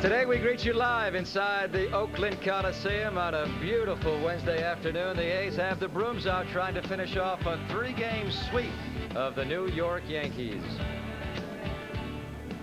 Today we greet you live inside the Oakland Coliseum on a beautiful Wednesday afternoon. The A's have the brooms out trying to finish off a three-game sweep of the New York Yankees.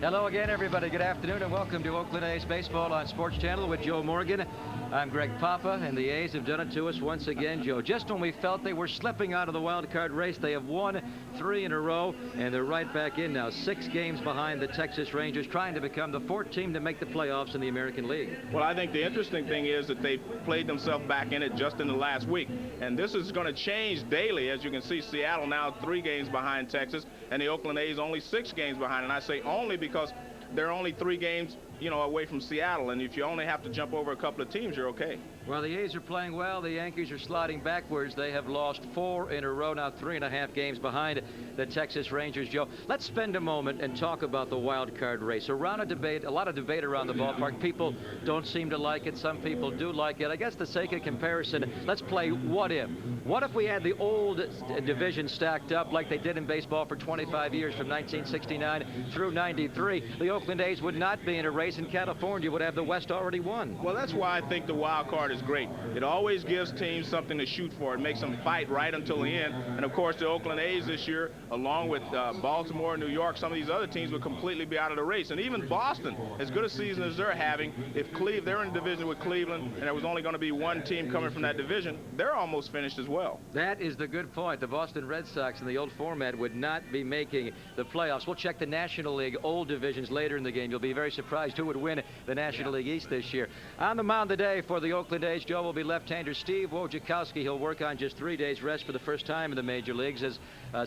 Hello again, everybody. Good afternoon and welcome to Oakland A's Baseball on Sportschannel with Joe Morgan. I'm Greg Papa, and the A's have done it to us once again, Joe. Just when we felt they were slipping out of the wild card race, they have won 3 in a row, and they're right back in now. 6 games behind the Texas Rangers, trying to become the 4th team to make the playoffs in the American League. Well, I think the interesting thing is that they played themselves back in it just in the last week. And this is going to change daily. As you can see, Seattle now 3 games behind Texas, and the Oakland A's only 6 games behind. And I say only because they're only 3 games, away from Seattle. And if you only have to jump over a couple of teams, you're okay. Well, the A's are playing well. The Yankees are sliding backwards. They have lost 4 in a row, now 3.5 games behind the Texas Rangers, Joe. Let's spend a moment and talk about the wild card race. Around a lot of debate around the ballpark. People don't seem to like it. Some people do like it. I guess the sake of comparison, let's play what if. What if we had the old division stacked up like they did in baseball for 25 years from 1969 through 93? The Oakland A's would not be in a race, and California would have the West already won. Well, that's why I think the wild card is great. It always gives teams something to shoot for. It makes them fight right until the end. And, of course, the Oakland A's this year, along with Baltimore, New York, some of these other teams would completely be out of the race. And even Boston, as good a season as they're having, if they're in a division with Cleveland and there was only going to be one team coming from that division, they're almost finished as well. That is the good point. The Boston Red Sox in the old format would not be making the playoffs. We'll check the National League old divisions later in the game. You'll be very surprised who would win the National League East this year. On the mound today for the Oakland A's, Joe, will be left-hander Steve Wojciechowski. He'll work on just 3 days rest for the first time in the major leagues, as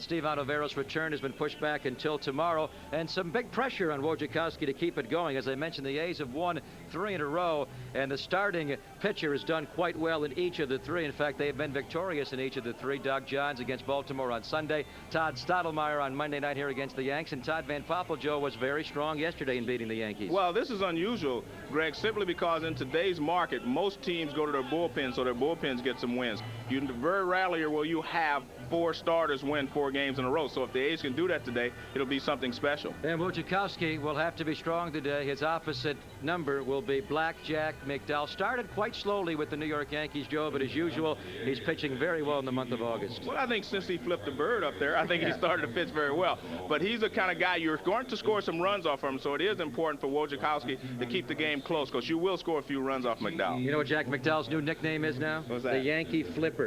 Steve Onovero's return has been pushed back until tomorrow, and some big pressure on Wojciechowski to keep it going. As I mentioned, the A's have won 3 in a row, and the starting pitcher has done quite well in each of the 3. In fact, they have been victorious in each of the 3. Doug Johns against Baltimore on Sunday, Todd Stottlemyre on Monday night here against the Yanks, and Todd Van Poppel, Joe, was very strong yesterday in beating the Yankees. Well, this is unusual, Greg, simply because in today's market, most teams go to their bullpen so their bullpens get some wins. Very rarely will you have 4 starters win 4 games in a row. So if the A's can do that today, it'll be something special. And Wojciechowski will have to be strong today. His opposite number will be Blackjack McDowell. Started quite slowly with the New York Yankees, Joe, but as usual, he's pitching very well in the month of August. Well, I think since he flipped the bird up there, I think he started to pitch very well. But he's the kind of guy you're going to score some runs off him, so it is important for Wojciechowski to keep the game close, because you will score a few runs off McDowell. You know what Jack McDowell's new nickname is now? What's that? The Yankee Flipper.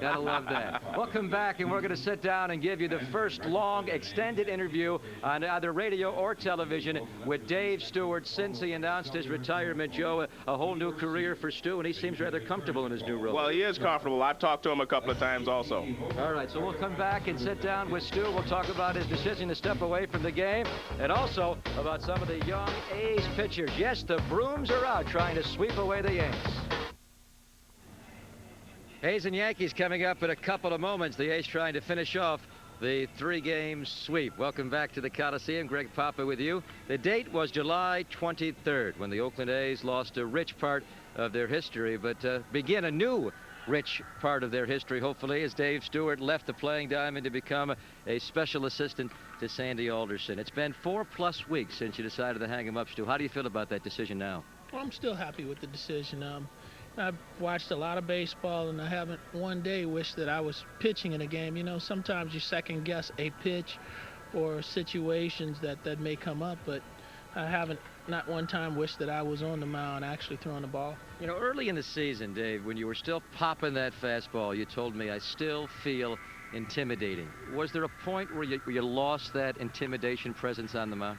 Gotta love that. Welcome back, and we're going to sit down and give you the first long, extended interview on either radio or television with Dave Stewart since he announced his retirement. Joe, a whole new career for Stu, and he seems rather comfortable in his new role. Well, he is comfortable. I've talked to him a couple of times also. All right, so we'll come back and sit down with Stu. We'll talk about his decision to step away from the game, and also about some of the young A's pitchers. Yes, the brooms are out trying to sweep away the Yanks. A's and Yankees coming up in a couple of moments. The A's trying to finish off the 3-game sweep. Welcome back to the Coliseum. Greg Papa with you. The date was July 23rd when the Oakland A's lost a rich part of their history, but begin a new rich part of their history, hopefully, as Dave Stewart left the playing diamond to become a special assistant to Sandy Alderson. It's been 4+ weeks since you decided to hang him up, Stu. How do you feel about that decision now? Well, I'm still happy with the decision. I've watched a lot of baseball, and I haven't one day wished that I was pitching in a game. You know, sometimes you second guess a pitch or situations that may come up, but I haven't not one time wished that I was on the mound actually throwing the ball. You know, early in the season, Dave, when you were still popping that fastball, you told me, I still feel intimidating. Was there a point where you lost that intimidation presence on the mound?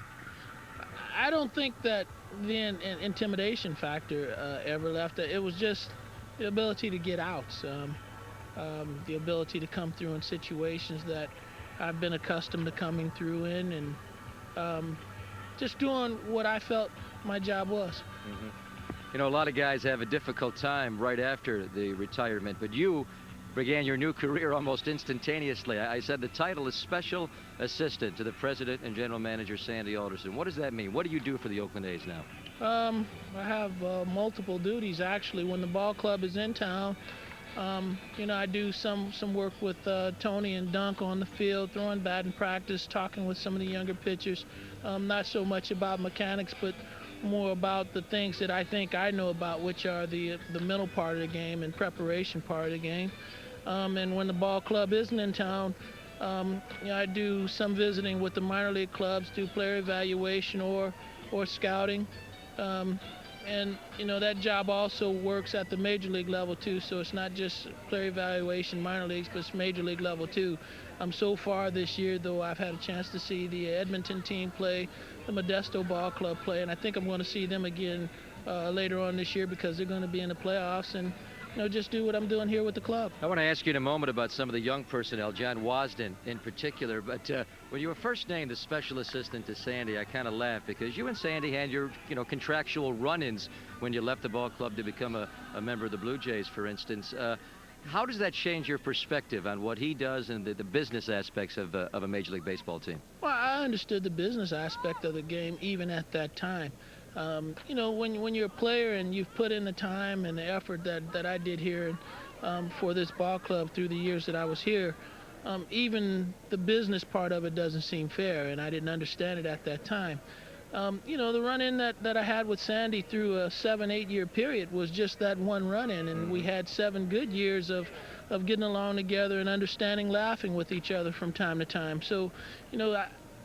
I don't think that the intimidation factor ever left. It was just the ability to get outs, the ability to come through in situations that I've been accustomed to coming through in, and just doing what I felt my job was. Mm-hmm. You know, a lot of guys have a difficult time right after the retirement, but you began your new career almost instantaneously. I said the title is Special Assistant to the President and General Manager Sandy Alderson. What does that mean? What do you do for the Oakland A's now? I have multiple duties, actually. When the ball club is in town, you know, I do some work with Tony and Dunk on the field, throwing batting practice, talking with some of the younger pitchers. Not so much about mechanics, but more about the things that I think I know about, which are the mental part of the game and preparation part of the game. And when the ball club isn't in town, I do some visiting with the minor league clubs, do player evaluation or scouting. Um, and that job also works at the major league level too, so it's not just player evaluation minor leagues, but it's major league level too. So far this year, though, I've had a chance to see the Edmonton team play, the Modesto Ball Club play, and I think I'm going to see them again later on this year because they're going to be in the playoffs, and just do what I'm doing here with the club. I want to ask you in a moment about some of the young personnel, John Wasden in particular, but when you were first named the special assistant to Sandy, I kind of laughed because you and Sandy had your contractual run-ins when you left the ball club to become a member of the Blue Jays, for instance. How does that change your perspective on what he does and the business aspects of a Major League Baseball team? Well, I understood the business aspect of the game even at that time. When you're a player and you've put in the time and the effort that I did here for this ball club through the years that I was here, even the business part of it doesn't seem fair, and I didn't understand it at that time. The run-in that I had with Sandy through a 7-8 year period was just that one run-in, and we had 7 good years of getting along together and understanding, laughing with each other from time to time. So,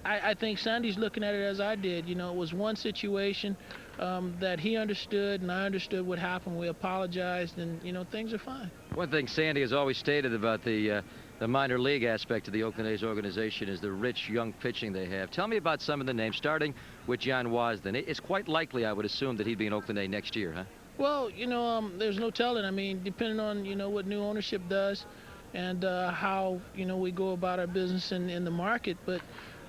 I think Sandy's looking at it as I did. It was one situation that he understood, and I understood what happened. We apologized, and, things are fine. One thing Sandy has always stated about the minor league aspect of the Oakland A's organization is the rich young pitching they have. Tell me about some of the names, starting with John Wasden. It's quite likely, I would assume, that he'd be an Oakland A next year, huh? Well, there's no telling. I mean, depending on, what new ownership does and how, we go about our business in the market. But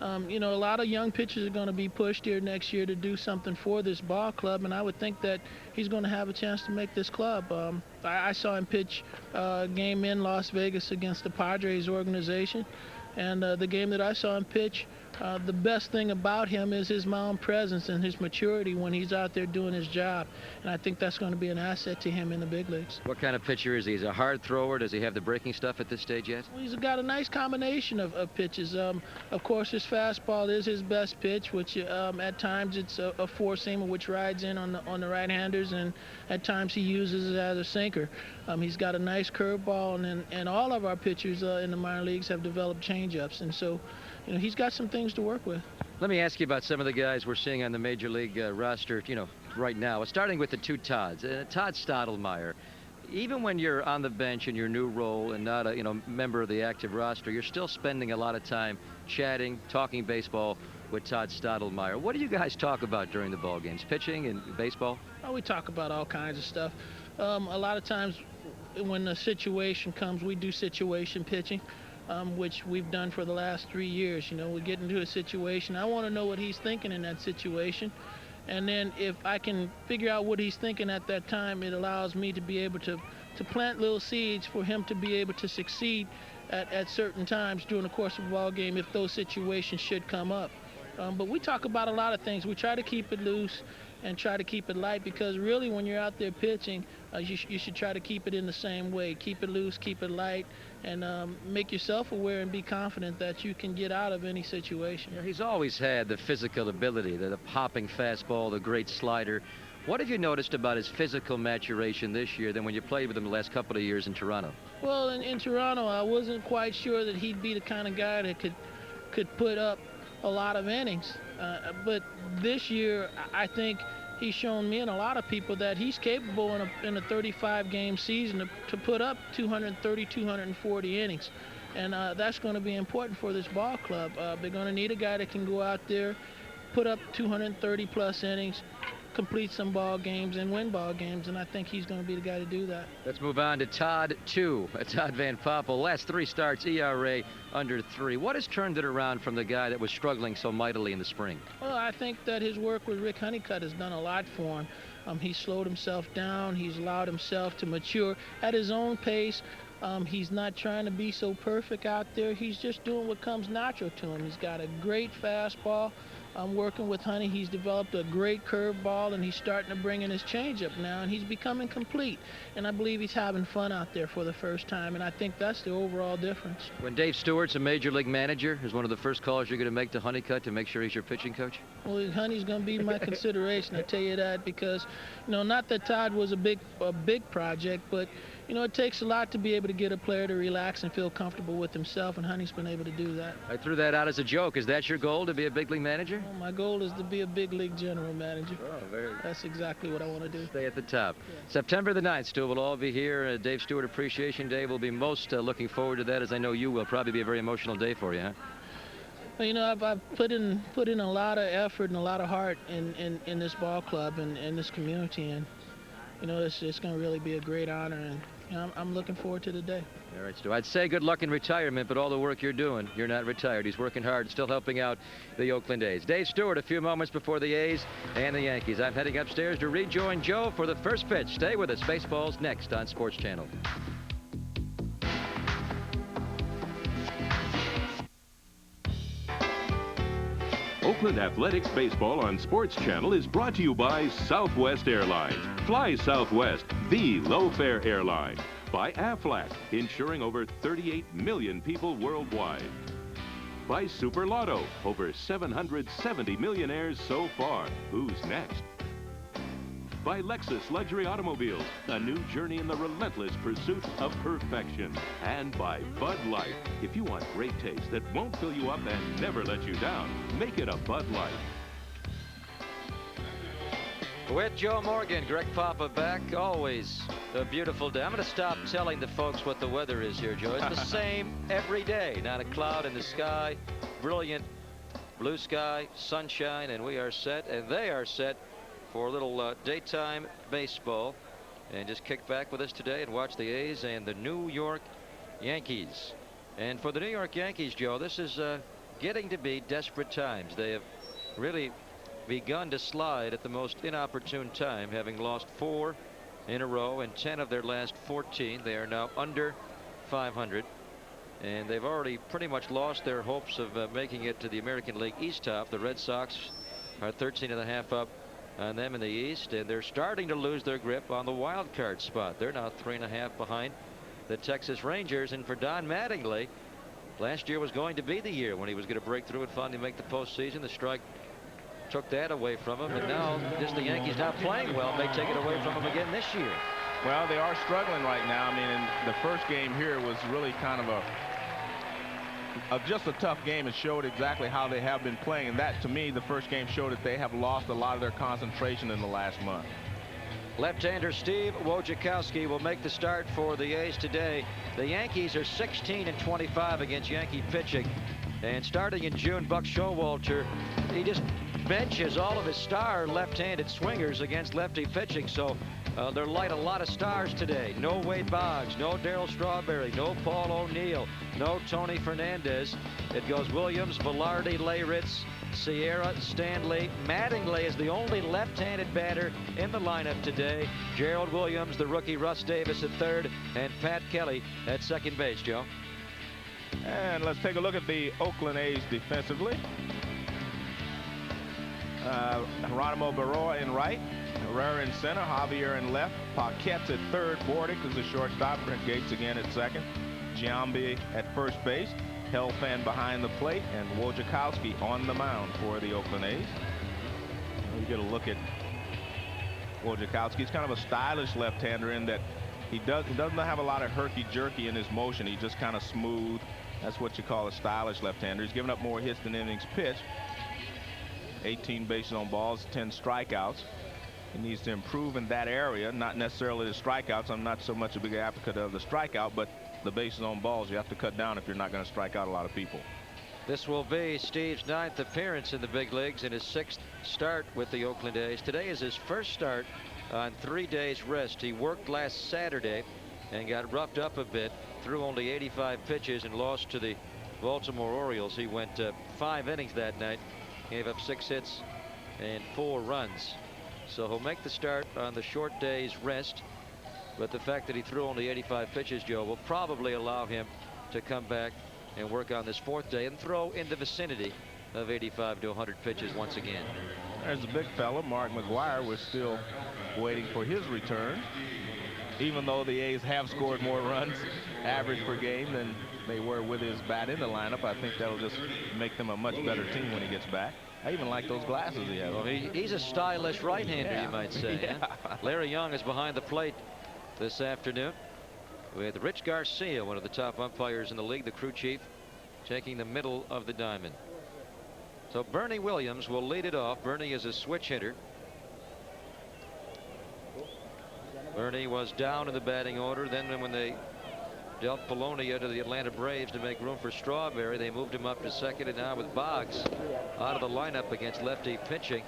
a lot of young pitchers are going to be pushed here next year to do something for this ball club, and I would think that he's going to have a chance to make this club. I saw him pitch a game in Las Vegas against the Padres organization, and the game that I saw him pitch, the best thing about him is his mound presence and his maturity when he's out there doing his job, and I think that's going to be an asset to him in the big leagues. What kind of pitcher is he? He's a hard thrower. Does he have the breaking stuff at this stage yet? Well, he's got a nice combination of pitches. Of course, his fastball is his best pitch, which at times it's a four-seamer which rides in on the right-handers, and at times he uses it as a sinker. He's got a nice curveball, and all of our pitchers in the minor leagues have developed changeups, and so he's got some things to work with. Let me ask you about some of the guys we're seeing on the Major League roster, right now. Starting with the two Todds. Todd Stottlemyre, even when you're on the bench in your new role and not a member of the active roster, you're still spending a lot of time chatting, talking baseball with Todd Stottlemyre. What do you guys talk about during the ball games? Pitching and baseball? Oh, we talk about all kinds of stuff. A lot of times when the situation comes, we do situation pitching. Which we've done for the last 3 years. We get into a situation. I want to know what he's thinking in that situation. And then if I can figure out what he's thinking at that time, it allows me to be able to plant little seeds for him to be able to succeed at certain times during the course of a ball game if those situations should come up. But we talk about a lot of things. We try to keep it loose and try to keep it light, because really when you're out there pitching, you should try to keep it in the same way. Keep it loose, keep it light, and make yourself aware and be confident that you can get out of any situation. He's always had the physical ability, the popping fastball, the great slider. What have you noticed about his physical maturation this year than when you played with him the last couple of years in Toronto? Well, in Toronto, I wasn't quite sure that he'd be the kind of guy that could put up a lot of innings. But this year, I think he's shown me and a lot of people that he's capable in a 35-game season to put up 230, 240 innings. And that's going to be important for this ball club. They're going to need a guy that can go out there, put up 230-plus innings, complete some ball games, and win ball games, and I think he's going to be the guy to do that. Let's move on to Todd 2. Todd Van Poppel. Last 3 starts, ERA under 3. What has turned it around from the guy that was struggling so mightily in the spring? Well, I think that his work with Rick Honeycutt has done a lot for him. He's slowed himself down. He's allowed himself to mature at his own pace. He's not trying to be so perfect out there. He's just doing what comes natural to him. He's got a great fastball. I'm working with Honey. He's developed a great curveball, and he's starting to bring in his changeup now, and he's becoming complete. And I believe he's having fun out there for the first time, and I think that's the overall difference. When Dave Stewart's a major league manager, is one of the first calls you're going to make to Honeycutt to make sure he's your pitching coach? Well, Honey's going to be my consideration. I tell you that because, not that Todd was a big project, but it takes a lot to be able to get a player to relax and feel comfortable with himself, and Honey's been able to do that. I threw that out as a joke. Is that your goal, to be a big league manager? Well, my goal is to be a big league general manager. Oh, that's exactly what I want to do. Stay at the top. Yes. September the 9th, Stu, we'll all be here. Dave Stewart Appreciation Day. We'll be most looking forward to that, as I know you will. Probably be a very emotional day for you, huh? Well, I've put in a lot of effort and a lot of heart in this ball club and in this community, and it's going to really be a great honor, and I'm looking forward to the day. All right, Stu. I'd say good luck in retirement, but all the work you're doing, you're not retired. He's working hard, still helping out the Oakland A's. Dave Stewart, a few moments before the A's and the Yankees. I'm heading upstairs to rejoin Joe for the first pitch. Stay with us. Baseball's next on Sports Channel. Oakland Athletics Baseball on Sports Channel is brought to you by Southwest Airlines. Fly Southwest, the low-fare airline. By Aflac, insuring over 38 million people worldwide. By Super Lotto, over 770 millionaires so far. Who's next? By Lexus Luxury Automobiles, a new journey in the relentless pursuit of perfection. And by Bud Light. If you want great taste that won't fill you up and never let you down, make it a Bud Light. With Joe Morgan, Greg Papa back. Always a beautiful day. I'm going to stop telling the folks what the weather is here, Joe. It's the same every day. Not a cloud in the sky. Brilliant blue sky, sunshine, and we are set, and they are set for a little daytime baseball. And just kick back with us today and watch the A's and the New York Yankees. And for the New York Yankees, Joe, this is getting to be desperate times. They have really begun to slide at the most inopportune time, having lost 4 in a row and 10 of their last 14. They are now under 500, and they've already pretty much lost their hopes of making it to the American League East top. The Red Sox are 13.5 up on them in the East, and they're starting to lose their grip on the wild card spot. They're now 3.5 behind the Texas Rangers, and for Don Mattingly, last year was going to be the year when he was going to break through and finally make the postseason. The strike took that away from him, and now just the Yankees not playing well may take it away from him again this year. Well, they are struggling right now. I mean, the first game here was really kind of just a tough game. It showed exactly how they have been playing, and that, to me, the first game showed that they have lost a lot of their concentration in the last month. Left-hander Steve Wojciechowski will make the start for the A's today. The Yankees are 16-25 against Yankee pitching, and starting in June, Buck Showalter, he just benches all of his star left-handed swingers against lefty pitching, so they're light a lot of stars today. No Wade Boggs, no Darryl Strawberry, no Paul O'Neill, no Tony Fernandez. It goes Williams, Velarde, Leyritz, Sierra, Stanley. Mattingly is the only left-handed batter in the lineup today. Gerald Williams, the rookie Russ Davis at third, and Pat Kelly at second base, Joe. And let's take a look at the Oakland A's defensively. Geronimo Barroa in right, Herrera in center, Javier in left, Paquette at third, Bordick is the shortstop, Brent Gates again at second, Giambi at first base, Helfand behind the plate, and Wojciechowski on the mound for the Oakland A's. We get a look at Wojciechowski. He's kind of a stylish left-hander in that he doesn't have a lot of herky-jerky in his motion. He's just kind of smooth. That's what you call a stylish left-hander. He's given up more hits than innings pitched. 18 bases on balls, 10 strikeouts. He needs to improve in that area, not necessarily the strikeouts. I'm not so much a big advocate of the strikeout, but the bases on balls you have to cut down if you're not going to strike out a lot of people. This will be Steve's 9th appearance in the big leagues and his 6th start with the Oakland A's. Today is his first start on 3 days rest. He worked last Saturday and got roughed up a bit, threw only 85 pitches and lost to the Baltimore Orioles. He went 5 innings that night, gave up 6 hits and 4 runs. So he'll make the start on the short day's rest, but the fact that he threw only 85 pitches, Joe, will probably allow him to come back and work on this 4th day and throw in the vicinity of 85 to 100 pitches once again. There's a big fella, Mark McGwire. We're still waiting for his return. Even though the A's have scored more runs average per game than they were with his bat in the lineup, I think that'll just make them a much better team when he gets back. I even like those glasses he has. Well, he's a stylish right-hander, Yeah. you might say. Yeah. Huh? Larry Young is behind the plate this afternoon with Rich Garcia, one of the top umpires in the league, the crew chief, taking the middle of the diamond. So Bernie Williams will lead it off. Bernie is a switch hitter. Bernie was down in the batting order. Then when they dealt Polonia to the Atlanta Braves to make room for Strawberry, they moved him up to second, and now with Boggs out of the lineup against lefty pitching,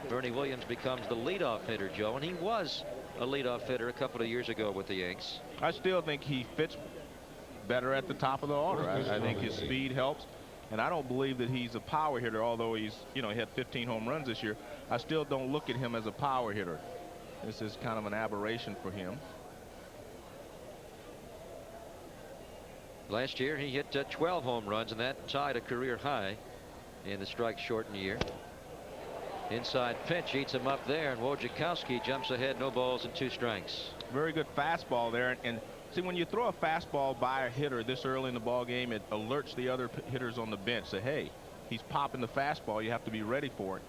Bernie Williams becomes the leadoff hitter, Joe, and he was a leadoff hitter a couple of years ago with the Yanks. I still think he fits better at the top of the order. I think his speed helps, and I don't believe that he's a power hitter, although he's, you know, he had 15 home runs this year. I still don't look at him as a power hitter. This is kind of an aberration for him. Last year he hit 12 home runs, and that tied a career high in the strike-shortened year. Inside pitch eats him up there, and Wojciechowski jumps ahead, no balls and 2 strikes. Very good fastball there, and see, when you throw a fastball by a hitter this early in the ball game, it alerts the other hitters on the bench. Say, hey, he's popping the fastball. You have to be ready for it,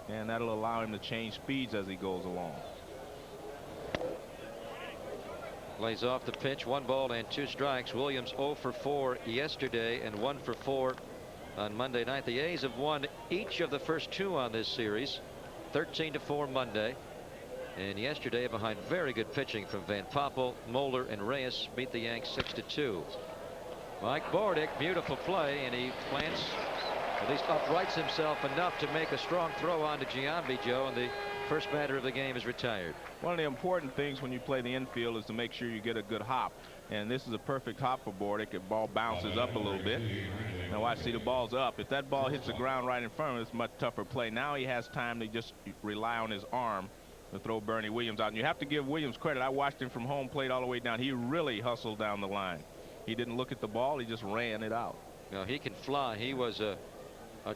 and that'll allow him to change speeds as he goes along. Lays off the pitch, 1 ball and 2 strikes. Williams 0 for 4 yesterday and 1 for 4 on Monday night. The A's have won each of the first 2 on this series, 13-4 Monday, and yesterday, behind very good pitching from Van Poppel, Moeller, and Reyes, beat the Yanks 6-2. Mike Bordick, beautiful play, and he plants, at least uprights himself enough to make a strong throw on to Giambi, Joe, and the first batter of the game is retired. One of the important things when you play the infield is to make sure you get a good hop, and this is a perfect hop for Bordick. The ball bounces up a little bit. Now watch, see, the ball's up. If that ball hits the ground right in front of him, it's a much tougher play. Now he has time to just rely on his arm to throw Bernie Williams out. And you have to give Williams credit. I watched him from home plate all the way down. He really hustled down the line. He didn't look at the ball. He just ran it out. Now he can fly. He was a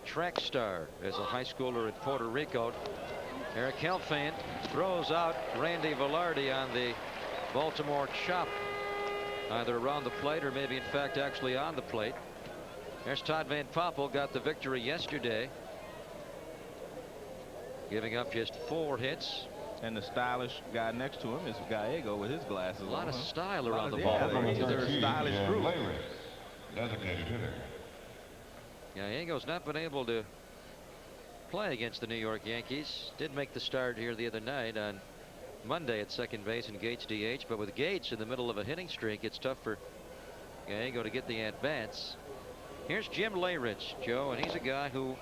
track star as a high schooler in Puerto Rico. Eric Helfand throws out Randy Velarde on the Baltimore chop, either around the plate or maybe in fact actually on the plate. There's Todd Van Poppel, got the victory yesterday, giving up just 4 hits. And the stylish guy next to him is Gallego with his glasses. A lot of style around the yeah, ball. they're a stylish group. Designated hitter. Gallego's not been able to play against the New York Yankees. Did make the start here the other night on Monday at second base, and Gates DH, but with Gates in the middle of a hitting streak, it's tough for Gallego to get the at-bats. Here's Jim Leyrich, Joe, and he's a guy who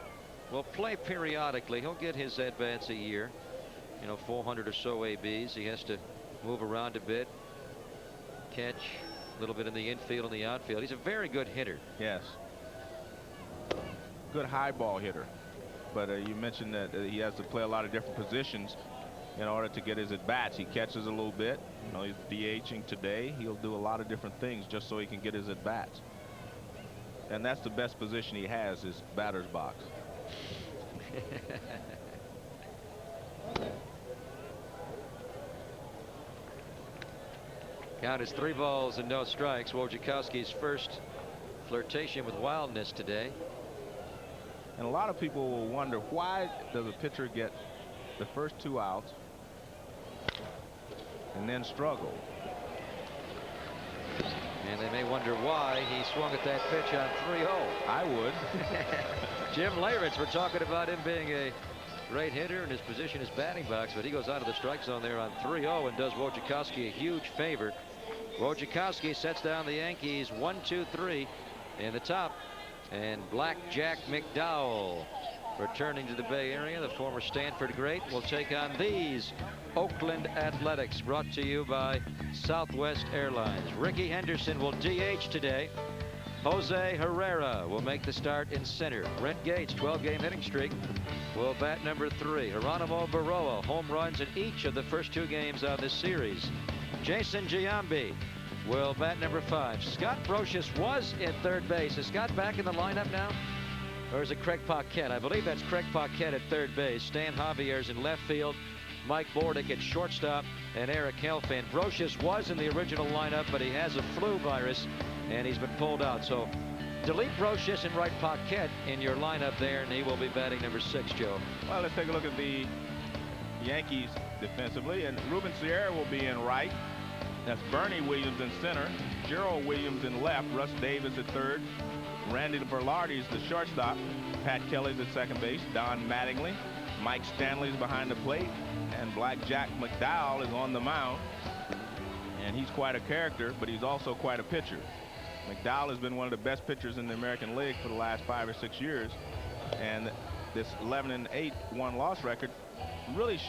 will play periodically. He'll get his at-bats a year, you know, 400 or so ABs. He has to move around a bit, catch a little bit in the infield and the outfield. He's a very good hitter. Yes. Good high ball hitter. But you mentioned that he has to play a lot of different positions in order to get his at-bats. He catches a little bit. You know, he's DHing today. He'll do a lot of different things just so he can get his at-bats. And that's the best position he has, is batter's box. Count is 3 balls and no strikes. Wojciechowski's first flirtation with wildness today. And a lot of people will wonder, why does a pitcher get the first 2 outs and then struggle? And they may wonder why he swung at that pitch on 3-0. I would. Jim Leyrich, we're talking about him being a great hitter and his position is batting box, but he goes out of the strike zone there on 3-0 and does Wojciechowski a huge favor. Wojciechowski sets down the Yankees 1-2-3 in the top. And Black Jack McDowell, returning to the Bay Area, the former Stanford great, will take on these Oakland Athletics, brought to you by Southwest Airlines. Ricky Henderson will DH today. Jose Herrera will make the start in center. Brent Gates, 12-game hitting streak, will bat number 3. Geronimo Baroa, home runs in each of the first 2 games of this series. Jason Giambi will bat number 5. Scott Brocious was in third base. Is Scott back in the lineup now? Or is it Craig Paquette? I believe that's Craig Paquette at third base. Stan Javier's in left field. Mike Bordick at shortstop, and Eric Helfand. Brocious was in the original lineup, but he has a flu virus, and he's been pulled out. So delete Brocious and write Paquette in your lineup there, and he will be batting number 6, Joe. Well, let's take a look at the Yankees defensively, and Ruben Sierra will be in right. That's Bernie Williams in center, Gerald Williams in left, Russ Davis at third, Randy Velarde is the shortstop, Pat Kelly's at second base, Don Mattingly, Mike Stanley's behind the plate, and Black Jack McDowell is on the mound. And he's quite a character, but he's also quite a pitcher. McDowell has been one of the best pitchers in the American League for the last 5 or 6 years. And this 11-8 1-loss record really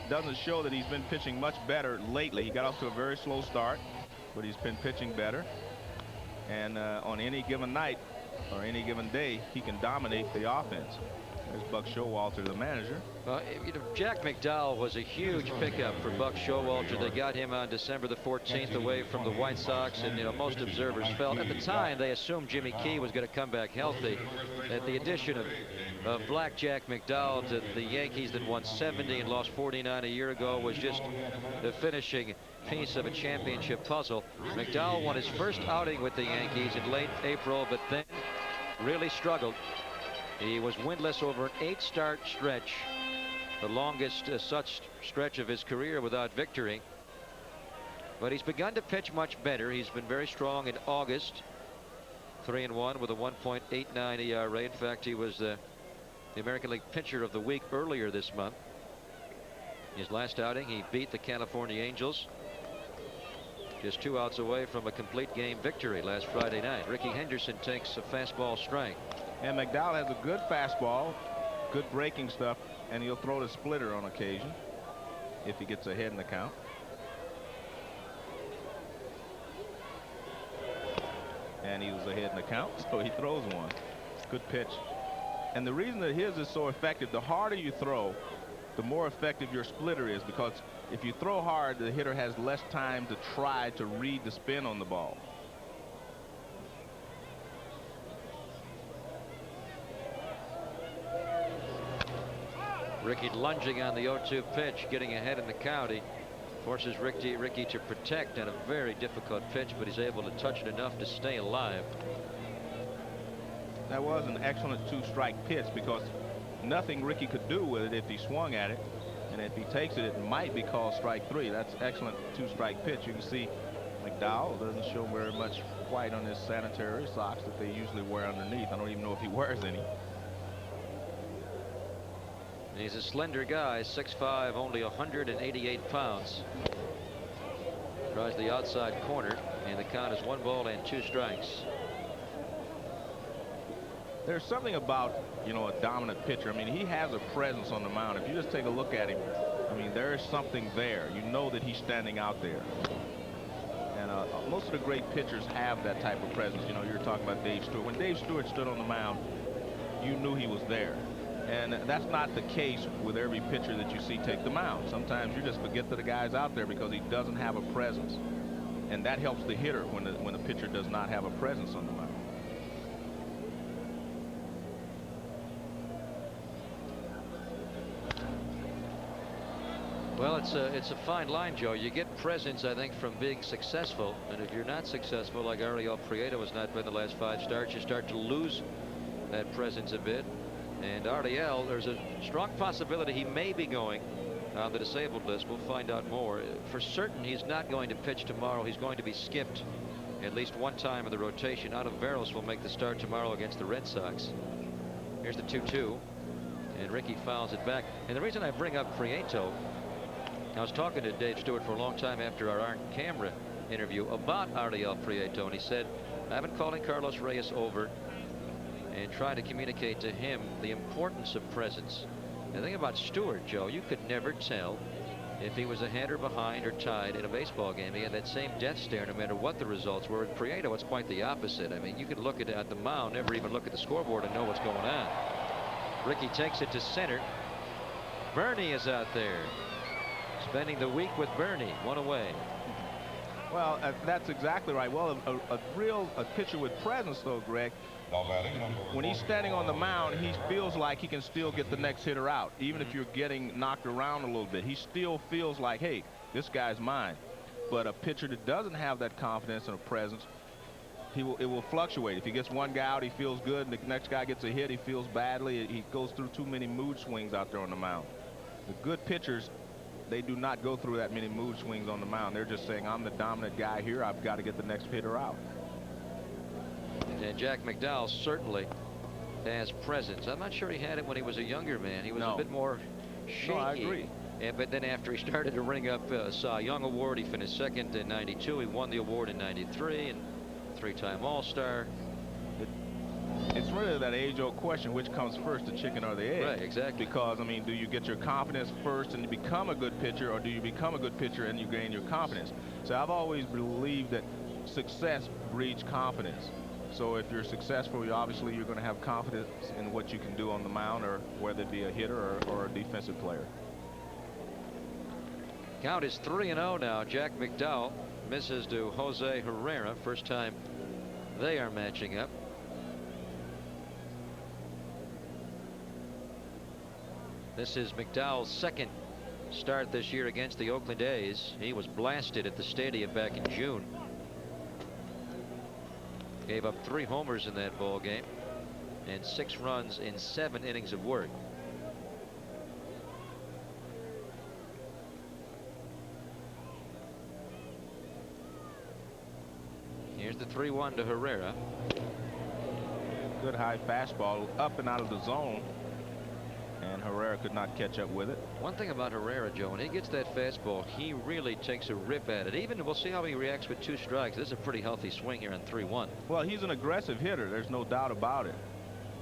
doesn't show that he's been pitching much better lately. He got off to a very slow start, but he's been pitching better. And on any given night or any given day, he can dominate the offense. There's Buck Showalter, the manager. Well, you know, Jack McDowell was a huge pickup for Buck Showalter. They got him on December the 14th away from the White Sox, and you know, most observers felt at the time they assumed Jimmy Key was going to come back healthy. That the addition of Black Jack McDowell to the Yankees that won 70 and lost 49 a year ago was just the finishing piece of a championship puzzle. McDowell won his first outing with the Yankees in late April, but then really struggled. He was winless over an 8-start stretch, the longest such stretch of his career without victory. But he's begun to pitch much better. He's been very strong in August, 3-1 with a 1.89 ERA. In fact, he was the American League Pitcher of the Week earlier this month. His last outing, he beat the California Angels, just 2 outs away from a complete game victory last Friday night. Ricky Henderson takes a fastball strike. And McDowell has a good fastball, good breaking stuff, and he'll throw the splitter on occasion if he gets ahead in the count. And he was ahead in the count, so he throws one. Good pitch. And the reason that his is so effective, the harder you throw, the more effective your splitter is, because if you throw hard, the hitter has less time to try to read the spin on the ball. Ricky lunging on the 0-2 pitch, getting ahead in the count. He forces Ricky to protect on a very difficult pitch, but he's able to touch it enough to stay alive. That was an excellent 2-strike pitch, because nothing Ricky could do with it if he swung at it. And if he takes it, it might be called strike 3. That's excellent 2-strike pitch. You can see McDowell doesn't show very much white on his sanitary socks that they usually wear underneath. I don't even know if he wears any. He's a slender guy, 6'5", only 188 pounds. Tries the outside corner, and the count is 1 ball and 2 strikes. There's something about, you know, a dominant pitcher. I mean, he has a presence on the mound. If you just take a look at him, I mean, there is something there. You know that he's standing out there. And most of the great pitchers have that type of presence. You know, you're talking about Dave Stewart. When Dave Stewart stood on the mound, you knew he was there. And that's not the case with every pitcher that you see take the mound. Sometimes you just forget that the guy's out there because he doesn't have a presence. And that helps the hitter when the pitcher does not have a presence on the mound. Well, it's a fine line, Joe. You get presence, I think, from being successful. And if you're not successful, like Ariel Prieto has not been the last 5 starts, you start to lose that presence a bit. And Ariel, there's a strong possibility he may be going on the disabled list. We'll find out more. For certain, he's not going to pitch tomorrow. He's going to be skipped at least 1 time in the rotation. Ontiveros will make the start tomorrow against the Red Sox. Here's the 2-2, and Ricky fouls it back. And the reason I bring up Prieto, I was talking to Dave Stewart for a long time after our on-camera interview about Ariel Prieto, and he said, I've been calling Carlos Reyes over and trying to communicate to him the importance of presence. The thing about Stewart, Joe, you could never tell if he was ahead or behind or tied in a baseball game. He had that same death stare no matter what the results were. At Prieto, it's quite the opposite. I mean, you could look at the mound, never even look at the scoreboard and know what's going on. Ricky takes it to center. Bernie is out there, spending the week with Bernie. 1 away. Well, that's exactly right. Well, a pitcher with presence, though, Greg, Now batting number when he's standing on the mound, he feels like he can still get the next hitter out. Even if you're getting knocked around a little bit, he still feels like, hey, this guy's mine. But a pitcher that doesn't have that confidence and a presence, it will fluctuate. If he gets one guy out, he feels good, and the next guy gets a hit, he feels badly. He goes through too many mood swings out there on the mound. The good pitchers, they do not go through that many mood swings on the mound. They're just saying, I'm the dominant guy here. I've got to get the next hitter out. And Jack McDowell certainly has presence. I'm not sure he had it when he was a younger man. He was a bit more shaky. No, I agree. But then after he started to ring up Cy Young Award, he finished second in '92. He won the award in '93 and three-time All-Star. It's really that age-old question, which comes first, the chicken or the egg? Right, exactly. Because, I mean, do you get your confidence first and you become a good pitcher, or do you become a good pitcher and you gain your confidence? So I've always believed that success breeds confidence. So if you're successful, obviously you're going to have confidence in what you can do on the mound, or whether it be a hitter or a defensive player. Count is 3-0 now. Jack McDowell misses to Jose Herrera. First time they are matching up. This is McDowell's second start this year against the Oakland A's. He was blasted at the stadium back in June. Gave up 3 homers in that ball game and 6 runs in 7 innings of work. Here's the 3-1 to Herrera. Good high fastball up and out of the zone, and Herrera could not catch up with it. One thing about Herrera, Joe, when he gets that fastball, he really takes a rip at it. Even we'll see how he reacts with 2 strikes. This is a pretty healthy swing here on 3-1. Well, he's an aggressive hitter. There's no doubt about it.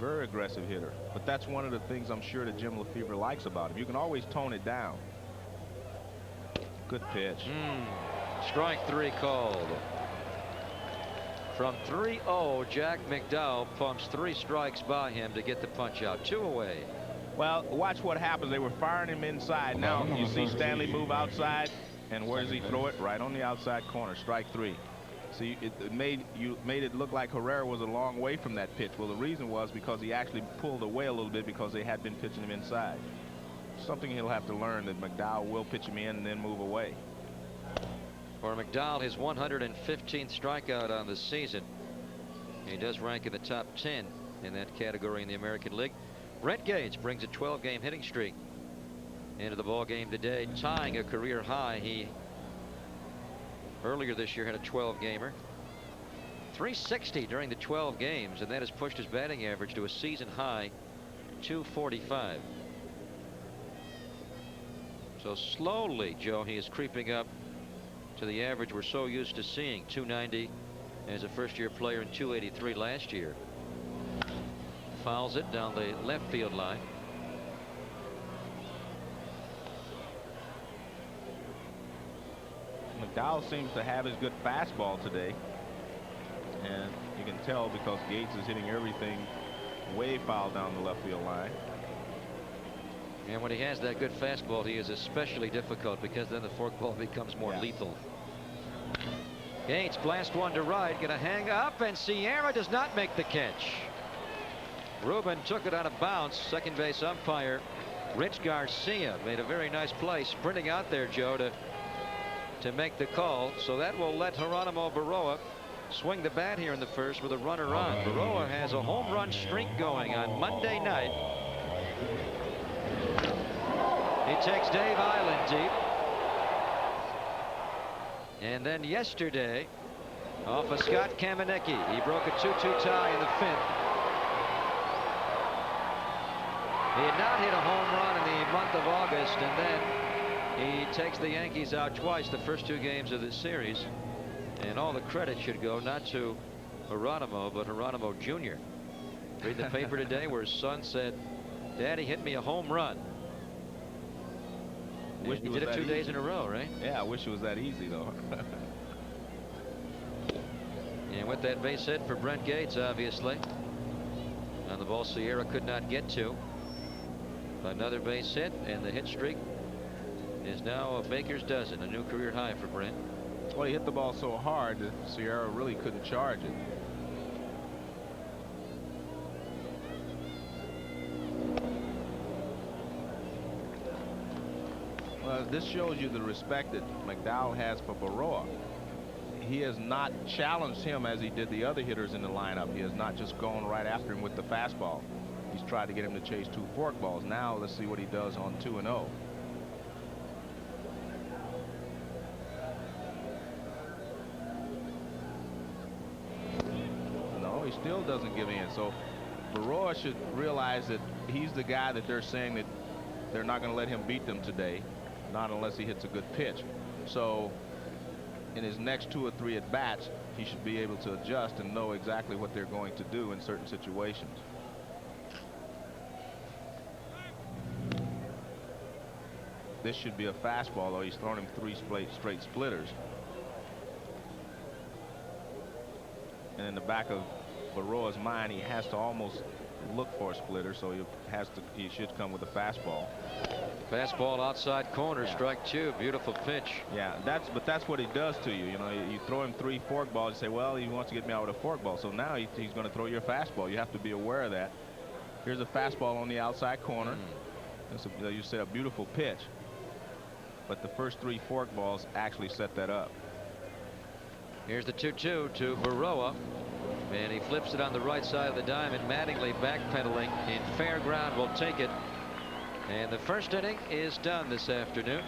Very aggressive hitter. But that's one of the things I'm sure that Jim Lefebvre likes about him. You can always tone it down. Good pitch. Strike 3 called. From 3-0, Jack McDowell pumps 3 strikes by him to get the punch out. 2 away. Well, watch what happens. They were firing him inside. Now you see Stanley move outside, and where does he throw it? Right on the outside corner. Strike 3. See, it made it look like Herrera was a long way from that pitch. Well, the reason was because he actually pulled away a little bit because they had been pitching him inside. Something he'll have to learn, that McDowell will pitch him in and then move away. For McDowell, his 115th strikeout on the season. He does rank in the top 10 in that category in the American League. Brent Gates brings a 12-game hitting streak into the ball game today, tying a career high. He earlier this year had a 12-gamer. 360 during the 12 games, and that has pushed his batting average to a season high 245. So slowly, Joe, he is creeping up to the average we're so used to seeing. 290 as a first-year player and 283 last year. Fouls it down the left field line. McDowell seems to have his good fastball today, and you can tell because Gates is hitting everything way foul down the left field line. And when he has that good fastball, he is especially difficult, because then the forkball becomes more lethal. Gates blast one to right, gonna hang up, and Sierra does not make the catch. Ruben took it on a bounce. Second base umpire Rich Garcia made a very nice play, sprinting out there, Joe, to make the call. So that will let Geronimo Berroa swing the bat here in the first with a runner on. Berroa has a home run streak going on Monday night. He takes Dave Island deep. And then yesterday, off of Scott Kamenecki, he broke a 2-2 tie in the 5th. He had not hit a home run in the month of August, and then he takes the Yankees out twice the first 2 games of this series. And all the credit should go not to Geronimo, but Geronimo Jr. Read the paper today where his son said, "Daddy hit me a home run." Wish he did it 2 days in a row, right? Yeah, I wish it was that easy, though. And with that base hit for Brent Gates, obviously, on the ball Sierra could not get to. Another base hit, and the hit streak is now a baker's dozen, a new career high for Brent. Well, he hit the ball so hard that Sierra really couldn't charge it. Well, this shows you the respect that McDowell has for Baroa. He has not challenged him as he did the other hitters in the lineup. He has not just gone right after him with the fastball. He's tried to get him to chase 2 forkballs. Now let's see what he does on 2-0. No, he still doesn't give in. So Baroa should realize that he's the guy that they're saying that they're not going to let him beat them today. Not unless he hits a good pitch. So in his next 2 or 3 at bats, he should be able to adjust and know exactly what they're going to do in certain situations. This should be a fastball, though. He's thrown him 3 straight splitters. And in the back of Baroa's mind, he has to almost look for a splitter, so he should come with a fastball. Fastball outside corner, Yeah. strike 2. Beautiful pitch. Yeah, that's what he does to you. You know, you throw him 3 forkballs, you say, well, he wants to get me out with a forkball. So now he's going to throw your fastball. You have to be aware of that. Here's a fastball on the outside corner. That's you said a beautiful pitch. But the first 3 forkballs actually set that up. Here's the 2-2 to Baroa. And he flips it on the right side of the diamond. Mattingly backpedaling in fair ground will take it. And the first inning is done this afternoon.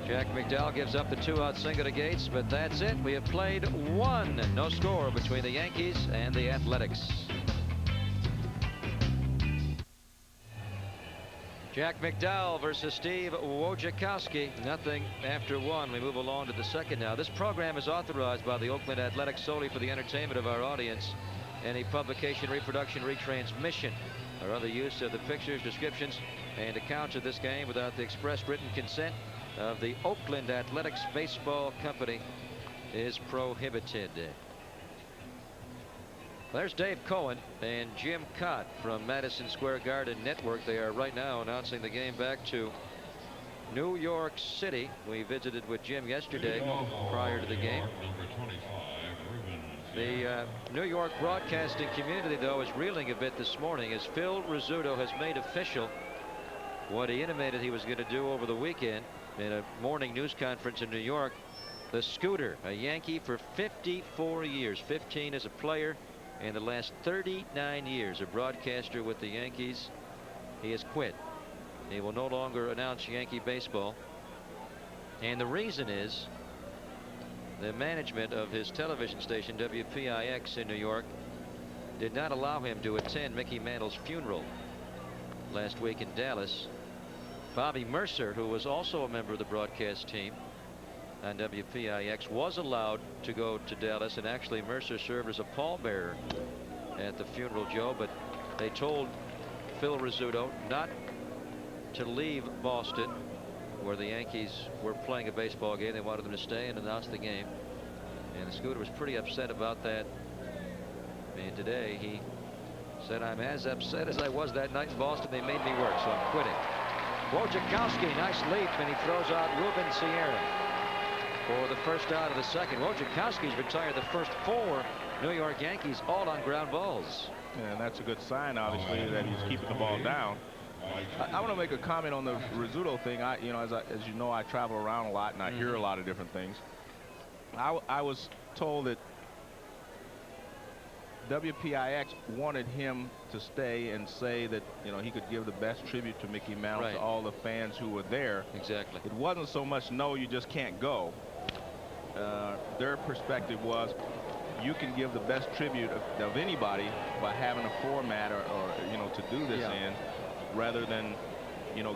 Jack McDowell gives up the 2-out single to Gates, but that's it. We have played 1. No score between the Yankees and the Athletics. Jack McDowell versus Steve Wojciechowski. Nothing after 1. We move along to the second now. This program is authorized by the Oakland Athletics solely for the entertainment of our audience. Any publication, reproduction, retransmission, or other use of the pictures, descriptions, and accounts of this game without the express written consent of the Oakland Athletics Baseball Company is prohibited. There's Dave Cohen and Jim Cott from Madison Square Garden Network. They are right now announcing the game back to New York City. We visited with Jim yesterday prior to the game. The New York broadcasting community, though, is reeling a bit this morning as Phil Rizzuto has made official what he intimated he was going to do over the weekend in a morning news conference in New York. The Scooter, a Yankee for 54 years, 15 as a player, and the last 39 years a broadcaster with the Yankees. He has quit. He will no longer announce Yankee baseball. And the reason is the management of his television station, WPIX in New York, did not allow him to attend Mickey Mantle's funeral last week in Dallas. Bobby Mercer, who was also a member of the broadcast team on WPIX, was allowed to go to Dallas, and actually Mercer served as a pallbearer at the funeral, Joe, but they told Phil Rizzuto not to leave Boston, where the Yankees were playing a baseball game. They wanted them to stay and announce the game, and the Scooter was pretty upset about that. And today he said, I'm as upset as I was that night in Boston. They made me work, so I'm quitting. Wojciechowski, nice leap, and he throws out Ruben Sierra for the first out of the second. Wojciechowski's retired the first 4 New York Yankees, all on ground balls. Yeah, and that's a good sign, obviously, that he's keeping the ball down. I want to make a comment on the Rizzuto thing. As you know, I travel around a lot and I hear a lot of different things. I was told that WPIX wanted him to stay and say that, he could give the best tribute to Mickey Mantle to all the fans who were there. Exactly. It wasn't so much, no, you just can't go. Their perspective was, you can give the best tribute of anybody by having a format or to do this in, rather than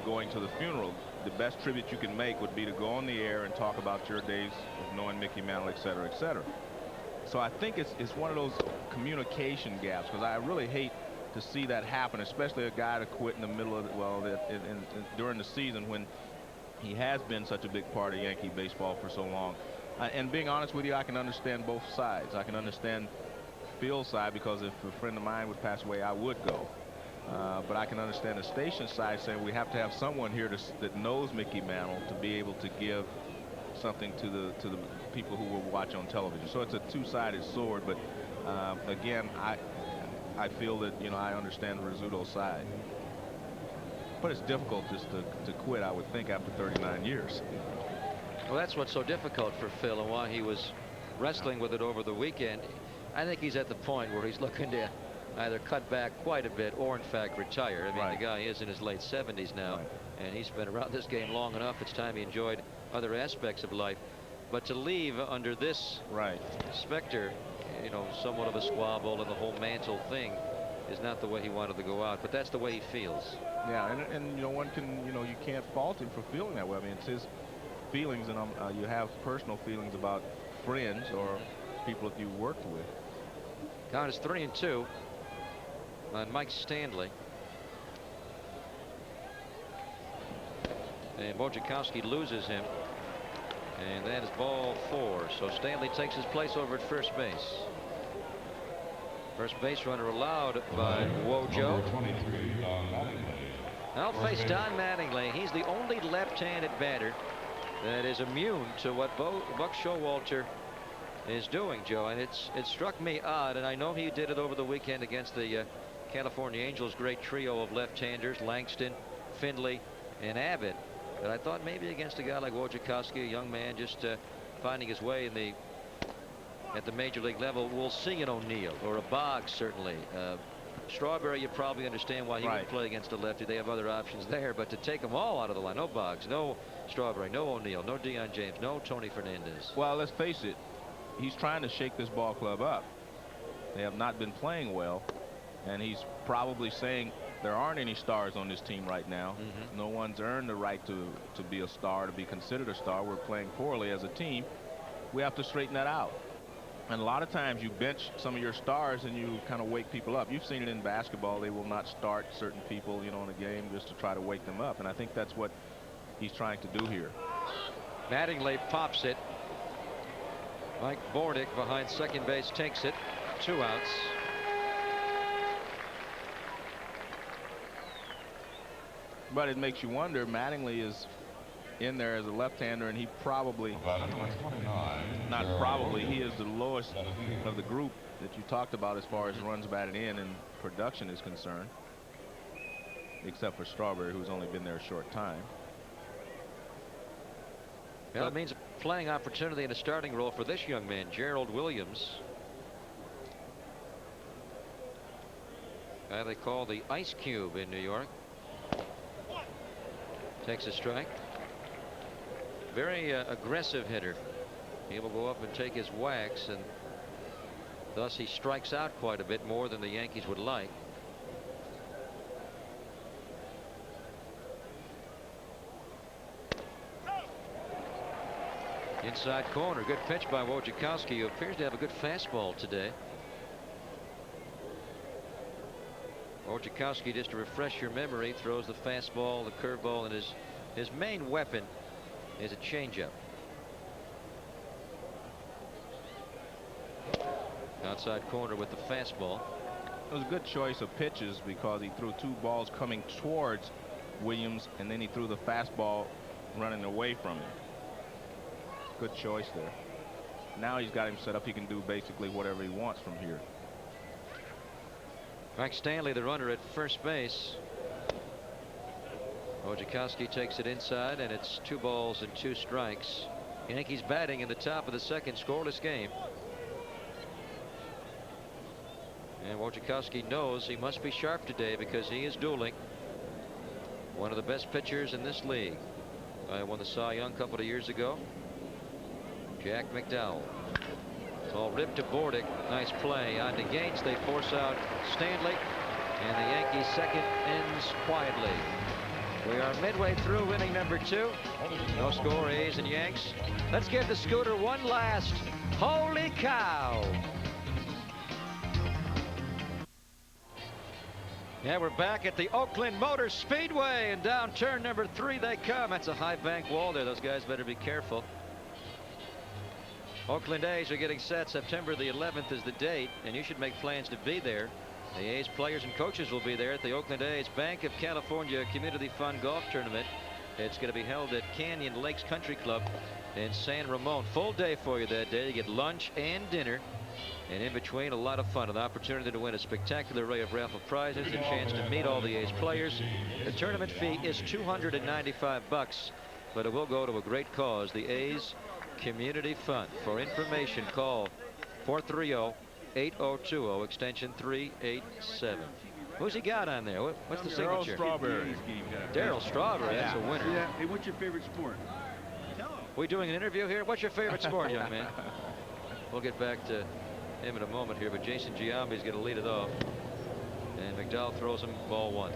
going to the funeral. The best tribute you can make would be to go on the air and talk about your days of knowing Mickey Mantle, et cetera, et cetera. So I think it's one of those communication gaps, because I really hate to see that happen, especially a guy to quit in the middle of during the season when he has been such a big part of Yankee baseball for so long. And being honest with you, I can understand both sides. I can understand Phil's side, because if a friend of mine would pass away, I would go. But I can understand the station side saying we have to have someone here that knows Mickey Mantle to be able to give something to the people who will watch on television. So it's a two-sided sword. But again, I feel that, you know, I understand Rizzuto's side. But it's difficult just to quit, I would think, after 39 years. Well, that's what's so difficult for Phil and why he was wrestling with it over the weekend. I think he's at the point where he's looking to either cut back quite a bit or, in fact, retire. I mean, the guy is in his late 70s now, and he's been around this game long enough. It's time he enjoyed other aspects of life. But to leave under this specter, you know, somewhat of a squabble and the whole Mantle thing is not the way he wanted to go out. But that's the way he feels. Yeah, and you know, one can, you know, you can't fault him for feeling that way. I mean, it's his feelings, and you have personal feelings about friends or people that you worked with. Count is 3-2 on Mike Stanley. And Wojciechowski loses him. And that is ball 4. So Stanley takes his place over at first base. First base runner allowed by Wojo. Now face Don Mattingly. He's the only left-handed batter that is immune to what Buck Showalter is doing, Joe. And it struck me odd, and I know he did it over the weekend against the California Angels' great trio of left-handers, Langston, Findlay, and Abbott. But I thought maybe against a guy like Wojciechowski, a young man just finding his way in at the major league level, we'll see an O'Neill or a Boggs, certainly. Strawberry, you probably understand why he would play against a lefty. They have other options there, but to take them all out of the line, no Boggs, no Strawberry, no O'Neill, no Deion James, no Tony Fernandez. Well, let's face it, he's trying to shake this ball club up. They have not been playing well, and he's probably saying there aren't any stars on this team right now. No one's earned the right to be a star, to be considered a star. We're playing poorly as a team. We have to straighten that out. And a lot of times you bench some of your stars and you kind of wake people up. You've seen it in basketball. They will not start certain people, you know, in a game just to try to wake them up. And I think that's what he's trying to do here. Mattingly pops it. Mike Bordick behind second base takes it. 2 outs. But it makes you wonder, Mattingly is in there as a left-hander, and he probably, not probably, he is the lowest of the group that you talked about as far as runs batted in and production is concerned, except for Strawberry, who's only been there a short time. Well, it means a playing opportunity in a starting role for this young man, Gerald Williams. Guy they call the Ice Cube in New York. Takes a strike. Very aggressive hitter. He will go up and take his whacks, and thus he strikes out quite a bit more than the Yankees would like. Inside corner, good pitch by Wojciechowski, who appears to have a good fastball today. Wojciechowski, just to refresh your memory, throws the fastball, the curveball, and his main weapon is a changeup. Outside corner with the fastball. It was a good choice of pitches because he threw 2 balls coming towards Williams, and then he threw the fastball running away from him. Good choice there. Now he's got him set up. He can do basically whatever he wants from here. Mike Stanley, the runner at first base. Wojciechowski takes it inside, and it's 2 balls and 2 strikes. Yankees batting in the top of the second, scoreless game. And Wojciechowski knows he must be sharp today because he is dueling one of the best pitchers in this league. I won the Cy Young a couple of years ago, Jack McDowell. Ball ripped to Bordick. Nice play on the Gates. They force out Stanley, and the Yankees' second ends quietly. We are midway through inning number 2. No score, A's and Yanks. Let's give the Scooter one last holy cow. Yeah, we're back at the Oakland Motor Speedway, and down turn number 3 they come. That's a high bank wall there. Those guys better be careful. Oakland A's are getting set. September the 11th is the date, and you should make plans to be there. The A's players and coaches will be there at the Oakland A's Bank of California Community Fund Golf Tournament. It's going to be held at Canyon Lakes Country Club in San Ramon. Full day for you that day. You get lunch and dinner. And in between, a lot of fun. An opportunity to win a spectacular array of raffle prizes. A chance to meet all the A's players. The tournament fee is $295. But it will go to a great cause, the A's Community Fund. For information, call 430-8020, extension 387. Who's he got on there? What's the signature? Darryl Strawberry. Darryl Strawberry, that's a winner. Yeah. Hey, what's your favorite sport? We doing an interview here? What's your favorite sport, young man? We'll get back to him in a moment here, but Jason Giambi's going to lead it off. And McDowell throws him ball one.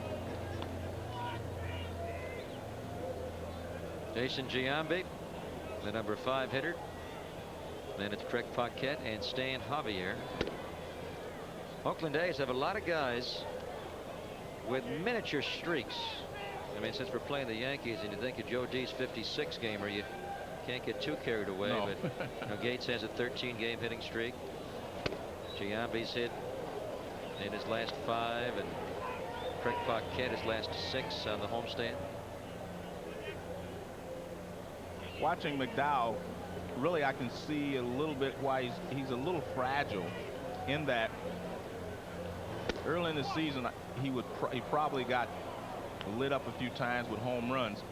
Jason Giambi, the number 5 hitter. Then it's Craig Paquette and Stan Javier. Oakland A's have a lot of guys with miniature streaks. I mean, since we're playing the Yankees and you think of Joe D's 56 gamer, you can't get too carried away. No. But you know, Gates has a 13-game hitting streak. Giambi's hit in his last 5, and Craig Paquette his last 6 on the homestand. Watching McDowell, really I can see a little bit why he's a little fragile, in that early in the season he probably got lit up a few times with home runs,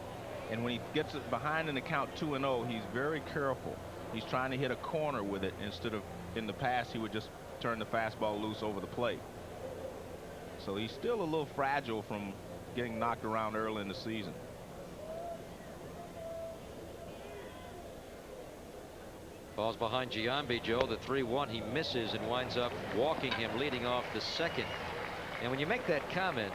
and when he gets it behind in the count 2-0, he's very careful. He's trying to hit a corner with it instead of, in the past, he would just turn the fastball loose over the plate. So he's still a little fragile from getting knocked around early in the season. Ball's behind Giambi, Joe. The 3-1, he misses and winds up walking him, leading off the second. And when you make that comment,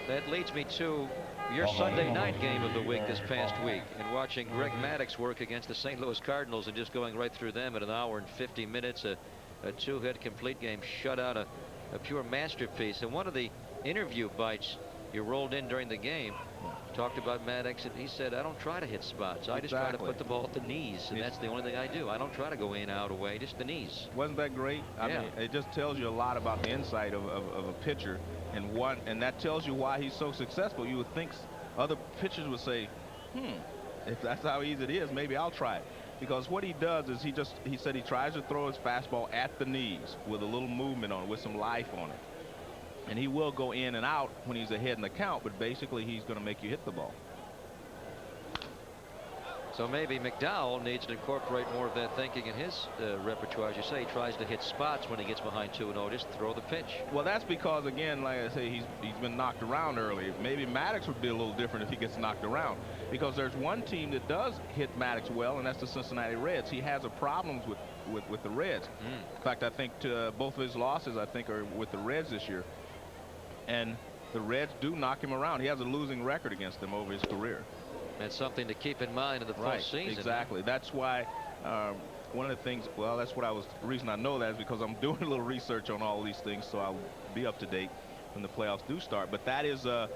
that leads me to your Sunday night game of the week this past week, and watching Greg Maddux work against the St. Louis Cardinals and just going right through them at an hour and 50 minutes. A 2-hit complete game shutout, a pure masterpiece. And one of the interview bites you rolled in during the game talked about Maddux, and he said, I don't try to hit spots. I just try to put the ball at the knees, and that's the only thing I do. I don't try to go in, out, away, just the knees. Wasn't that great? I mean, it just tells you a lot about the insight of a pitcher, and that tells you why he's so successful. You would think other pitchers would say, if that's how easy it is, maybe I'll try it. Because what he does is he said he tries to throw his fastball at the knees with a little movement on it, with some life on it. And he will go in and out when he's ahead in the count, but basically he's going to make you hit the ball. So maybe McDowell needs to incorporate more of that thinking in his repertoire. As you say, he tries to hit spots when he gets behind 2-0, just throw the pitch. Well, that's because, again, like I say, he's been knocked around early. Maybe Maddux would be a little different if he gets knocked around, because there's one team that does hit Maddux well, and that's the Cincinnati Reds. He has a problems with the Reds. In fact, I think both of his losses, I think, are with the Reds this year. And the Reds do knock him around. He has a losing record against them over his career. That's something to keep in mind in the postseason. Exactly. That's why one of the things, well, that's what the reason I know that is because I'm doing a little research on all these things, so I'll be up to date when the playoffs do start. But that is, the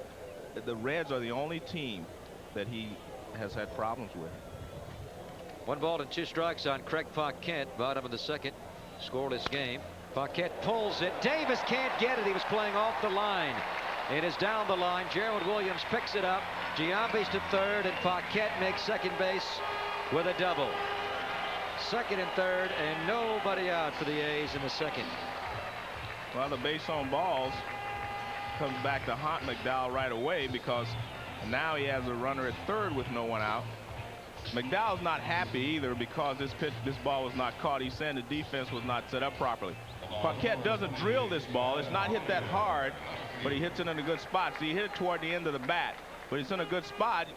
Reds are the only team that he has had problems with. 1 ball and 2 strikes on Craig Paquette, bottom of the second, scoreless game. Paquette pulls it. Davis can't get it. He was playing off the line. It is down the line. Gerald Williams picks it up. Giambi's to third, and Paquette makes second base with a double. Second and third, and nobody out for the A's in the second. Well, the base on balls comes back to haunt McDowell right away, because now he has a runner at third with no one out. McDowell's not happy either, because this ball was not caught. He's saying the defense was not set up properly. Paquette doesn't drill this ball. It's not hit that hard, but he hits it in a good spot. So he hit it toward the end of the bat, but it's in a good spot.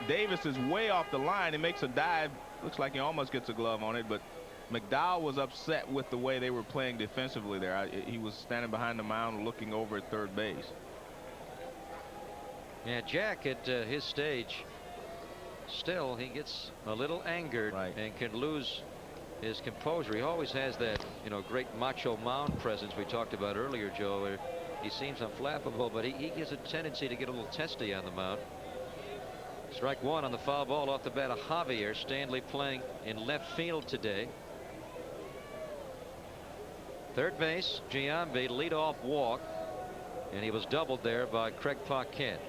Davis is way off the line. He makes a dive. Looks like he almost gets a glove on it, but McDowell was upset with the way they were playing defensively there. He was standing behind the mound looking over at third base. Yeah, Jack at his stage, still he gets a little angered and can lose his composure. He always has that, great macho mound presence we talked about earlier, Joe, where he seems unflappable, but he has a tendency to get a little testy on the mound. Strike 1 on the foul ball off the bat of Javier. Stanley playing in left field today. Third base, Giambi, leadoff walk, and he was doubled there by Craig Paquette.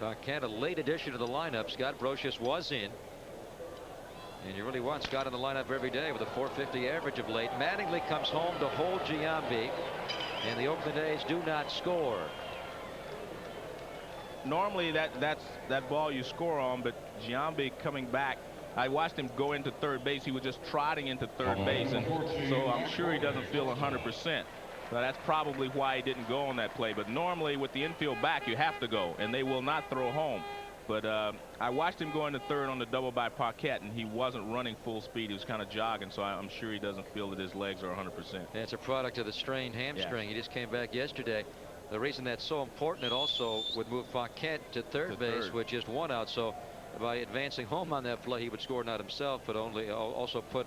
Paquette, a late addition to the lineup. Scott Brocious was in. And you really want Scott in the lineup every day with a .450 average of late. Mattingly comes home to hold Giambi. And the Oakland A's do not score. Normally that ball you score on, but Giambi coming back. I watched him go into third base. He was just trotting into third base, and so I'm sure he doesn't feel 100%. So that's probably why he didn't go on that play. But normally with the infield back, you have to go, and they will not throw home. But I watched him go into third on the double by Paquette, and he wasn't running full speed. He was kind of jogging, so I'm sure he doesn't feel that his legs are 100%. It's a product of the strained hamstring. Yeah. He just came back yesterday. The reason that's so important, it also would move Paquette to third base with just one out. So by advancing home on that play, he would score not himself, but only also put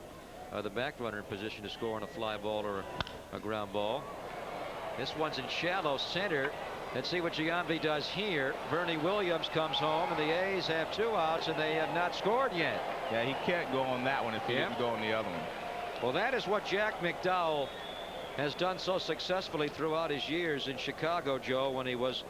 the back runner in position to score on a fly ball or a ground ball. This one's in shallow center. Let's see what Giambi does here. Bernie Williams comes home, and the A's have 2 outs, and they have not scored yet. Yeah, he can't go on that one if he didn't go on the other one. Well, that is what Jack McDowell has done so successfully throughout his years in Chicago, Joe, when he was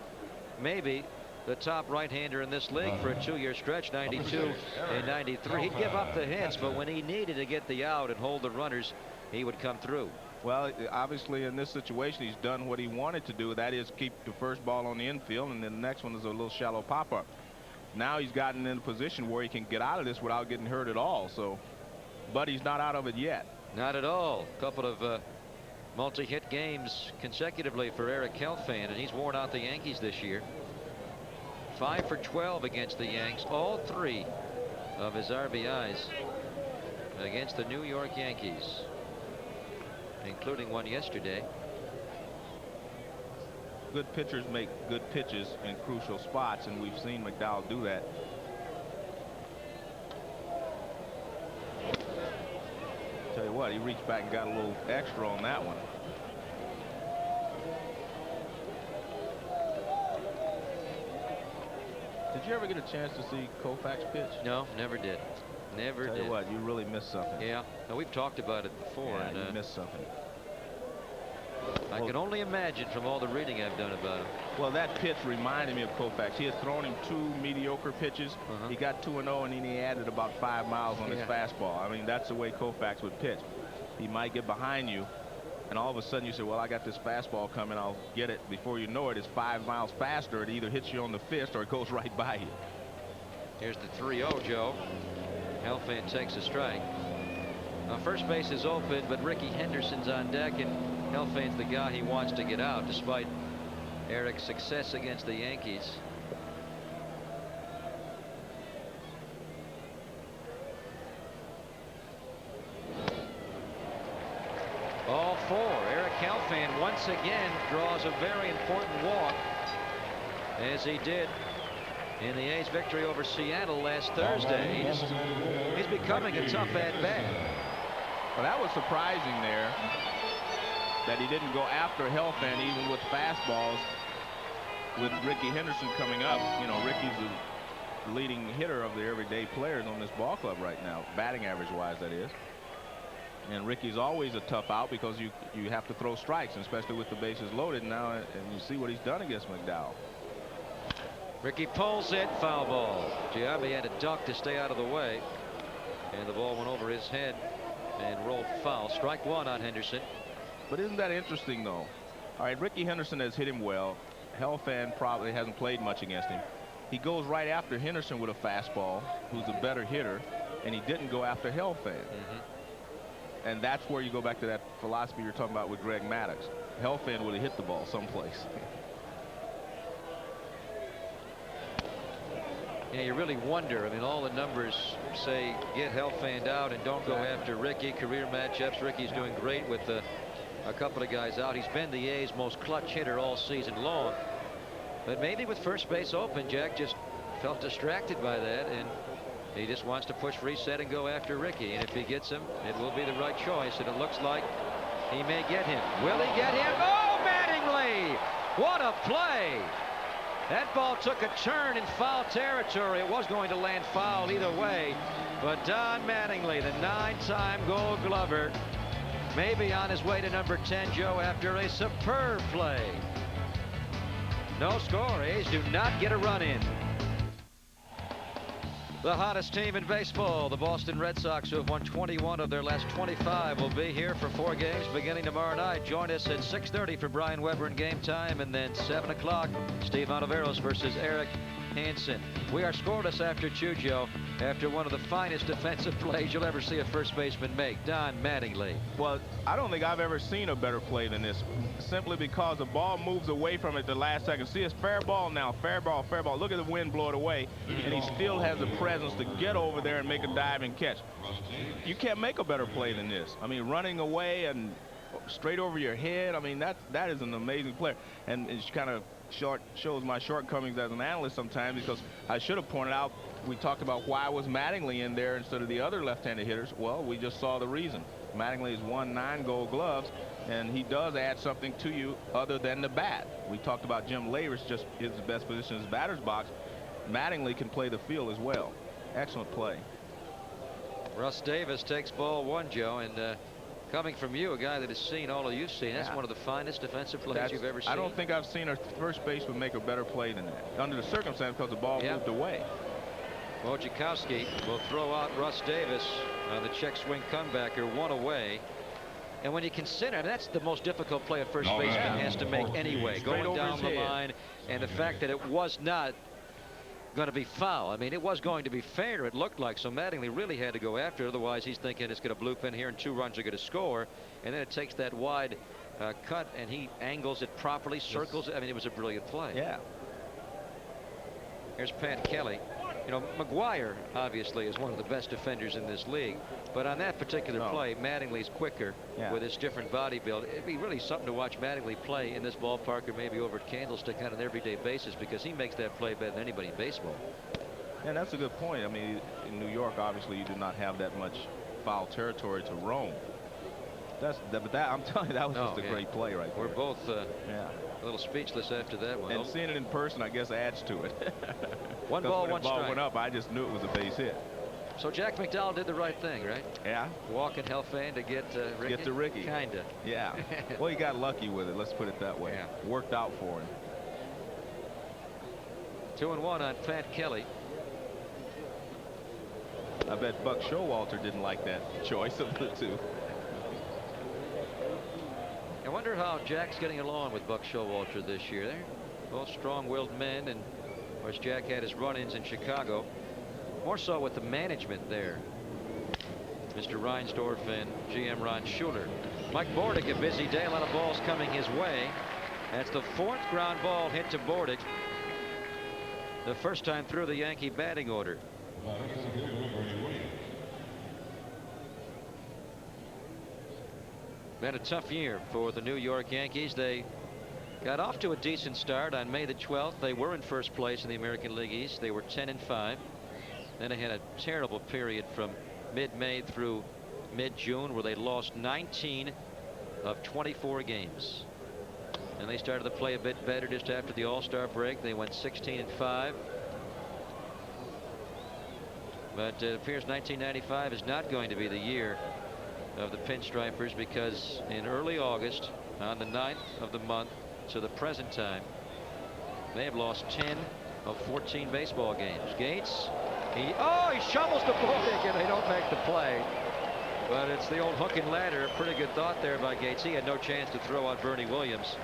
maybe the top right-hander in this league for a 2-year stretch, 92 and 93. He'd give up the hits, but when he needed to get the out and hold the runners, he would come through. Well, obviously in this situation he's done what he wanted to do, that is keep the first ball on the infield, and then the next one is a little shallow pop-up. Now he's gotten in a position where he can get out of this without getting hurt at all. So, but he's not out of it yet. Not at all. A couple of multi-hit games consecutively for Eric Helfand, and he's worn out the Yankees this year. 5 for 12 against the Yanks. All 3 of his RBIs against the New York Yankees, including one yesterday. Good pitchers make good pitches in crucial spots, and we've seen McDowell do that. Tell you what, he reached back and got a little extra on that one. Did you ever get a chance to see Koufax pitch? No, never did. Never Tell did. you what, you really missed something. Yeah, now we've talked about it before. Yeah, And, you missed something. I can only imagine from all the reading I've done about him. Well, that pitch reminded me of Koufax. He had thrown him 2 mediocre pitches. He got 2-0, and then he added about 5 miles on his fastball. I mean, that's the way Koufax would pitch. He might get behind you, and all of a sudden you say, well, I got this fastball coming, I'll get it. Before you know it, it's 5 miles faster. It either hits you on the fist or it goes right by you. Here's the 3-0, Joe. Helfand takes a strike. Now, first base is open, but Ricky Henderson's on deck, and Helfand's the guy he wants to get out, despite Eric's success against the Yankees. All 4. Eric Helfand once again draws a very important walk, as he did in the A's victory over Seattle last Thursday. He's becoming a tough at-bat. Well, that was surprising there, that he didn't go after Helfand even with fastballs. With Ricky Henderson coming up, you know, Ricky's the leading hitter of the everyday players on this ball club right now, batting average wise, that is. And Ricky's always a tough out because you have to throw strikes, especially with the bases loaded now, and you see what he's done against McDowell. Ricky pulls it, foul ball. Giambi had to duck to stay out of the way, and the ball went over his head and rolled foul. Strike 1 on Henderson. But isn't that interesting, though? All right, Ricky Henderson has hit him well. Helfand probably hasn't played much against him. He goes right after Henderson with a fastball, who's a better hitter, and he didn't go after Helfand. And that's where you go back to that philosophy you're talking about with Greg Maddux. Helfand would have hit the ball someplace. Yeah, you really wonder. I mean, all the numbers say get Helfand out and don't go after Ricky. Career matchups. Ricky's doing great with a couple of guys out. He's been the A's most clutch hitter all season long. But maybe with first base open, Jack just felt distracted by that, and he just wants to push reset and go after Ricky. And if he gets him, it will be the right choice. And it looks like he may get him. Will he get him? Oh, Mattingly! What a play! That ball took a turn in foul territory. It was going to land foul either way. But Don Mattingly, the 9-time Gold Glover, maybe on his way to number 10, Joe, after a superb play. No score. A's do not get a run in. The hottest team in baseball, the Boston Red Sox, who have won 21 of their last 25, will be here for 4 games beginning tomorrow night. Join us at 6:30 for Brian Weber and Game Time, and then 7 o'clock, Steve Ontiveros versus Eric Hansen. We are scoreless after Chujo, after one of the finest defensive plays you'll ever see a first baseman make. Don Mattingly. Well, I don't think I've ever seen a better play than this, simply because the ball moves away from it the last second. See, it's fair ball now, fair ball, fair ball. Look at the wind blow it away, and he still has the presence to get over there and make a dive and catch. You can't make a better play than this. I mean, running away and straight over your head. I mean, that is an amazing player, and it's kind of shows my shortcomings as an analyst sometimes, because I should have pointed out, we talked about why was Mattingly in there instead of the other left-handed hitters. Well, we just saw the reason. Mattingly has won 9 Gold Gloves, and he does add something to you other than the bat. We talked about Jim Laver's just his best position is batter's box. Mattingly can play the field as well. Excellent play. Russ Davis takes ball 1, Joe, and coming from you, a guy that has seen all of you've seen, that's one of the finest defensive plays you've ever seen. I don't think I've seen a first baseman make a better play than that under the circumstance, because the ball moved away. Wojciechowski will throw out Russ Davis on the check swing comebacker, 1 away. And when you consider, that's the most difficult play a first baseman has to make anyway, going down the line, and the fact that it was not going to be foul. I mean, it was going to be fair, it looked like, so Mattingly really had to go after it. Otherwise, he's thinking it's going to bloop in here and 2 runs are going to score, and then it takes that wide cut, and he angles it properly, circles it. I mean, it was a brilliant play. Yeah. Here's Pat Kelly. You know, McGuire obviously is one of the best defenders in this league, but on that particular play, Mattingly's quicker with his different body build. It'd be really something to watch Mattingly play in this ballpark, or maybe over at Candlestick on an everyday basis, because he makes that play better than anybody in baseball. Yeah, that's a good point. I mean, in New York, obviously, you do not have that much foul territory to roam. But I'm telling you, that was just a great play right there. We're both a little speechless after that one. And seeing it in person, I guess, adds to it. 1 ball, 1 strike. When the ball went up, I just knew it was a base hit. So Jack McDowell did the right thing, right? Yeah. Walk and Helfand to get Ricky. Get to Ricky. Kinda. Yeah. Well, he got lucky with it. Let's put it that way. Yeah. Worked out for him. 2-1 on Pat Kelly. I bet Buck Showalter didn't like that choice of the 2. I wonder how Jack's getting along with Buck Showalter this year. They're both strong-willed men, and of course Jack had his run-ins in Chicago, more so with the management there. Mr. Reinsdorf and GM Ron Schuler. Mike Bordick, a busy day, a lot of balls coming his way. That's the 4th ground ball hit to Bordick, the first time through the Yankee batting order. Been a tough year for the New York Yankees. They got off to a decent start on May the 12th. They were in first place in the American League East. They were 10-5. Then they had a terrible period from mid-May through mid-June, where they lost 19 of 24 games. And they started to play a bit better just after the All-Star break. They went 16-5. But it appears 1995 is not going to be the year of the Pinstripers, because in early August, on the 9th of the month to the present time, they have lost 10 of 14 baseball games. Gates, he shovels the Bordick, and they don't make the play. But it's the old hook and ladder. Pretty good thought there by Gates. He had no chance to throw out Bernie Williams,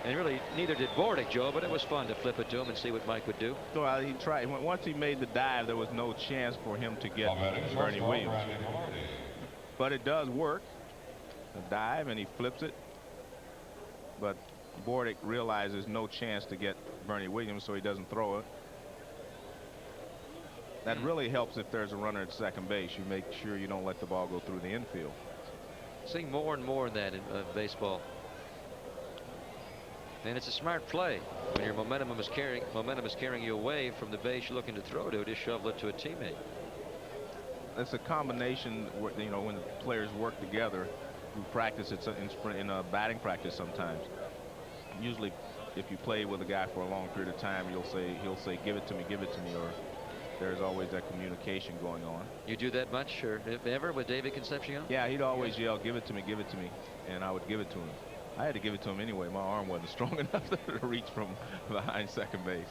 and really neither did Bordick, Joe, but it was fun to flip it to him and see what Mike would do. Well, he tried. Once he made the dive, there was no chance for him to get Bernie Williams. But it does work. A dive, and he flips it. But Bordick realizes no chance to get Bernie Williams, so he doesn't throw it. That really helps if there's a runner at second base. You make sure you don't let the ball go through the infield. Seeing more and more of that in baseball. And it's a smart play. When your momentum is carrying you away from the base you're looking to throw to, just shovel it to a teammate. It's a combination where, you know, when the players work together. You practice it in a batting practice sometimes. Usually, if you play with a guy for a long period of time, he'll say, give it to me, or there's always that communication going on. You do that much, or ever, with David Concepcion? Yeah, he'd always yell, give it to me, and I would give it to him. I had to give it to him anyway. My arm wasn't strong enough to reach from behind second base.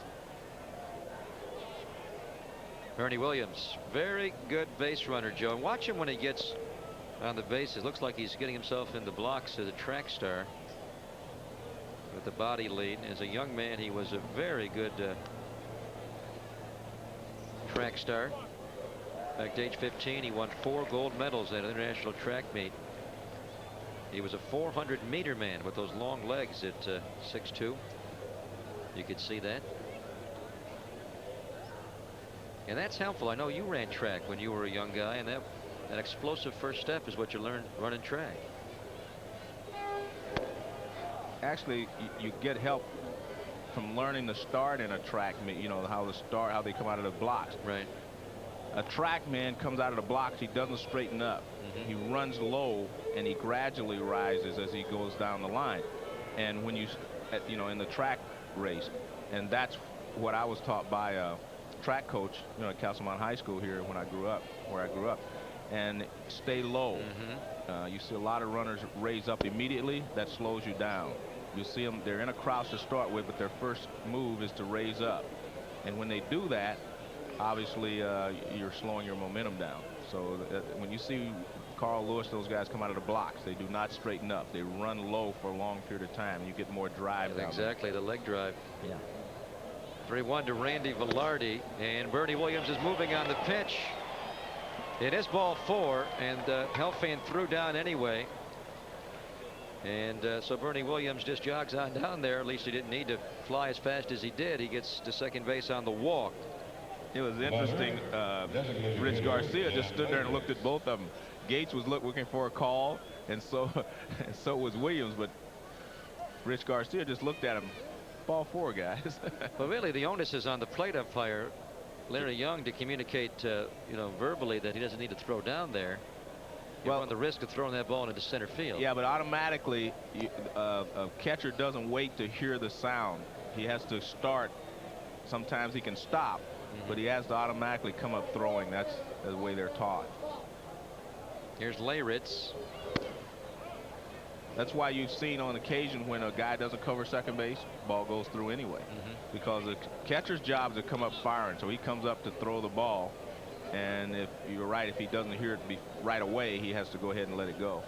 Bernie Williams, very good base runner, Joe. And watch him when he gets on the bases. Looks like he's getting himself in the blocks as a track star with the body lead. As a young man, he was a very good track star. In fact, age 15, he won 4 gold medals at an international track meet. He was a 400-meter man with those long legs at 6'2". You could see that. And that's helpful. I know you ran track when you were a young guy, and that explosive first step is what you learn running track. Actually, you get help from learning to start in a track meet. You know how to start, how they come out of the blocks. Right. A track man comes out of the blocks, he doesn't straighten up. He runs low and he gradually rises as he goes down the line. And when you know, in the track race, and that's what I was taught by a track coach, you know, at Castlemont High School here when I grew up, where I grew up. And stay low. You see a lot of runners raise up immediately. That slows you down. You see them, they're in a crouch to start with, but their first move is to raise up. And when they do that, obviously you're slowing your momentum down. So when you see Carl Lewis, those guys come out of the blocks, they do not straighten up. They run low for a long period of time. You get more drive. Exactly, the leg drive. Yeah. 3-1 to Randy Velarde, and Bernie Williams is moving on the pitch. It is ball 4, and Helfand threw down anyway. And so Bernie Williams just jogs on down there. At least he didn't need to fly as fast as he did. He gets to second base on the walk. It was interesting. Rich Garcia just stood there and looked at both of them. Gates was looking for a call, and so was Williams. But Rich Garcia just looked at him. Ball 4, guys. But really, the onus is on the plate umpire, Larry Young, to communicate, you know, verbally that he doesn't need to throw down there. You run the risk of throwing that ball into center field. Yeah, but automatically, a catcher doesn't wait to hear the sound. He has to start. Sometimes he can stop, but he has to automatically come up throwing. That's the way they're taught. Here's Leyritz. That's why you've seen on occasion when a guy doesn't cover second base, ball goes through anyway. Because the catcher's job is to come up firing, so he comes up to throw the ball. And if you're right, if he doesn't hear it right away, he has to go ahead and let it go.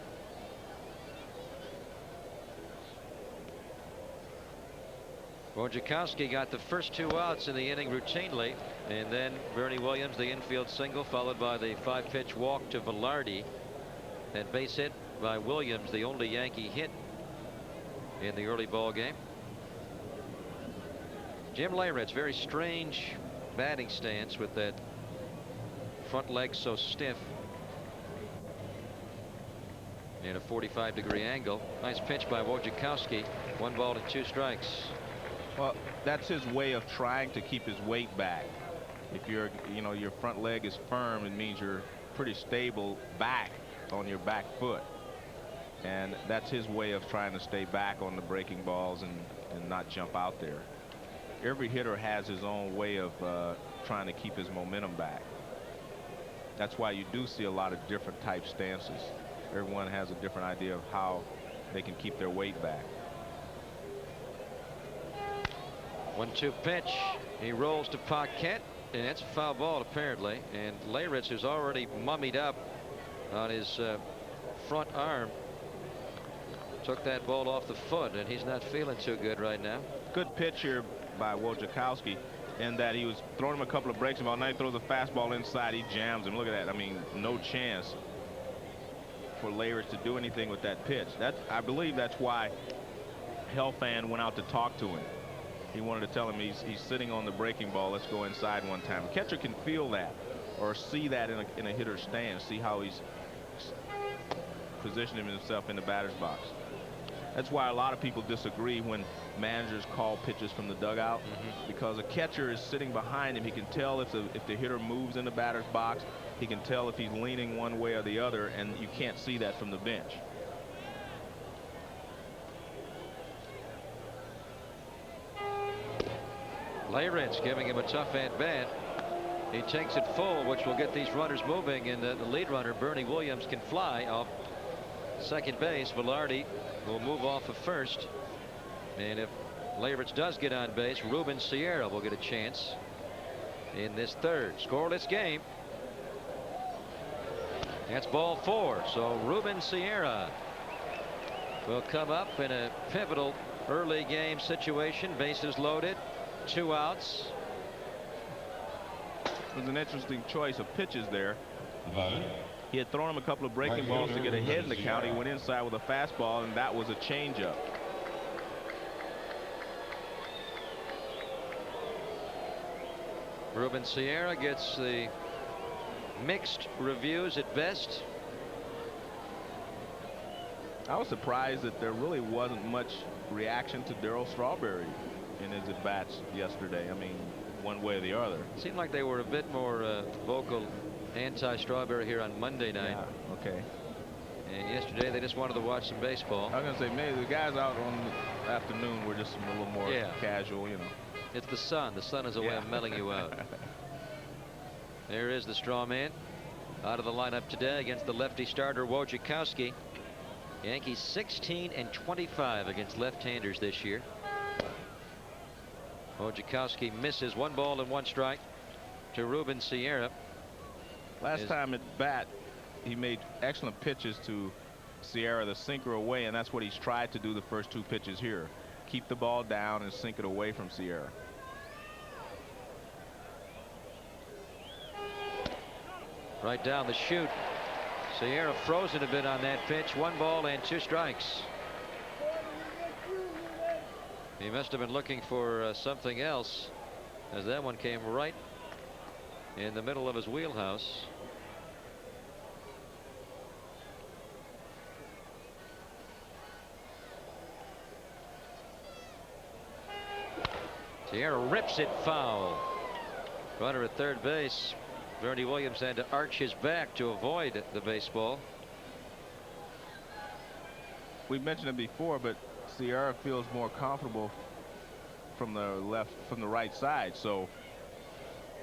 Wojciechowski got the first 2 outs in the inning routinely, and then Bernie Williams, the infield single, followed by the 5-pitch walk to Velarde. That base hit by Williams, the only Yankee hit in the early ball game. Jim Leyritz, very strange batting stance with that front leg so stiff and a 45-degree angle. Nice pitch by Wojciechowski. 1 ball and 2 strikes. Well, that's his way of trying to keep his weight back. If you're, you know, your front leg is firm, it means you're pretty stable back on your back foot. And that's his way of trying to stay back on the breaking balls and not jump out there. Every hitter has his own way of trying to keep his momentum back. That's why you do see a lot of different type stances. Everyone has a different idea of how they can keep their weight back. 1-2 pitch. He rolls to Paquette, and that's a foul ball apparently. And Leyritz, who's already mummied up on his front arm, took that ball off the foot, and he's not feeling too good right now. Good pitch here by Wojciechowski, in that he was throwing him a couple of breaks. About now he throws a fastball inside, he jams him. Look at that. I mean, no chance for Leyritz to do anything with that pitch. I believe that's why Helfand went out to talk to him. He wanted to tell him he's sitting on the breaking ball. Let's go inside one time. A catcher can feel that or see that in a hitter's stance, see how he's positioning himself in the batter's box. That's why a lot of people disagree when managers call pitches from the dugout, because a catcher is sitting behind him. He can tell if the hitter moves in the batter's box. He can tell if he's leaning one way or the other, and you can't see that from the bench. Leyritz giving him a tough at-bat. He takes it full, which will get these runners moving, and the lead runner, Bernie Williams, can fly off second base. Velarde will move off of first, and if Leyritz does get on base, Ruben Sierra will get a chance in this third. Scoreless game. That's ball 4. So Ruben Sierra will come up in a pivotal early game situation. Bases loaded, 2 outs. It was an interesting choice of pitches there. Divided. He had thrown him a couple of breaking balls to get ahead in the count. He went inside with a fastball, and that was a changeup. Ruben Sierra gets the mixed reviews at best. I was surprised that there really wasn't much reaction to Darryl Strawberry in his at-bats yesterday. I mean, one way or the other. Seemed like they were a bit more vocal anti-Strawberry here on Monday night. Yeah, okay. And yesterday they just wanted to watch some baseball. I was going to say, maybe the guys out on the afternoon were just a little more casual, you know. It's the sun. The sun is a way of melting you out. There is the straw man out of the lineup today against the lefty starter Wojciechowski. Yankees 16-25 against left-handers this year. Wojciechowski misses 1 ball and 1 strike to Ruben Sierra. Last time at bat, he made excellent pitches to Sierra, the sinker away, and that's what he's tried to do the first 2 pitches here. Keep the ball down and sink it away from Sierra. Right down the chute. Sierra frozen a bit on that pitch. 1 ball and 2 strikes. He must have been looking for something else, as that one came right in the middle of his wheelhouse. Sierra rips it foul. Runner at third base. Bernie Williams had to arch his back to avoid the baseball. We've mentioned it before, but Sierra feels more comfortable from the right side. So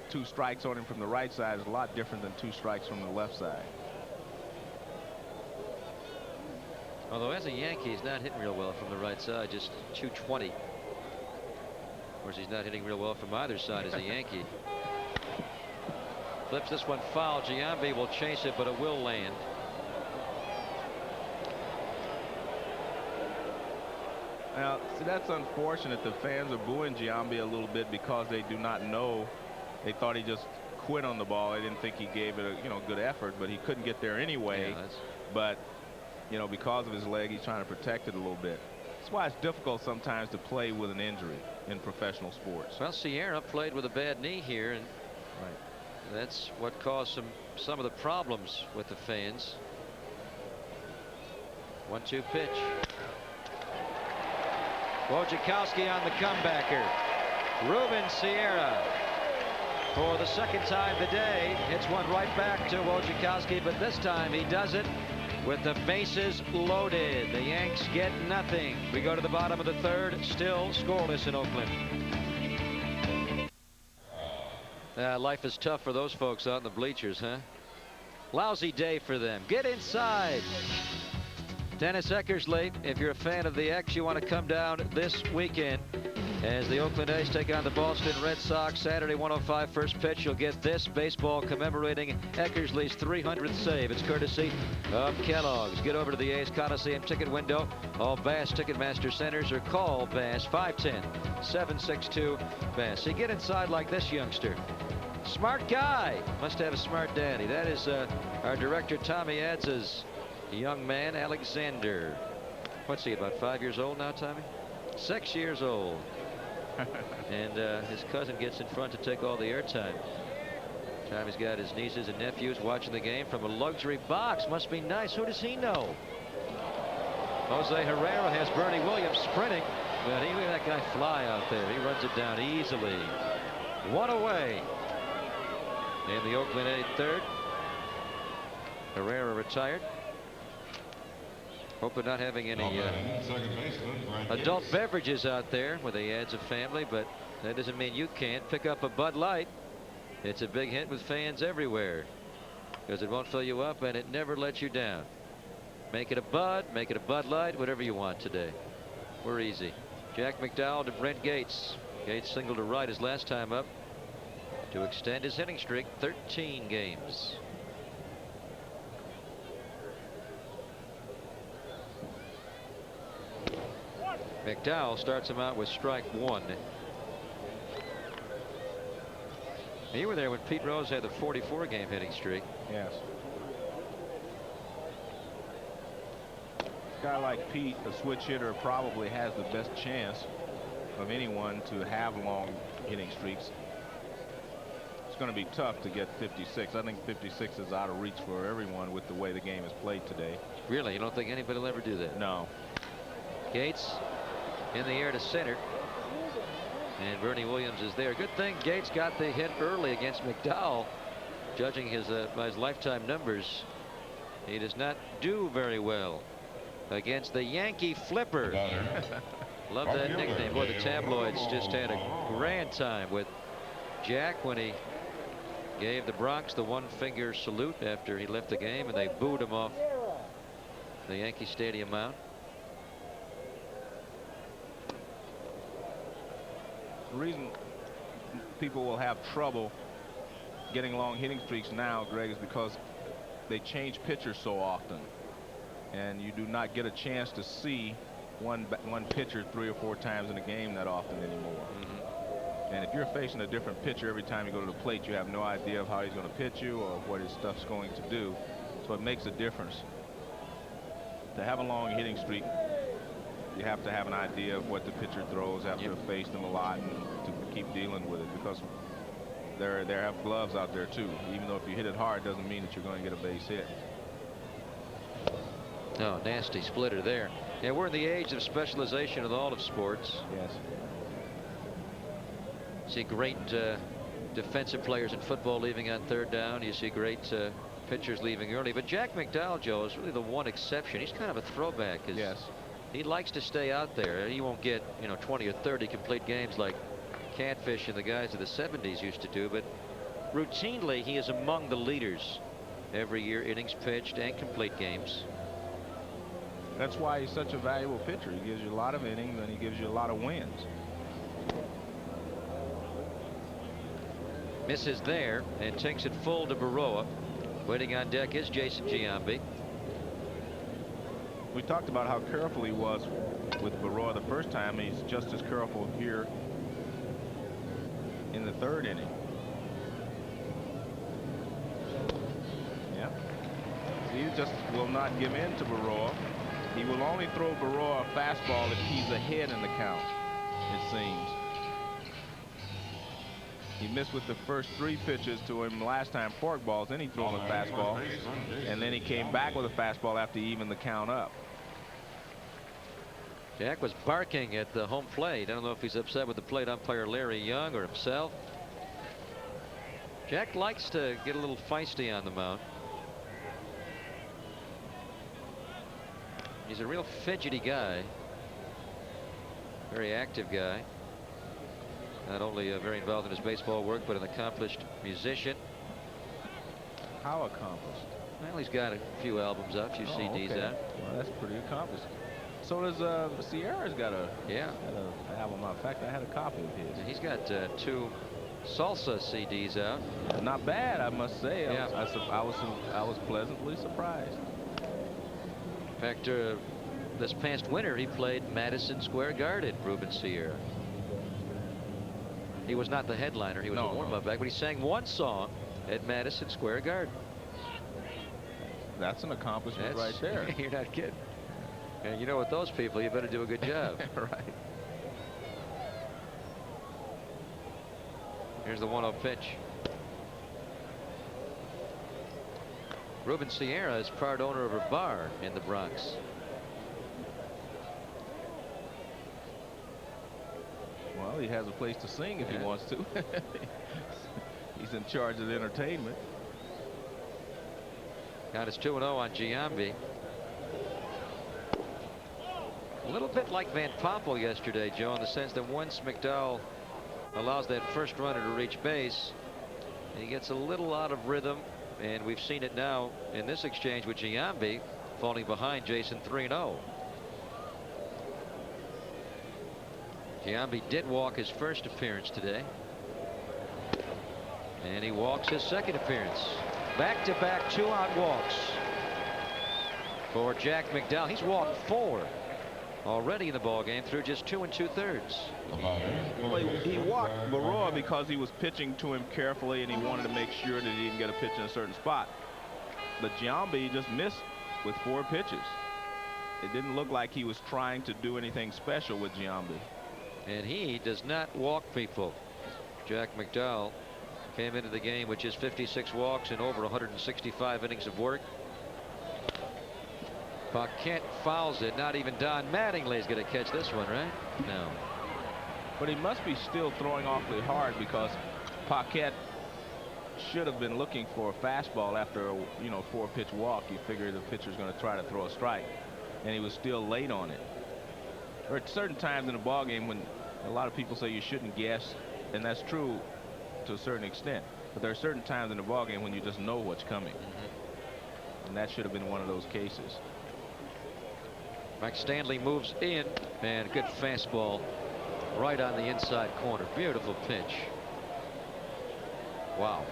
2 strikes on him from the right side is a lot different than 2 strikes from the left side. Although as a Yankee, he's not hitting real well from the right side, just 220. Of course, he's not hitting real well from either side as a Yankee. Flips this one foul. Giambi will chase it, but it will land. Now, see, that's unfortunate. The fans are booing Giambi a little bit because they do not know. They thought he just quit on the ball. They didn't think he gave it a good effort, but he couldn't get there anyway. Yeah, but because of his leg, he's trying to protect it a little bit. That's why it's difficult sometimes to play with an injury in professional sports. Well, Sierra played with a bad knee here, and that's what caused some of the problems with the fans. 1-2 pitch. Wojciechowski on the comebacker. Ruben Sierra, for the 2nd time today, hits one right back to Wojciechowski, but this time he does it with the bases loaded. The Yanks get nothing. We go to the bottom of the 3rd, still scoreless in Oakland. Life is tough for those folks out in the bleachers, huh? Lousy day for them. Get inside. Dennis Eckersley, if you're a fan of the X, you want to come down this weekend as the Oakland A's take on the Boston Red Sox. Saturday, 1:05 first pitch. You'll get this baseball commemorating Eckersley's 300th save. It's courtesy of Kellogg's. Get over to the A's Coliseum ticket window. All Bass Ticketmaster centers, or call Bass 510-762-BASS. See, get inside like this youngster. Smart guy. Must have a smart daddy. That is our director, Tommy Adz's young man, Alexander. What's he, about 5 years old now, Tommy? 6 years old. And his cousin gets in front to take all the airtime. Tommy's got his nieces and nephews watching the game from a luxury box. Must be nice. Who does he know? Jose Herrera has Bernie Williams sprinting, but he let that guy fly out there. He runs it down easily. 1 away in the Oakland 8th third. Herrera retired. Hope they're not having any adult beverages out there where they adds a family, but that doesn't mean you can't pick up a Bud Light. It's a big hit with fans everywhere because it won't fill you up and it never lets you down. Make it a Bud, make it a Bud Light, whatever you want today. We're easy. Jack McDowell to Brent Gates. Gates singled to right his last time up. to extend his hitting streak 13 games. McDowell starts him out with strike one. You were there when Pete Rose had the 44-game hitting streak. Yes. A guy like Pete, a switch hitter, probably has the best chance of anyone to have long hitting streaks. It's going to be tough to get 56. I think 56 is out of reach for everyone with the way the game is played today. Really? You don't think anybody will ever do that? No. Gates in the air to center. And Bernie Williams is there. Good thing Gates got the hit early against McDowell. Judging his by his lifetime numbers, he does not do very well against the Yankee Flipper. Love that nickname. Boy, the tabloids just had a grand time with Jack when he gave the Bronx the one-finger salute after he left the game, and they booed him off the Yankee Stadium mound. The reason people will have trouble getting long hitting streaks now, Greg, is because they change pitchers so often, and you do not get a chance to see one pitcher 3 or 4 times in a game that often anymore. And if you're facing a different pitcher every time you go to the plate, you have no idea of how he's going to pitch you or what his stuff's going to do. So it makes a difference. To have a long hitting streak, you have to have an idea of what the pitcher throws after have faced them a lot, and to keep dealing with it, because there have gloves out there too. Even though if you hit it hard, doesn't mean that you're going to get a base hit. Oh, nasty splitter there. Yeah, we're in the age of specialization of all of sports. Yes. See great defensive players in football leaving on third down. You see great pitchers leaving early. But Jack McDowell, Joe, is really the one exception. He's kind of a throwback. Yes. He likes to stay out there. He won't get, 20 or 30 complete games like Catfish and the guys of the 70s used to do, but routinely he is among the leaders every year, innings pitched and complete games. That's why he's such a valuable pitcher. He gives you a lot of innings and he gives you a lot of wins. Misses there and takes it full to Baroa. Waiting on deck is Jason Giambi. We talked about how careful he was with Baroa the first time. He's just as careful here in the third inning. Yeah. He just will not give in to Baroa. He will only throw Baroa a fastball if he's ahead in the count, it seems. He missed with the first 3 pitches to him last time, forkballs. Then he threw him a fastball, and then he came back with a fastball after he evened the count up. Jack was barking at the home plate. I don't know if he's upset with the plate umpire Larry Young or himself. Jack likes to get a little feisty on the mound. He's a real fidgety guy. Very active guy. Not only very involved in his baseball work, but an accomplished musician. How accomplished? Well, he's got a few albums out, a few CDs out. Well, that's pretty accomplished. So does Sierra's got a album. In fact, I had a copy of his. And he's got 2 salsa CDs out. Not bad, I must say. Yeah. I was pleasantly surprised. In fact, this past winter he played Madison Square Garden, Ruben Sierra. He was not the headliner. He was a warm-up act, but he sang one song at Madison Square Garden. That's an accomplishment right there. You're not kidding. And you know, with those people, you better do a good job. Right. Here's the 1-0 pitch. Ruben Sierra is part owner of a bar in the Bronx. Well, he has a place to sing if he wants to. He's in charge of the entertainment. Got his 2-0 on Giambi. A little bit like Van Poppel yesterday, Joe, in the sense that once McDowell allows that first runner to reach base, he gets a little out of rhythm, and we've seen it now in this exchange with Giambi falling behind Jason 3-0. Giambi did walk his first appearance today. And he walks his second appearance. Back-to-back 2-out walks for Jack McDowell. He's walked 4 already in the ball game through just 2 2/3. Well, he walked Baroa because he was pitching to him carefully and he wanted to make sure that he didn't get a pitch in a certain spot. But Giambi just missed with 4 pitches. It didn't look like he was trying to do anything special with Giambi. And he does not walk people. Jack McDowell came into the game with just 56 walks and over 165 innings of work. Paquette fouls it. Not even Don Mattingly's going to catch this one, right? No. But he must be still throwing awfully hard because Paquette should have been looking for a fastball after a 4-pitch walk. You figure the pitcher's going to try to throw a strike, and he was still late on it. There are certain times in a ball game when a lot of people say you shouldn't guess, and that's true to a certain extent. But there are certain times in the ball game when you just know what's coming, and that should have been one of those cases. Mike Stanley moves in, and good fastball right on the inside corner. Beautiful pitch. Wow.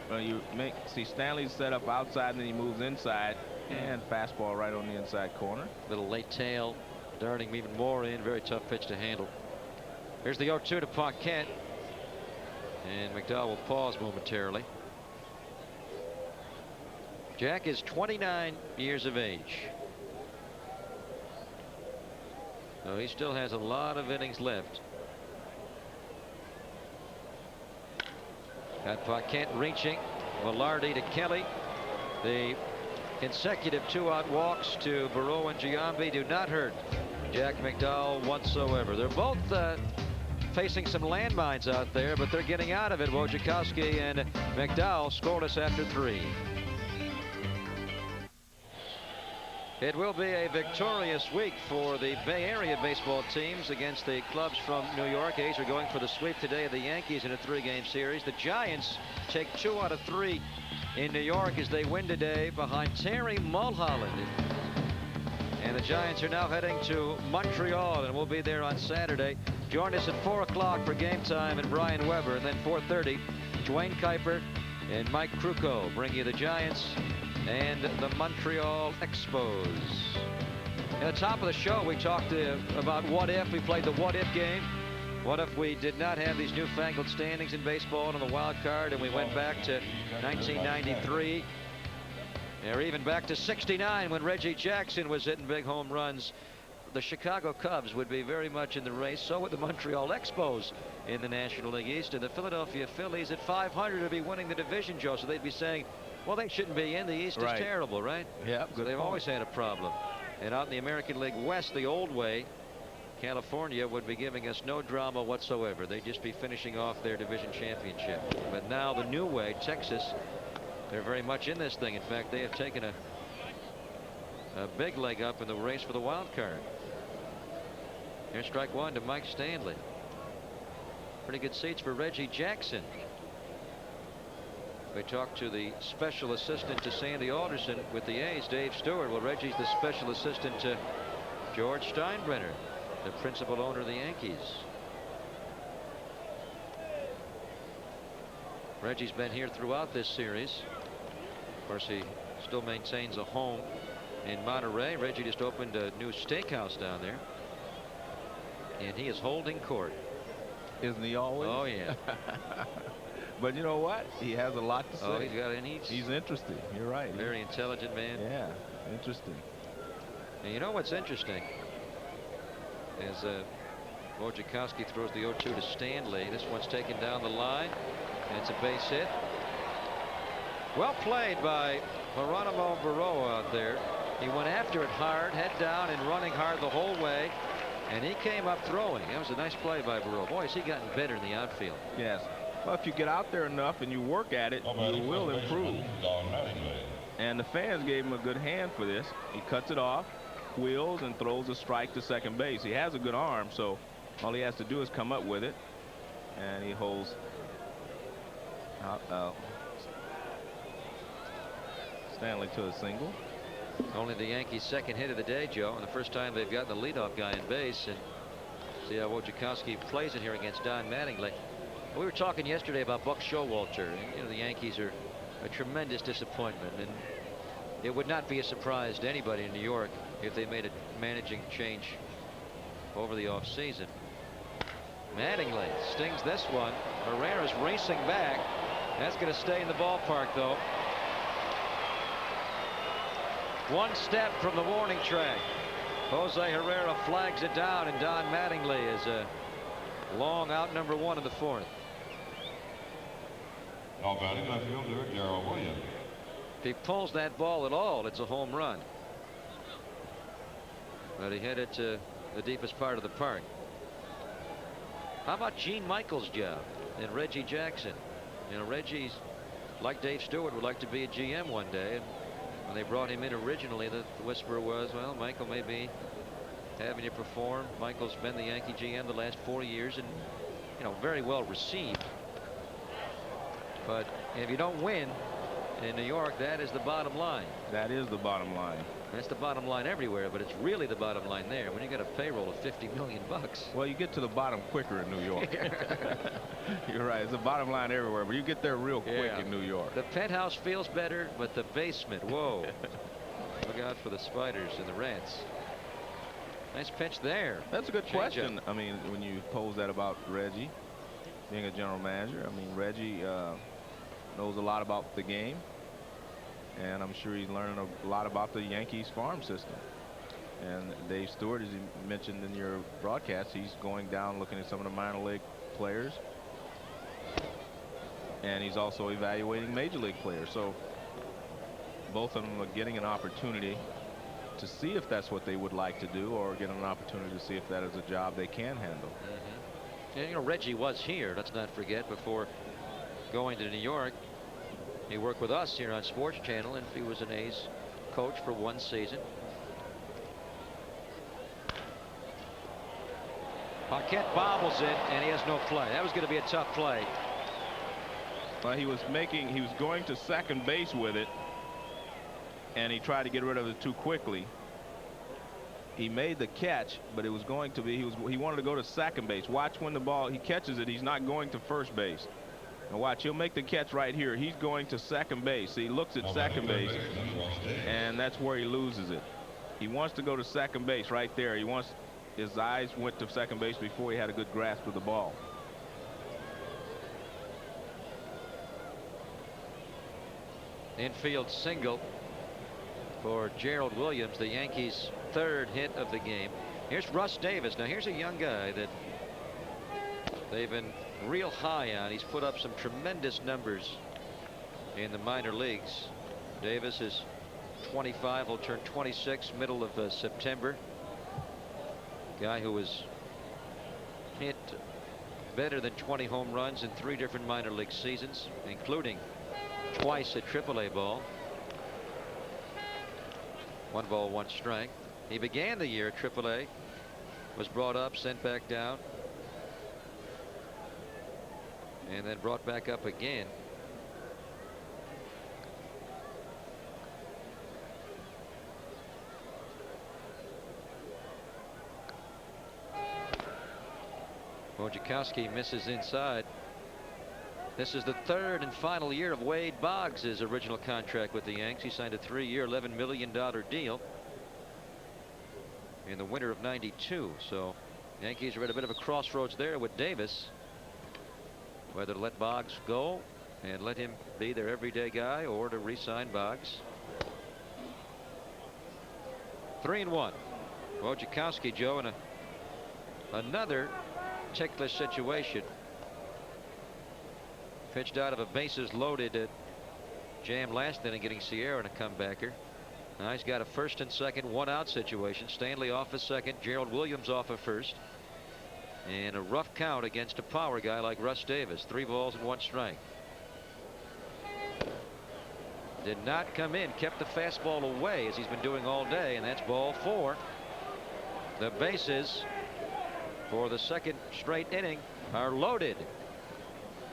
Well, you see Stanley's set up outside and then he moves inside, and fastball right on the inside corner. Little late tail darting even more in. Very tough pitch to handle. Here's the 0-2 to Paquette, and McDowell will pause momentarily. Jack is 29 years of age. So he still has a lot of innings left. Got Paquette reaching. Velarde to Kelly. The consecutive 2-out walks to Baroa and Giambi do not hurt Jack McDowell whatsoever. They're both facing some landmines out there, but they're getting out of it. Wojciechowski and McDowell scoreless after 3. It will be a victorious week for the Bay Area baseball teams against the clubs from New York. A's are going for the sweep today of the Yankees in a 3-game series. The Giants take 2 out of 3 in New York as they win today behind Terry Mulholland. And the Giants are now heading to Montreal, and we'll be there on Saturday. Join us at 4 o'clock for Game Time and Brian Weber, and then 4:30, Dwayne Kuiper and Mike Krukow bring you the Giants and the Montreal Expos. At the top of the show, we talked about what if we played the what if game. What if we did not have these newfangled standings in baseball and the wild card, and we went back to 1993, or even back to 69 when Reggie Jackson was hitting big home runs. The Chicago Cubs would be very much in the race. So would the Montreal Expos in the National League East, and the Philadelphia Phillies at 500 would be winning the division, Joe. So they'd be saying, well, they shouldn't be in. The East is terrible, right? Yeah. So they've always had a problem. And out in the American League West, the old way, California would be giving us no drama whatsoever. They'd just be finishing off their division championship. But now the new way, Texas, they're very much in this thing. In fact, they have taken a big leg up in the race for the wild card. Here's strike 1 to Mike Stanley. Pretty good seats for Reggie Jackson. We talked to the special assistant to Sandy Alderson with the A's, Dave Stewart. Well, Reggie's the special assistant to George Steinbrenner, the principal owner of the Yankees. Reggie's been here throughout this series. Of course, he still maintains a home in Monterey. Reggie just opened a new steakhouse down there, and he is holding court. Isn't he always? Oh, yeah. But you know what? He has a lot to say. Oh, he's got, and he's interesting. You're right. Very intelligent man. Yeah, interesting. And you know what's interesting? As Wojciechowski throws the 0-2 to Stanley. This one's taken down the line, and it's a base hit. Well played by Geronimo Baroa out there. He went after it hard, head down, and running hard the whole way. And he came up throwing. That was a nice play by Baroa. Boy, has he gotten better in the outfield. Yes. Well, if you get out there enough and you work at it, you will improve. And the fans gave him a good hand for this. He cuts it off, wheels, and throws a strike to second base. He has a good arm, so all he has to do is come up with it. And he holds Stanley to a single. Only the Yankees' second hit of the day, Joe, and the first time they've gotten the leadoff guy in base. And see how Wojciechowski plays it here against Don Mattingly. We were talking yesterday about Buck Showalter, and you know the Yankees are a tremendous disappointment, and it would not be a surprise to anybody in New York if they made a managing change over the offseason. Mattingly stings this one. Herrera's racing back. That's going to stay in the ballpark, though. One step from the warning track. Jose Herrera flags it down, and Don Mattingly is a long out number 1 in the 4th. Now batting left fielder Gerald Williams. If he pulls that ball at all, it's a home run. But he hit it to the deepest part of the park. How about Gene Michaels' job and Reggie Jackson? You know, Reggie's, like Dave Stewart, would like to be a GM one day. And when they brought him in originally, the whisper was, well, Michael may be having you perform. Michael's been the Yankee GM the last 4 years, and you know, very well received. But if you don't win in New York, that is the bottom line. That is the bottom line. That's the bottom line everywhere, but it's really the bottom line there when you got a payroll of $50 million. Well, you get to the bottom quicker in New York. You're right. It's the bottom line everywhere, but you get there real quick in New York. The penthouse feels better, but the basement, whoa. Look out for the spiders and the rats. Nice pitch there. That's a good question. I mean, when you pose that about Reggie being a general manager, I mean, Reggie knows a lot about the game, and I'm sure he's learning a lot about the Yankees farm system. And Dave Stewart, as you mentioned in your broadcast, he's going down looking at some of the minor league players, and he's also evaluating major league players. So both of them are getting an opportunity to see if that's what they would like to do, or get an opportunity to see if that is a job they can handle. And you know, Reggie was here, let's not forget, before going to New York. He worked with us here on Sportschannel, and he was an A's coach for 1 season. Paquette bobbles it, and he has no play. That was going to be a tough play. Well, he was going to second base with it, and he tried to get rid of it too quickly. He made the catch, but it was going to be, he wanted to go to second base. Watch when the ball, he catches it, he's not going to first base. Now watch, he'll make the catch right here. He's going to second base. He looks at second base, and that's where he loses it. He wants to go to second base right there. His eyes went to second base before he had a good grasp of the ball. Infield single for Gerald Williams, the Yankees' 3rd hit of the game. Here's Russ Davis. Now here's a young guy that they've been real high on. He's put up some tremendous numbers in the minor leagues. Davis is 25, will turn 26 middle of September. Guy who has hit better than 20 home runs in 3 different minor league seasons, including twice at AAA ball. 1 ball, 1 strike. He began the year at AAA, was brought up, sent back down, and then brought back up again. Wojciechowski misses inside. This is the 3rd and final year of Wade Boggs' original contract with the Yanks. He signed a 3-year, $11 million deal in the winter of '92. So Yankees are at a bit of a crossroads there with Davis, whether to let Boggs go and let him be their everyday guy, or to re-sign Boggs. 3-1. Wojciechowski, Joe, in another ticklish situation. Pitched out of a bases loaded jam last inning, getting Sierra in a comebacker. Now he's got a 1st and 2nd, 1-out situation. Stanley off a 2nd, Gerald Williams off a 1st, and a rough count against a power guy like Russ Davis. 3 balls and 1 strike. Did not come in, kept the fastball away as he's been doing all day, and that's ball 4. The bases for the 2nd straight inning are loaded,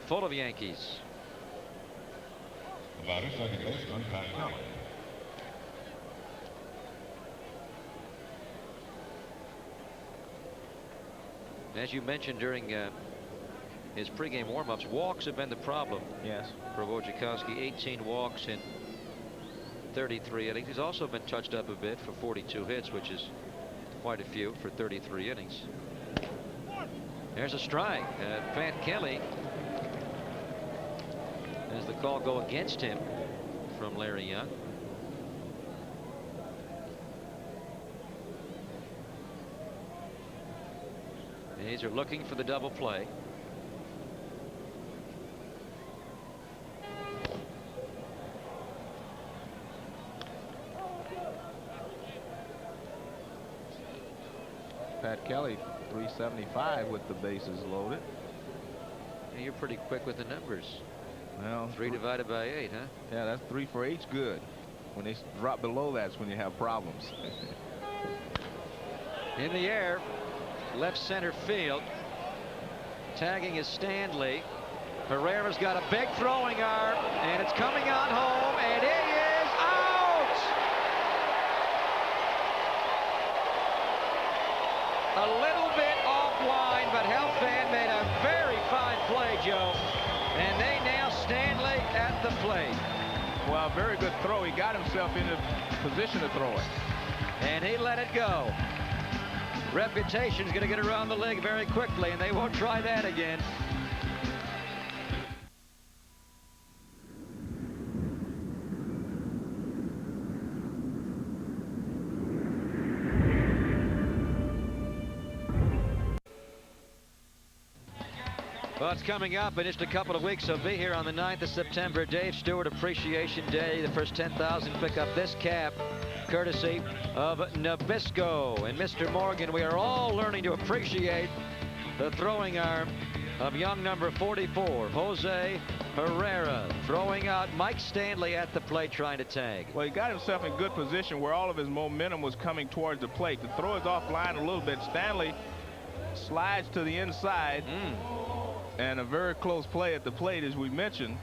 full of Yankees. The batter, second baseman Pat Kelly. As you mentioned during his pregame warm-ups. Walks have been the problem. Yes. For Wojciechowski, 18 walks in 33 innings. He's also been touched up a bit for 42 hits, which is quite a few for 33 innings. There's a strike. Pat Kelly, as the call go against him from Larry Young. A's are looking for the double play. Pat Kelly, 375 with the bases loaded. Yeah, you're pretty quick with the numbers. Well, 3 divided by 8, huh? Yeah, that's 3 for 8's good. When they drop below that's when you have problems. In the air, left center field. Tagging is Stanley. Herrera's got a big throwing arm, and it's coming on home, and it is out! A little bit offline, but Helfand made a very fine play, Joe. And they nail Stanley at the plate. Well, very good throw. He got himself in a position to throw it. And he let it go. Reputation's going to get around the league very quickly, and they won't try that again. Well, it's coming up in just a couple of weeks, so be here on the 9th of September, Dave Stewart Appreciation Day. The first 10,000 pick up this cap, courtesy of Nabisco. And Mr. Morgan, we are all learning to appreciate the throwing arm of young number 44, Jose Herrera, throwing out Mike Stanley at the plate trying to tag. Well, he got himself in good position where all of his momentum was coming towards the plate. The throw is offline a little bit. Stanley slides to the inside. And a very close play at the plate, as we mentioned.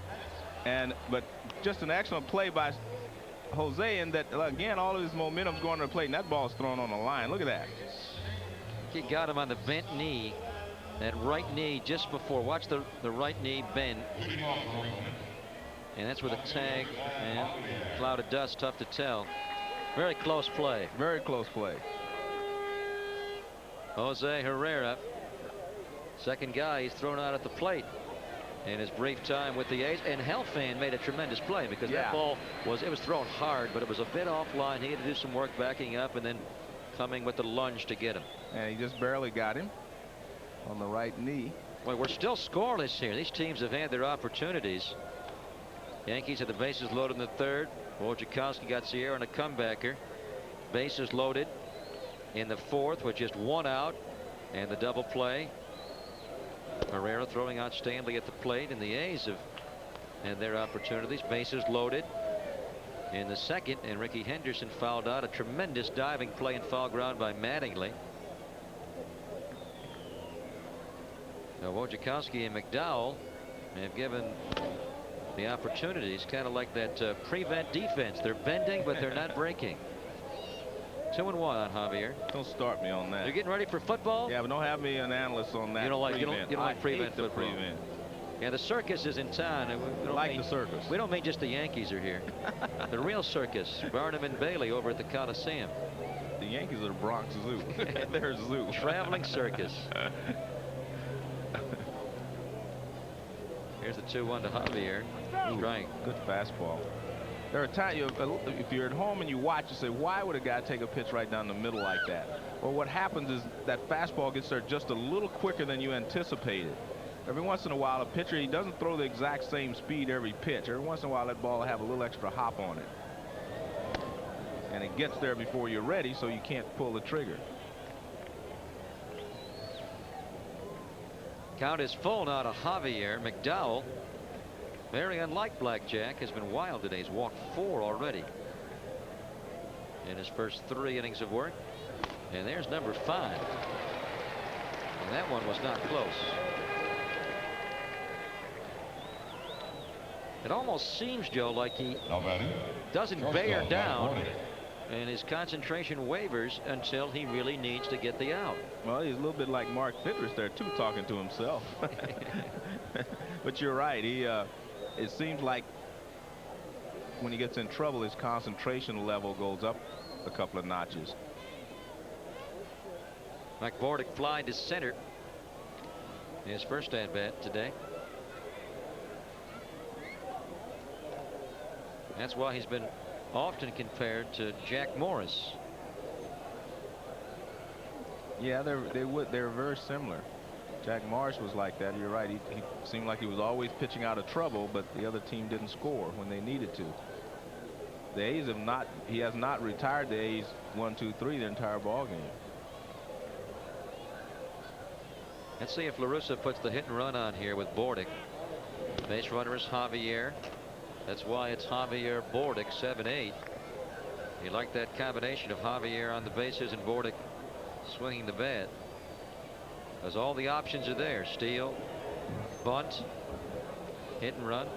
But just an excellent play by Jose, in that, again, all of his momentum's going to the plate, and that ball's thrown on the line. Look at that. He got him on the bent knee, that right knee just before. Watch the right knee bend. And that's with a tag and cloud of dust, tough to tell. Very close play. Very close play. Jose Herrera, second guy he's thrown out at the plate in his brief time with the A's. And Helfand made a tremendous play because that ball was thrown hard, but it was a bit offline. He had to do some work backing up and then coming with the lunge to get him. And he just barely got him on the right knee. Well, we're still scoreless here. These teams have had their opportunities. Yankees had the bases loaded in the third. Wojciechowski got Sierra and a comebacker. Bases loaded in the fourth with just one out and the double play. Herrera throwing out Stanley at the plate, and the A's have had their opportunities. Bases loaded in the second, and Ricky Henderson fouled out. A tremendous diving play and foul ground by Mattingly. Now Wojciechowski and McDowell have given the opportunities, kind of like that prevent defense. They're bending, but they're not breaking. 2-1 on Javier. Don't start me on that. You're getting ready for football? Yeah, but don't have me an analyst on that. You don't like you don't like prevent football. Prevent. Yeah, the circus is in town. We don't like the circus. We don't mean just the Yankees are here. The real circus, Barnum and Bailey over at the Coliseum. The Yankees are the Bronx Zoo. They're a zoo. Traveling circus. Here's the 2-1 to Javier. Strike. Good fastball. There are times, if you're at home and you watch, you say, why would a guy take a pitch right down the middle like that? Well, what happens is that fastball gets there just a little quicker than you anticipated. Every once in a while, a pitcher, he doesn't throw the exact same speed every pitch. Every once in a while, that ball will have a little extra hop on it. And it gets there before you're ready, so you can't pull the trigger. Count is full now to Javier. McDowell, very unlike Blackjack, has been wild today. He's walked 4 already in his first 3 innings of work. And there's number 5. And that one was not close. It almost seems, Joe, like he doesn't bear down and his concentration wavers until he really needs to get the out. Well, he's a little bit like Mark Fittress there too, talking to himself. But you're right. It seems like when he gets in trouble, his concentration level goes up a couple of notches. Mike Bordick flying to center. His first at bat today. That's why he's been often compared to Jack Morris. Yeah, they're very similar. Jack Morris was like that. You're right. He seemed like he was always pitching out of trouble, but the other team didn't score when they needed to. The A's have not. He has not retired the A's 1, 2, 3 the entire ball game. Let's see if La Russa puts the hit and run on here with Bordick. Base runner is Javier. That's why it's Javier Bordick 7-8. You like that combination of Javier on the bases and Bordick swinging the bat, because all the options are there. Steal, bunt, hit and run.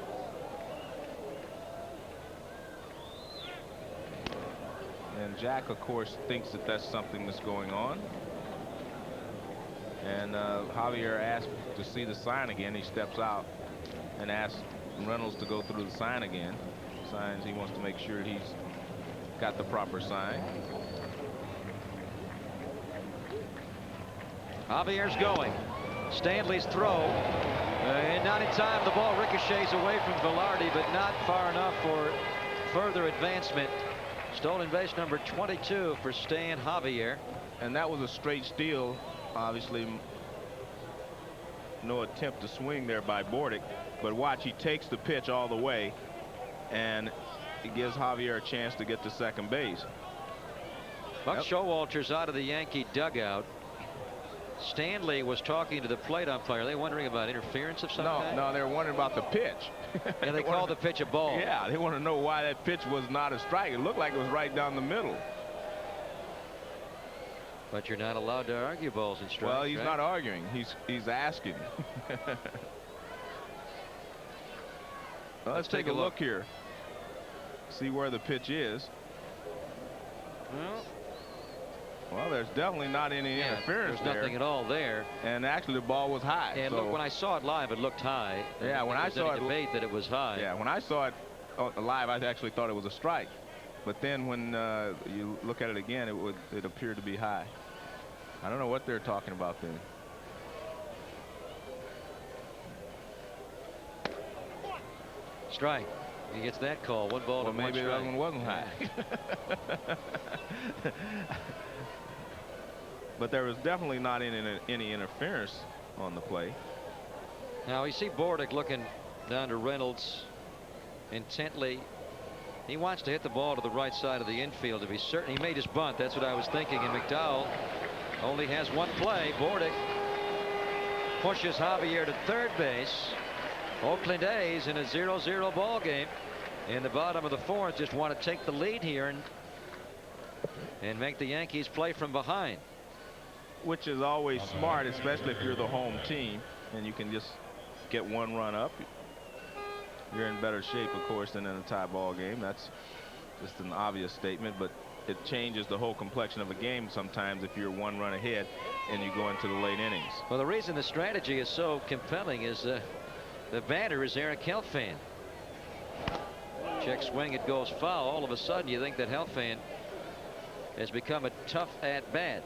And Jack, of course, thinks that that's something that's going on. And Javier asked to see the sign again. He steps out and asks Reynolds to go through the sign again. Signs he wants to make sure he's got the proper sign. Javier's going. Stanley's throw. And not in time. The ball ricochets away from Velarde, but not far enough for further advancement. Stolen base number 22 for Stan Javier. And that was a straight steal. Obviously, no attempt to swing there by Bordick. But watch, he takes the pitch all the way, and it gives Javier a chance to get to second base. Buck Showalter's out of the Yankee dugout. Stanley was talking to the plate umpire. Are they wondering about interference of some kind? No, they're wondering about the pitch. Yeah, they called the pitch a ball. Yeah, they want to know why that pitch was not a strike. It looked like it was right down the middle. But you're not allowed to argue balls and strikes. Well, he's not arguing. He's asking. Well, let's take a look here. See where the pitch is. Well, there's definitely not any interference there. There's nothing at all there. And actually, the ball was high. And look, when I saw it live, it looked high. Yeah, when I saw it, debate that it was high. Yeah, when I saw it live, I actually thought it was a strike. But then when you look at it again, it appeared to be high. I don't know what they're talking about then. Strike. He gets that call. One ball to one strike. Maybe that one wasn't high. But there was definitely not any interference on the play. Now we see Bordick looking down to Reynolds intently. He wants to hit the ball to the right side of the infield to be certain. He made his bunt. That's what I was thinking. And McDowell only has one play. Bordick pushes Javier to third base. Oakland A's in a 0-0 ball game in the bottom of the fourth just want to take the lead here and make the Yankees play from behind, which is always smart, especially if you're the home team and you can just get one run up. You're in better shape, of course, than in a tie ball game. That's just an obvious statement, but it changes the whole complexion of a game sometimes if you're one run ahead and you go into the late innings. Well, the reason the strategy is so compelling is the batter is Eric Helfand. Check swing, it goes foul. All of a sudden you think that Helfand has become a tough at bat.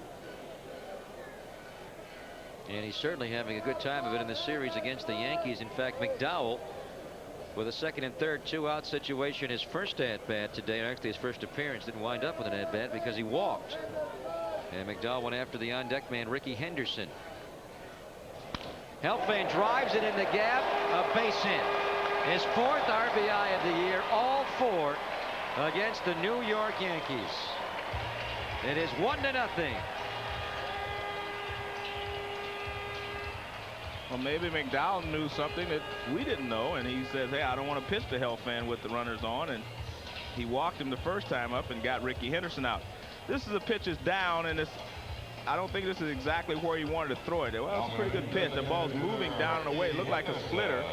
And he's certainly having a good time of it in the series against the Yankees. In fact, McDowell with a second and third 2-out situation, his first at bat today, actually his first appearance, didn't wind up with an at bat because he walked. And McDowell went after the on deck man Ricky Henderson. Helfand drives it in the gap, a base hit. His fourth RBI of the year, all four against the New York Yankees. It is 1-0. Well, maybe McDowell knew something that we didn't know, and he says, hey, I don't want to pitch to Helfand with the runners on, and he walked him the first time up and got Ricky Henderson out. This is a pitch is down, and I don't think this is exactly where he wanted to throw it. Well, it's a pretty good pitch. The ball's moving down and away. It looked like a splitter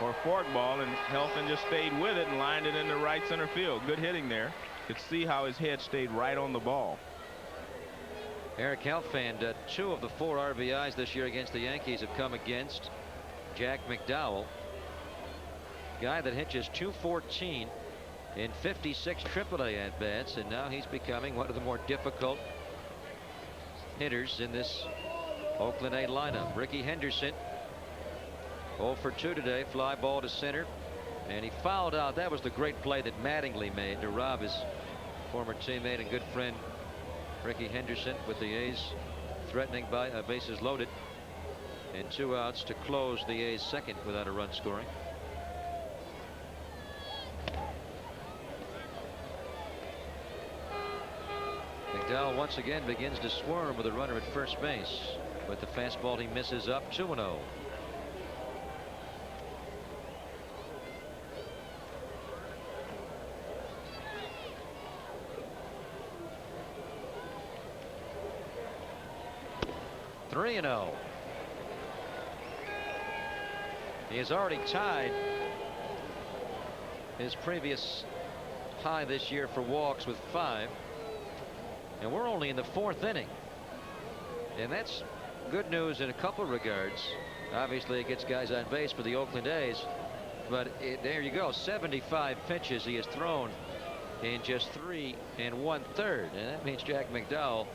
or a fork ball, and Helfand just stayed with it and lined it into right center field. Good hitting there. could see how his head stayed right on the ball. Eric Helfand, 2 of the 4 RBIs this year against the Yankees have come against Jack McDowell, guy that hit just .214 in 56 AAA at bats, and now he's becoming one of the more difficult hitters in this Oakland A lineup. Ricky Henderson 0 for 2 today, fly ball to center, and he fouled out. That was the great play that Mattingly made to rob his former teammate and good friend Ricky Henderson, with the A's threatening by bases loaded and 2 outs to close the A's second without a run scoring. McDowell once again begins to swarm with a runner at first base, but the fastball he misses up. 2-0. He has already tied his previous high this year for walks with 5. And we're only in the 4th inning. And that's good news in a couple regards. Obviously, it gets guys on base for the Oakland A's. But there you go. 75 pitches he has thrown in just 3 1/3. And that means Jack McDowell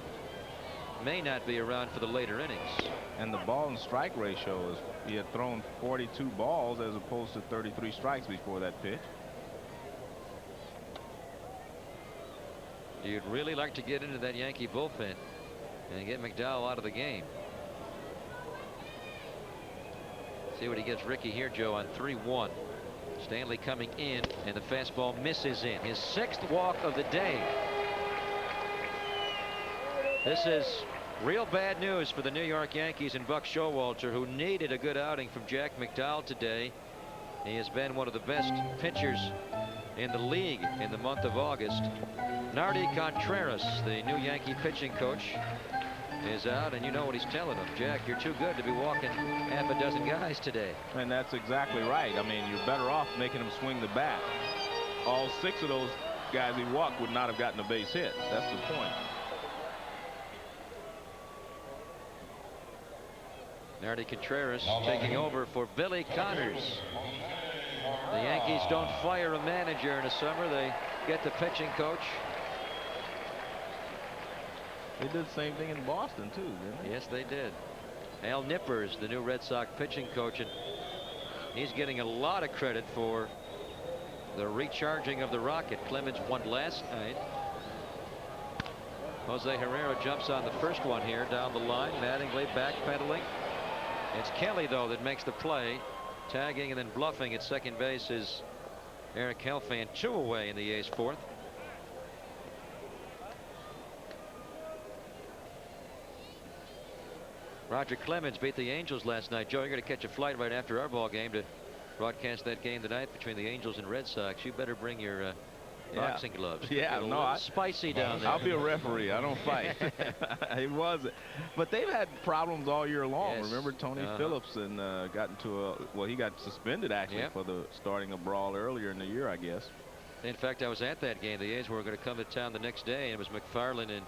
may not be around for the later innings. And the ball and strike ratio is, he had thrown 42 balls as opposed to 33 strikes before that pitch. You'd really like to get into that Yankee bullpen and get McDowell out of the game. See what he gets Ricky here, Joe, on 3-1. Stanley coming in, and the fastball misses in. His 6th walk of the day. This is real bad news for the New York Yankees and Buck Showalter, who needed a good outing from Jack McDowell today. He has been one of the best pitchers in the league in the month of August. Nardi Contreras, the new Yankee pitching coach, is out, and you know what he's telling him. Jack, you're too good to be walking half a dozen guys today. And that's exactly right. I mean, you're better off making him swing the bat. All 6 of those guys he walked would not have gotten a base hit. That's the point. Nardi Contreras taking over for Billy Connors. The Yankees don't fire a manager in the summer. They get the pitching coach. They did the same thing in Boston, too, didn't they? Yes, they did. Al Nippers, the new Red Sox pitching coach, and he's getting a lot of credit for the recharging of the rocket. Clemens won last night. Jose Herrera jumps on the first one here down the line. Mattingly backpedaling. It's Kelly, though, that makes the play. Tagging and then bluffing at second base is Eric Helfand. 2 away in the A's 4th. Roger Clemens beat the Angels last night. Joe, you're going to catch a flight right after our ball game to broadcast that game tonight between the Angels and Red Sox. You better bring your boxing gloves. Yeah, no, spicy down there. I'll be a referee. I don't fight. It wasn't. But they've had problems all year long. Yes. Remember Tony Phillips and got into he got suspended actually for the starting a brawl earlier in the year, I guess. In fact, I was at that game. The A's were going to come to town the next day, and it was McFarland and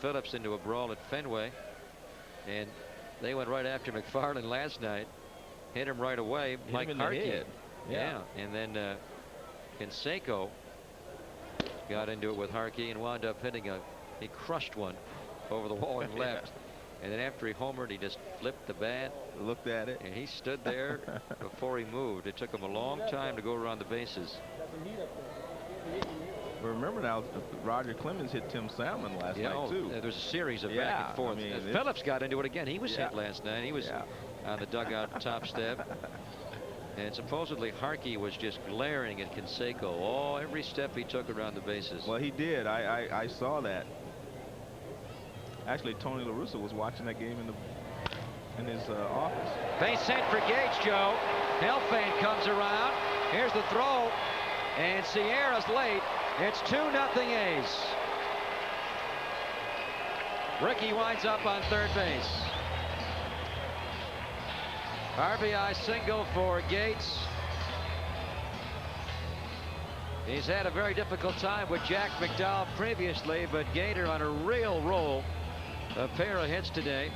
Phillips into a brawl at Fenway, and they went right after McFarland last night, hit him right away. Mike Harkey. Yeah, and then Canseco got into it with Harkey and wound up hitting he crushed one over the wall and left. And then after he homered, he just flipped the bat, looked at it, and he stood there before he moved. It took him a long time to go around the bases. Remember now, Roger Clemens hit Tim Salmon last night too. There was a series of back and forth. I mean, Phillips got into it again. He was hit last night. He was on the dugout top step. And supposedly Harkey was just glaring at Canseco every step he took around the bases. Well, he did. I saw that. Actually, Tony La Russa was watching that game in his office. Base hit for Gates, Joe. Helfand comes around. Here's the throw, and Sierra's late. It's 2-0 A's. Ricky winds up on third base. RBI single for Gates. He's had a very difficult time with Jack McDowell previously, but Gator on a real roll. A pair of hits today.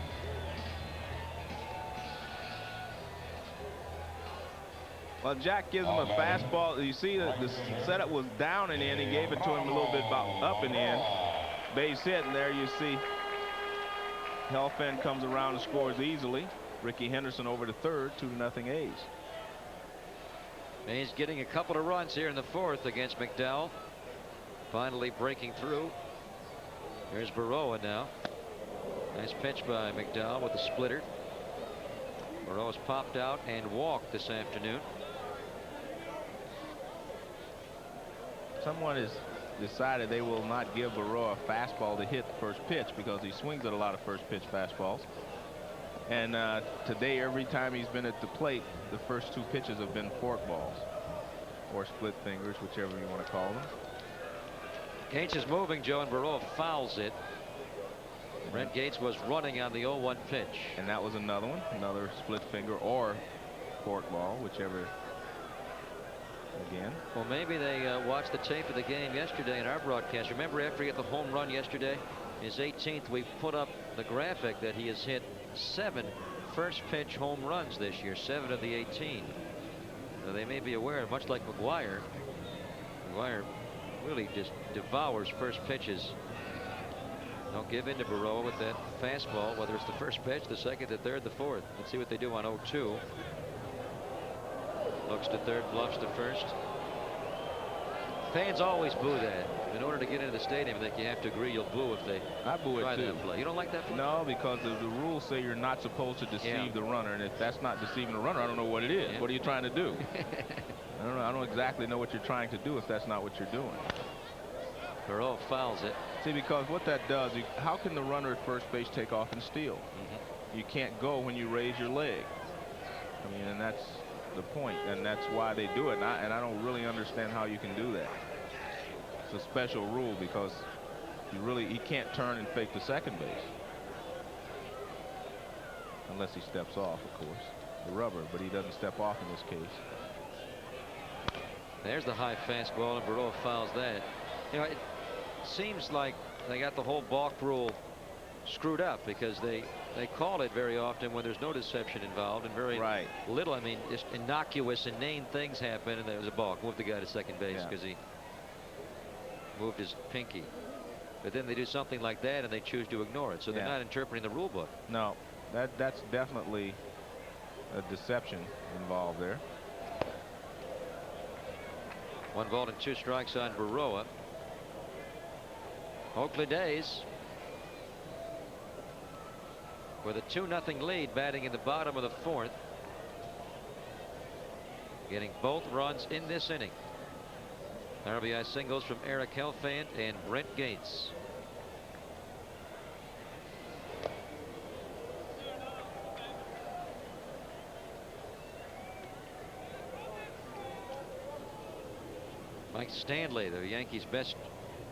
Well, Jack gives him a fastball. You see that the setup was down and in. He gave it to him a little bit about up and in. Base hit, and there you see Helfand comes around and scores easily. Ricky Henderson over to third, 2-0 A's. He's getting a couple of runs here in the fourth against McDowell. Finally breaking through. Here's Baroa now. Nice pitch by McDowell with the splitter. Baroa's popped out and walked this afternoon. Someone has decided they will not give Baroa a fastball to hit the first pitch because he swings at a lot of first pitch fastballs. And today, every time he's been at the plate, the first two pitches have been forkballs or split fingers, whichever you want to call them. Gates is moving, Joe, and Baroa fouls it. Brent Gates was running on the 0-1 pitch. And that was another one, another split finger or forkball, whichever. Again. Well, maybe they watched the tape of the game yesterday in our broadcast. Remember, after he hit the home run yesterday, his 18th, we put up the graphic that he has hit 7 first pitch home runs this year, 7 of the 18. So they may be aware, much like McGuire. McGuire really just devours first pitches. Don't give in to Baroa with that fastball, whether it's the first pitch, the second, the third, the fourth. Let's see what they do on 0-2. Looks to third, bluffs to first. Fans always boo that. In order to get into the stadium, I think you have to agree you'll boo if they try that play. You don't like that play? No, because the rules say you're not supposed to deceive the runner, and if that's not deceiving the runner, I don't know what it is. What are you trying to do? I don't know. I don't exactly know what you're trying to do if that's not what you're doing. Baroa fouls it. See, because what that does, how can the runner at first base take off and steal? You can't go when you raise your leg. I mean, and that's the point, and that's why they do it. And I don't really understand how you can do that. It's a special rule because he can't turn and fake the second base unless he steps off, of course, the rubber, but he doesn't step off in this case. There's the high fastball, and Baroa fouls that. You know, it seems like they got the whole balk rule screwed up because they call it very often when there's no deception involved, and very little. I mean, just innocuous, inane things happen, and there was a balk. Moved the guy to second base because he moved his pinky. But then they do something like that, and they choose to ignore it. So they're not interpreting the rule book. No, that's definitely a deception involved there. 1 ball and 2 strikes on Baroa. Oakland A's with a 2-0 lead, batting in the bottom of the 4th, getting both runs in this inning. RBI singles from Eric Helfand and Brent Gates. Mike Stanley, the Yankees' best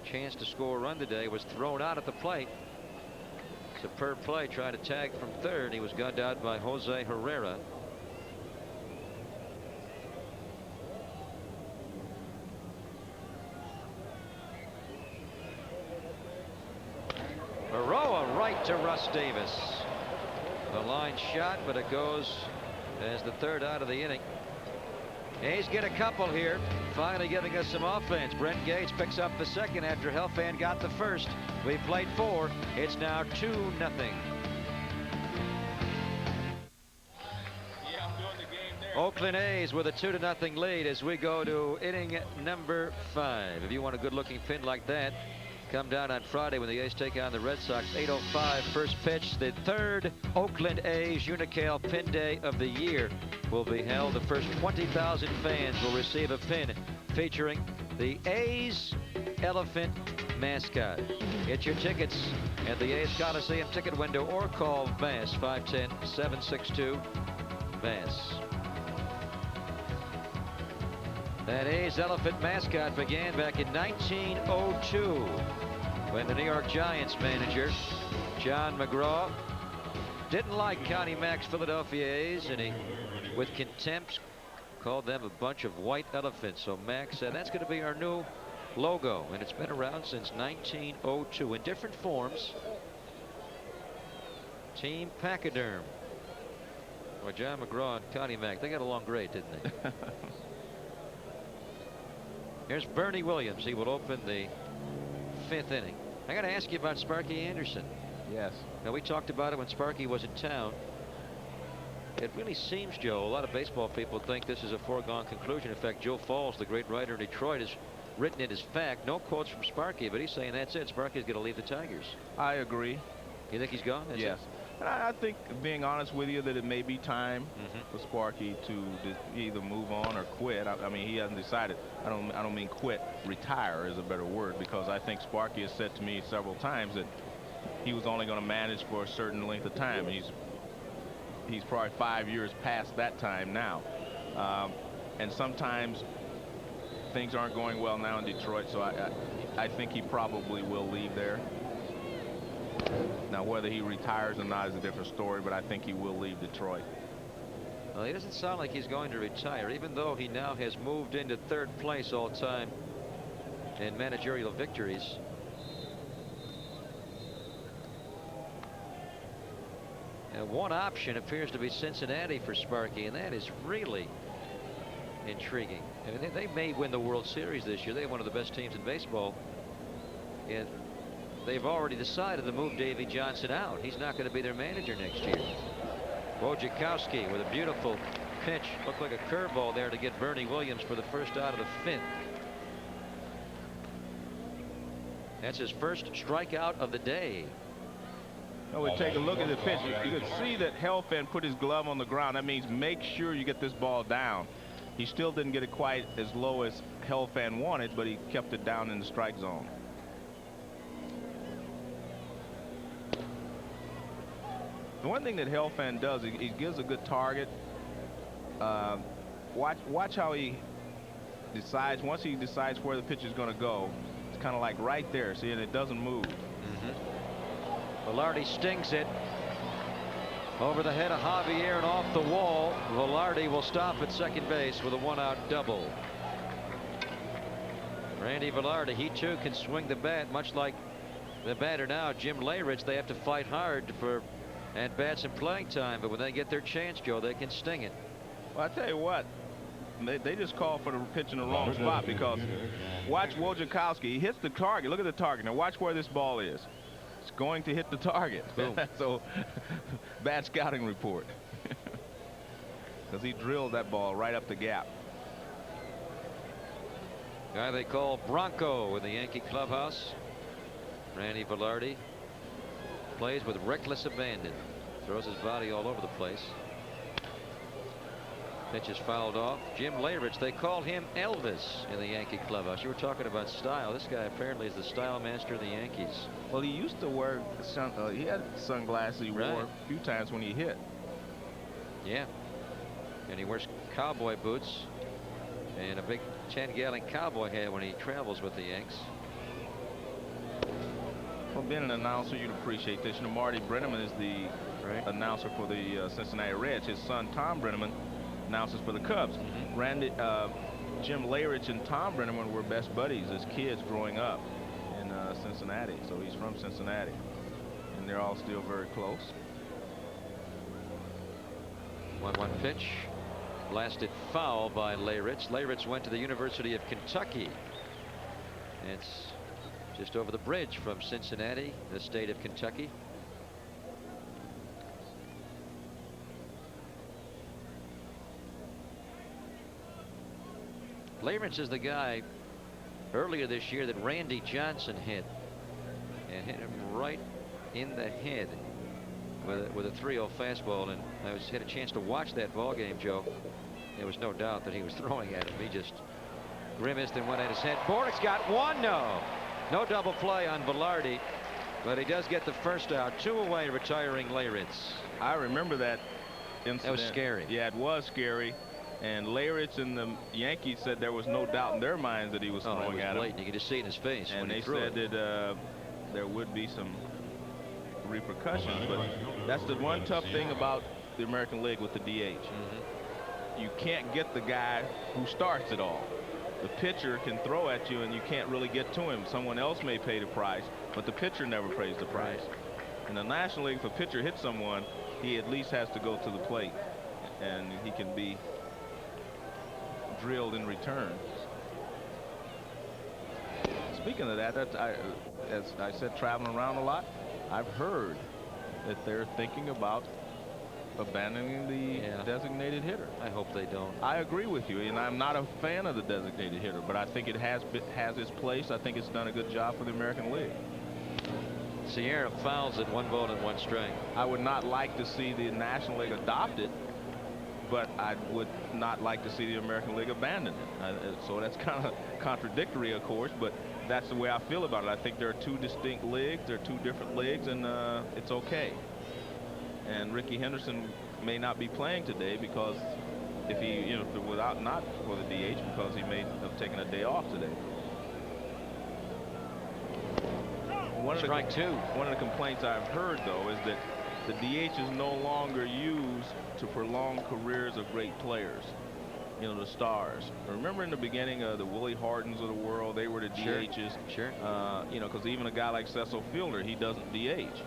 chance to score a run today, was thrown out at the plate. Superb play, trying to tag from third. He was gunned out by Jose Herrera. Baroa right to Russ Davis. The line shot, but it goes as the third out of the inning. A's get a couple here, finally giving us some offense. Brent Gates picks up the second after Helfand got the first. We played 4. It's now 2-0. Oakland A's with a 2-0 lead as we go to inning number 5. If you want a good-looking pin like that, come down on Friday when the A's take on the Red Sox. 8:05 first pitch. The 3rd Oakland A's Unicale Pin Day of the year will be held. The first 20,000 fans will receive a pin featuring the A's elephant mascot. Get your tickets at the A's Coliseum ticket window or call Bass 510-762-BASS. That A's elephant mascot began back in 1902 when the New York Giants manager John McGraw didn't like Connie Mack's Philadelphia A's, and he, with contempt, called them a bunch of white elephants. So Max said that's going to be our new logo, and it's been around since 1902 in different forms. Team Pachyderm. Well, John McGraw and Connie Mack, they got along great, didn't they? Here's Bernie Williams. He will open the 5th inning. I got to ask you about Sparky Anderson. Yes. Now, we talked about it when Sparky was in town. It really seems, Joe, a lot of baseball people think this is a foregone conclusion. In fact, Joe Falls, the great writer in Detroit, has written it as fact. No quotes from Sparky, but he's saying that's it. Sparky's going to leave the Tigers. I agree. You think he's gone? That's yes. And I think, being honest with you, that it may be time for Sparky to either move on or quit. I mean, he hasn't decided. I don't mean quit. Retire is a better word, because I think Sparky has said to me several times that he was only going to manage for a certain length of time. He's probably 5 years past that time now. And sometimes things aren't going well now in Detroit, so I think he probably will leave there. Now, whether he retires or not is a different story, but I think he will leave Detroit. Well, he doesn't sound like he's going to retire, even though he now has moved into 3rd place all time in managerial victories. And one option appears to be Cincinnati for Sparky, and that is really intriguing. I mean, they may win the World Series this year. They're one of the best teams in baseball. And they've already decided to move Davey Johnson out. He's not going to be their manager next year. Wojciechowski with a beautiful pitch. Looked like a curveball there to get Bernie Williams for the first out of the 5th. That's his first strikeout of the day. Now we take a look at the pitch. You can see that Helfand put his glove on the ground. That means make sure you get this ball down. He still didn't get it quite as low as Helfand wanted, but he kept it down in the strike zone. The one thing that Helfand does, he gives a good target. Watch how he decides. Once he decides where the pitch is going to go, it's kind of like right there. See, and it doesn't move. Velarde stings it over the head of Javier and off the wall. Velarde will stop at second base with a 1-out double. Randy Velarde, he too can swing the bat, much like the batter now, Jim Leyrich. They have to fight hard for at-bats and playing time, but when they get their chance, Joe, they can sting it. Well, I tell you what, they just call for the pitch in the wrong spot, because watch Wojciechowski. He hits the target. Look at the target. Now watch where this ball is. It's going to hit the target. So bad scouting report. Because he drilled that ball right up the gap. Guy they call Bronco in the Yankee clubhouse, Randy Velarde, plays with reckless abandon. Throws his body all over the place. Pitch is fouled off. Jim Leyrich, they call him Elvis in the Yankee clubhouse. You were talking about style. This guy apparently is the style master of the Yankees. Well, he used to wear he had sunglasses he wore a few times when he hit. Yeah. And he wears cowboy boots and a big 10-gallon cowboy hat when he travels with the Yanks. Well, being an announcer, you'd appreciate this. You know, Marty Brenneman is the announcer for the Cincinnati Reds. His son, Tom Brenneman, announces for the Cubs. Jim Leyrich and Tom Brenneman were best buddies as kids growing up in Cincinnati. So he's from Cincinnati, and they're all still very close. 1-1 pitch. Blasted foul by Leyrich. Leyrich went to the University of Kentucky. It's just over the bridge from Cincinnati, the state of Kentucky. Leyrich is the guy earlier this year that Randy Johnson hit, and hit him right in the head with a 3-0 fastball. And I had a chance to watch that ball game, Joe. There was no doubt that he was throwing at him. He just grimaced and went at his head. Bordick's got one. No double play on Velarde, but he does get the first out. 2 away, retiring Leyrich. I remember that incident. That was scary. Yeah, it was scary. And Leyrich and the Yankees said there was no doubt in their minds that he was throwing at him. You could just see it in his face. And when they said that there would be some repercussions. But that's the one tough thing about the American League with the DH. you can't get the guy who starts it all. The pitcher can throw at you and you can't really get to him. Someone else may pay the price, but the pitcher never pays the price. In the National League, if a pitcher hits someone, he at least has to go to the plate and he can be drilled in return. Speaking of that, as I said, traveling around a lot, I've heard that they're thinking about abandoning the designated hitter. I hope they don't. I agree with you, and I'm not a fan of the designated hitter, but I think it has its place. I think it's done a good job for the American League. Sierra fouls at 1 ball and 1 strike. I would not like to see the National League adopt it, but I would not like to see the American League abandon it. So that's kind of contradictory, of course, but that's the way I feel about it. I think there are 2 distinct leagues. There are 2 different leagues, and it's okay. And Ricky Henderson may not be playing today because if he, not for the DH, because he may have taken a day off today. Strike 2. One of the complaints I've heard, though, is that the DH is no longer used to prolong careers of great players. The stars. Remember in the beginning of the Willie Hardens of the world, they were the DHs. Sure. Because even a guy like Cecil Fielder, he doesn't DH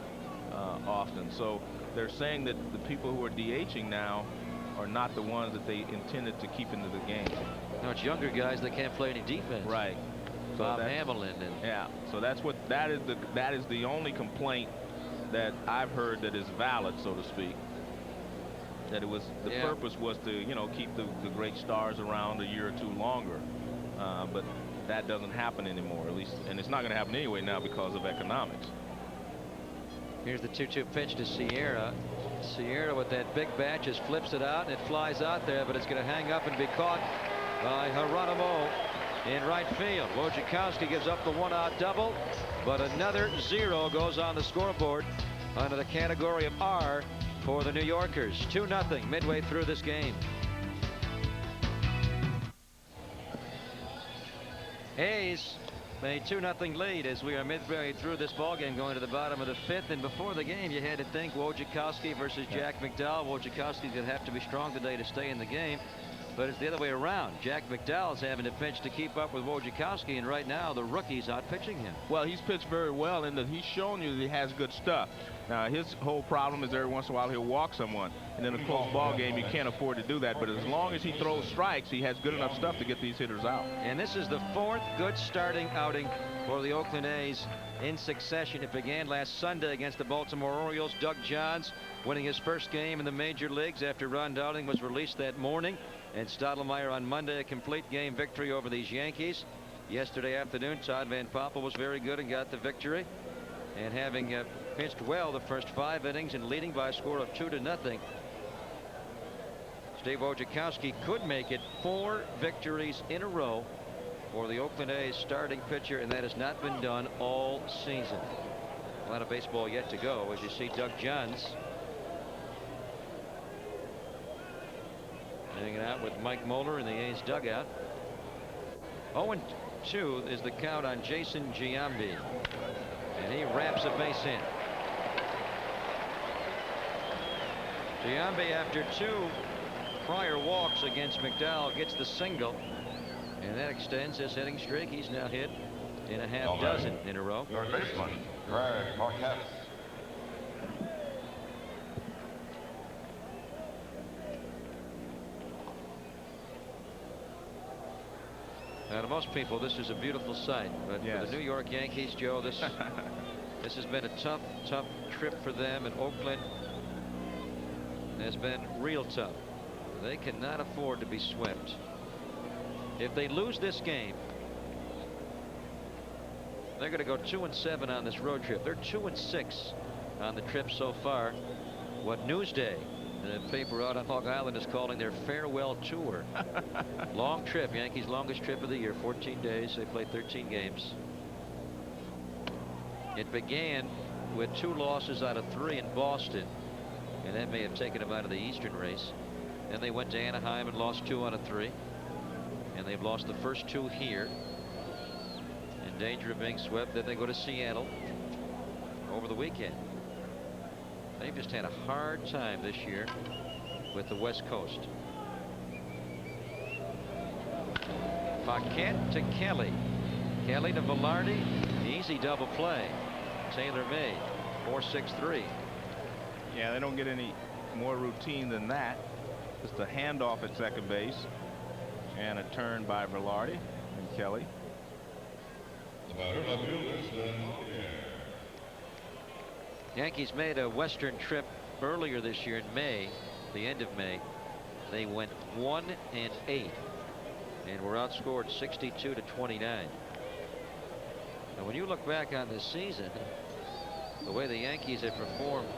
often. So they're saying that the people who are DHing now are not the ones that they intended to keep into the game. No, it's younger guys that can't play any defense. Right. So Bob Hamlin and so that's what that is the only complaint that I've heard that is valid, so to speak. That it was the purpose was to keep the great stars around a year or 2 longer, but that doesn't happen anymore, at least, and it's not going to happen anyway now because of economics. Here's the 2-2 pitch to Sierra. Sierra with that big bat just flips it out and it flies out there, but it's going to hang up and be caught by Geronimo in right field. Wojciechowski gives up the 1-out double, but another 0 goes on the scoreboard under the category of R for the New Yorkers. 2-0 midway through this game. A's a 2-0 lead as we are midway through this ball game, going to the bottom of the 5th. And before the game, you had to think Wojciechowski versus Jack McDowell. Wojciechowski's going to have to be strong today to stay in the game. But it's the other way around. Jack McDowell's having to pitch to keep up with Wojciechowski, and right now the rookie's out pitching him. Well, he's pitched very well in that he's shown you that he has good stuff. Now, his whole problem is every once in a while he'll walk someone, and in a close ball game you can't afford to do that. But as long as he throws strikes, he has good enough stuff to get these hitters out. And this is the 4th good starting outing for the Oakland A's in succession. It began last Sunday against the Baltimore Orioles. Doug Johns winning his first game in the major leagues after Ron Dowling was released that morning. And Stottlemyre on Monday, a complete game victory over these Yankees. Yesterday afternoon, Todd Van Poppel was very good and got the victory. And having pitched well the first 5 innings and leading by a score of 2-0, Steve Wojciechowski could make it 4 victories in a row for the Oakland A's starting pitcher, and that has not been done all season. A lot of baseball yet to go as you see Doug Johns hanging out with Mike Moeller in the A's dugout. 0-2 is the count on Jason Giambi, and he wraps a base hit. Giambi, after 2 prior walks against McDowell, gets the single, and that extends his hitting streak. He's now hit in a half dozen in a row. Third baseman, Greg Marquez. Now, to most people, this is a beautiful sight, but for the New York Yankees, Joe, this has been a tough trip for them, and Oakland has been real tough. They cannot afford to be swept. If they lose this game, they're going to go 2-7 on this road trip. They're 2-6 on the trip so far. What Newsday, the paper out on Long Island, is calling their farewell tour. Long trip, Yankees' longest trip of the year, 14 days. They played 13 games. It began with 2 losses out of 3 in Boston, and that may have taken them out of the Eastern race. Then they went to Anaheim and lost 2 out of 3, and they've lost the first 2 here, in danger of being swept. Then they go to Seattle over the weekend. They've just had a hard time this year with the West Coast. Marquette to Kelly. Kelly to Velarde. Easy double play. Taylor made 4-6-3. Yeah, they don't get any more routine than that. Just a handoff at second base and a turn by Velarde and Kelly. Yankees made a western trip earlier this year in May, the end of May. They went 1-8 and were outscored 62-29. And when you look back on this season, the way the Yankees have performed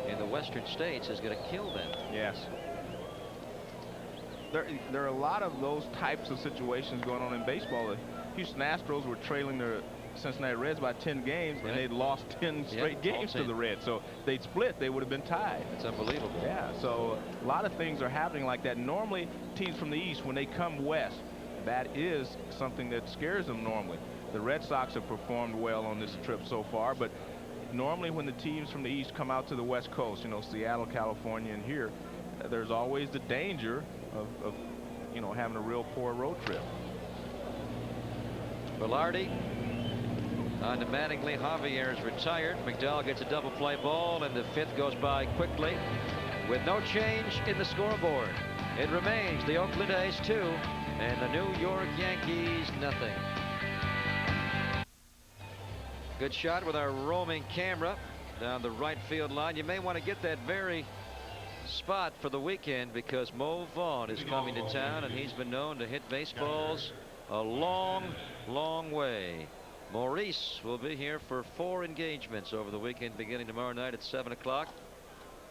in the western states is going to kill them. Yes. There are a lot of those types of situations going on in baseball. The Houston Astros were trailing their Cincinnati Reds by 10 games, and they'd lost 10 straight games to the Reds. So they'd split, they would have been tied. It's unbelievable. Yeah, so a lot of things are happening like that. Normally, teams from the East, when they come west, that is something that scares them normally. The Red Sox have performed well on this trip so far, but normally when the teams from the East come out to the West Coast, you know, Seattle, California, and here, there's always the danger of you know, having a real poor road trip. Velarde on to Mattingly. Javier is retired. McDowell gets a double play ball, and the fifth goes by quickly with no change in the scoreboard. It remains the Oakland A's 2 and the New York Yankees nothing. Good shot with our roaming camera down the right field line. You may want to get that very spot for the weekend because Mo Vaughn is coming to town, and he's been known to hit baseballs a long, long way. Maurice will be here for 4 engagements over the weekend, beginning tomorrow night at 7 o'clock.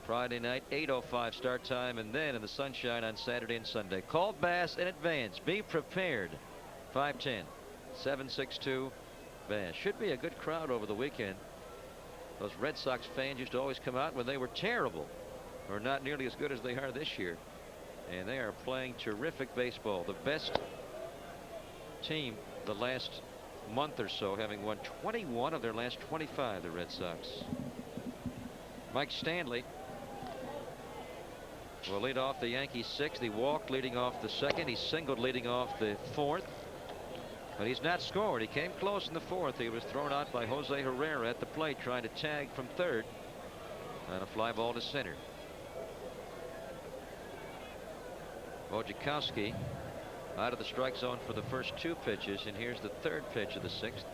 Friday night, 8:05 start time, and then in the sunshine on Saturday and Sunday. Called Bass in advance. Be prepared. 510-762 Bass. Should be a good crowd over the weekend. Those Red Sox fans used to always come out when they were terrible, or not nearly as good as they are this year. And they are playing terrific baseball. The best team the last month or so, having won 21 of their last 25, the Red Sox. Mike Stanley will lead off the Yankees 6th. He walked leading off the 2nd. He singled leading off the 4th. But he's not scored. He came close in the 4th. He was thrown out by Jose Herrera at the plate, trying to tag from 3rd on a fly ball to center. Wojciechowski out of the strike zone for the first 2 pitches, and here's the 3rd pitch of the 6th.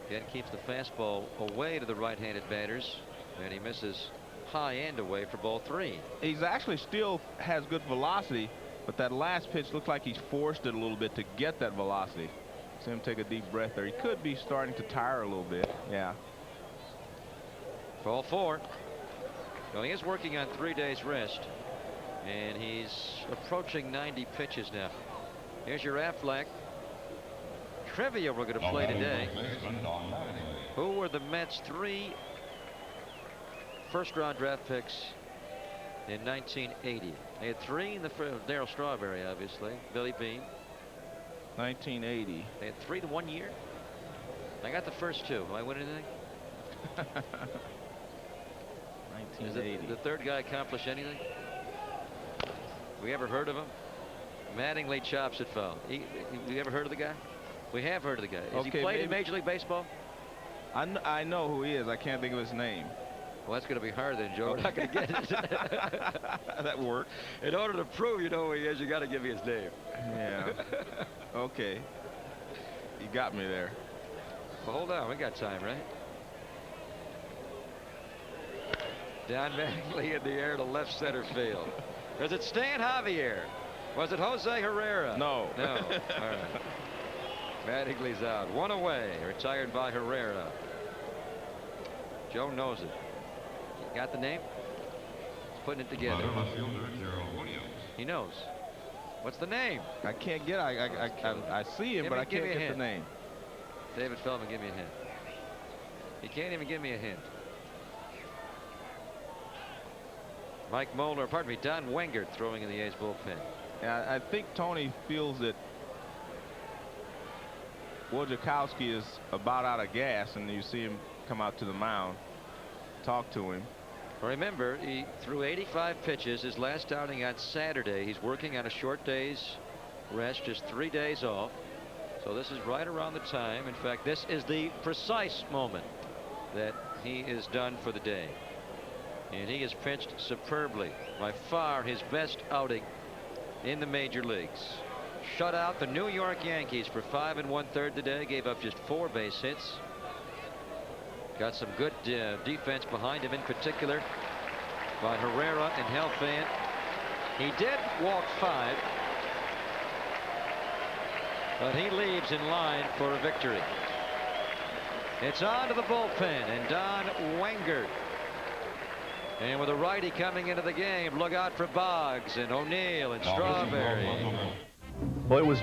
Again, keeps the fastball away to the right-handed batters, and he misses high and away for ball 3. He's actually still has good velocity, but that last pitch looks like he's forced it a little bit to get that velocity. See him take a deep breath there. He could be starting to tire a little bit. Yeah. Ball 4. Well, he is working on 3 days rest, and he's approaching 90 pitches now. Here's your Aflac trivia we're going to play today. Who were the Mets' 3 first-round draft picks in 1980? They had 3 in the Darryl Strawberry, obviously. Billy Beane. 1980. They had 3 to 1 year. I got the first 2. Am I winning anything? 1980. Did the 3rd guy accomplish anything? We ever heard of him? Mattingly chops it foul. You ever heard of the guy? We have heard of the guy. Has he played in Major League Baseball? I know who he is. I can't think of his name. Well, that's going to be hard then, Joe. We're not going to get it. That worked. In order to prove you know who he is, you got to give me his name. Yeah. Okay. You got me there. Well, hold on. We got time, right? Don Mattingly in the air to left center field. Was it Stan Javier? Was it Jose Herrera? No. No. All right. Mattingly's out. 1 away. Retired by Herrera. Joe knows it. You got the name? He's putting it together. He knows. What's the name? I can't get. I see him, but I can't get the name. David Feldman, give me a hint. He can't even give me a hint. Mike Moeller, pardon me, Don Wengert throwing in the A's bullpen. Yeah, I think Tony feels that Wojciechowski is about out of gas, and you see him come out to the mound, talk to him. Remember, he threw 85 pitches his last outing on Saturday. He's working on a short day's rest, just 3 days off. So this is right around the time. In fact, this is the precise moment that he is done for the day. And he has pitched superbly. By far his best outing in the major leagues. Shut out the New York Yankees for 5 1/3 today. Gave up just 4 base hits. Got some good defense behind him, in particular by Herrera and Helfand. He did walk 5, but he leaves in line for a victory. It's on to the bullpen and Don Wengert. And with a righty coming into the game, look out for Boggs and O'Neill and Strawberry. Well, it was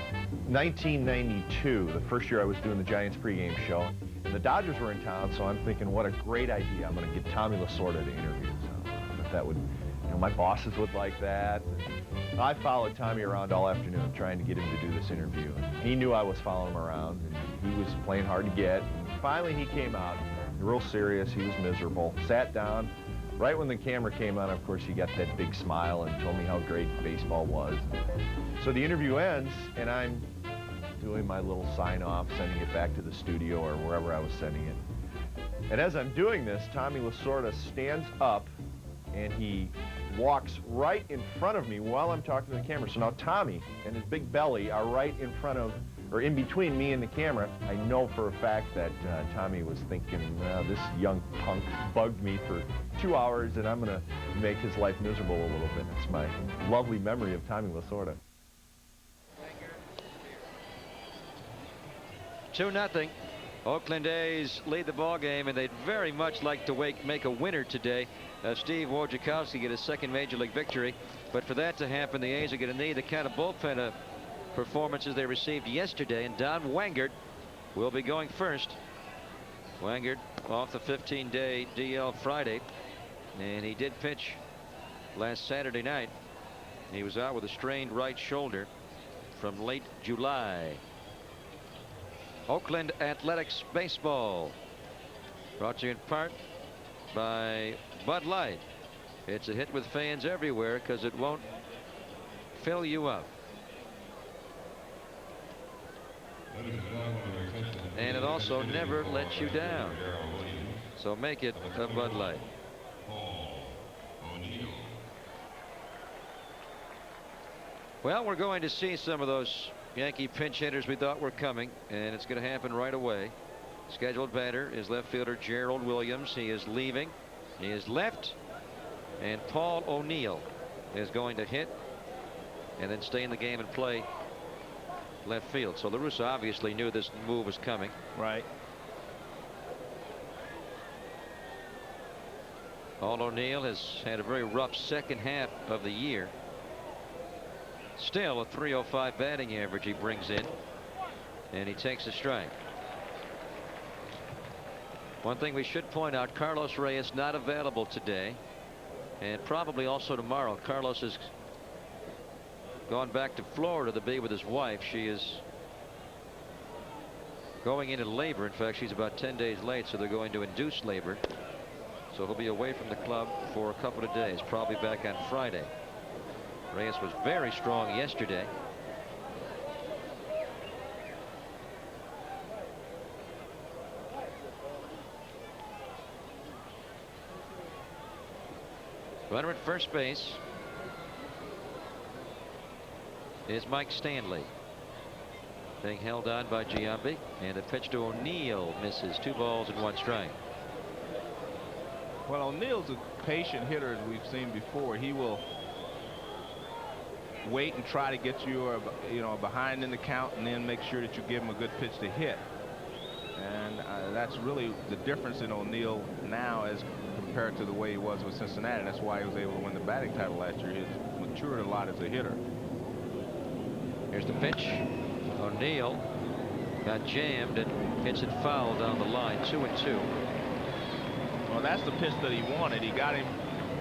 1992, the first year I was doing the Giants pregame show. And the Dodgers were in town, so I'm thinking, what a great idea. I'm going to get Tommy Lasorda to interview. So if that would, my bosses would like that. And I followed Tommy around all afternoon trying to get him to do this interview. And he knew I was following him around, and he was playing hard to get. And finally, he came out, real serious. He was miserable. Sat down. Right when the camera came on, of course, he got that big smile and told me how great baseball was. So the interview ends, and I'm doing my little sign-off, sending it back to the studio or wherever I was sending it. And as I'm doing this, Tommy Lasorda stands up, and he walks right in front of me while I'm talking to the camera. So now Tommy and his big belly are right in front of, or in between me and the camera. I know for a fact that Tommy was thinking, this young punk bugged me for 2 hours, and I'm going to make his life miserable a little bit. It's my lovely memory of Tommy Lasorda. 2-0. Oakland A's lead the ball game, and they'd very much like to make a winner today. Steve Wojciechowski get his second major league victory, but for that to happen, the A's are going to need the kind of bullpen performances they received yesterday, and Don Wengert will be going first. Wengert off the 15-day DL Friday, and he did pitch last Saturday night. He was out with a strained right shoulder from late July. Oakland Athletics baseball, brought to you in part by Bud Light. It's a hit with fans everywhere because it won't fill you up. And it also never lets you down. So make it a Bud Light. Well, we're going to see some of those Yankee pinch hitters we thought were coming, and it's going to happen right away. Scheduled batter is left fielder Gerald Williams. He is leaving. He is left, and Paul O'Neill is going to hit and then stay in the game and play left field. So La Russa obviously knew this move was coming. Right. Paul O'Neill has had a very rough second half of the year. Still a .305 batting average he brings in, and he takes a strike. One thing we should point out, Carlos Reyes not available today, and probably also tomorrow. Carlos has gone back to Florida to be with his wife. She is going into labor. In fact, she's about 10 days late, so they're going to induce labor. So he'll be away from the club for a couple of days, probably back on Friday. Reyes was very strong yesterday. Runner at first base is Mike Stanley. Being held on by Giambi, and a pitch to O'Neill misses. 2 balls and 1 strike. Well, O'Neill's a patient hitter, as we've seen before. He will wait and try to get you, behind in the count, and then make sure that you give him a good pitch to hit. And that's really the difference in O'Neill now as compared to the way he was with Cincinnati. That's why he was able to win the batting title last year. He's matured a lot as a hitter. Here's the pitch. O'Neill got jammed and hits it foul down the line. 2-2. Well, that's the pitch that he wanted. He got him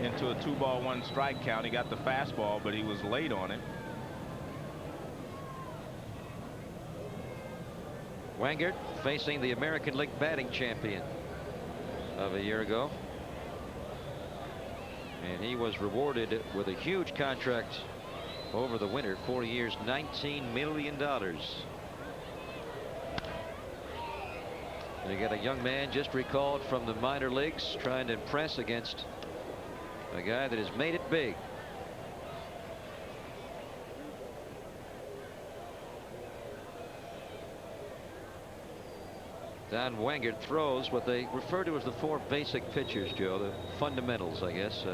into a 2-ball 1 strike count. He got the fastball, but he was late on it. Wengert facing the American League batting champion of a year ago. And he was rewarded with a huge contract over the winter, 4 years, $19 million. And you got a young man just recalled from the minor leagues trying to impress against a guy that has made it big. Don Wengert throws what they refer to as the 4 basic pitches, Joe, the fundamentals, I guess.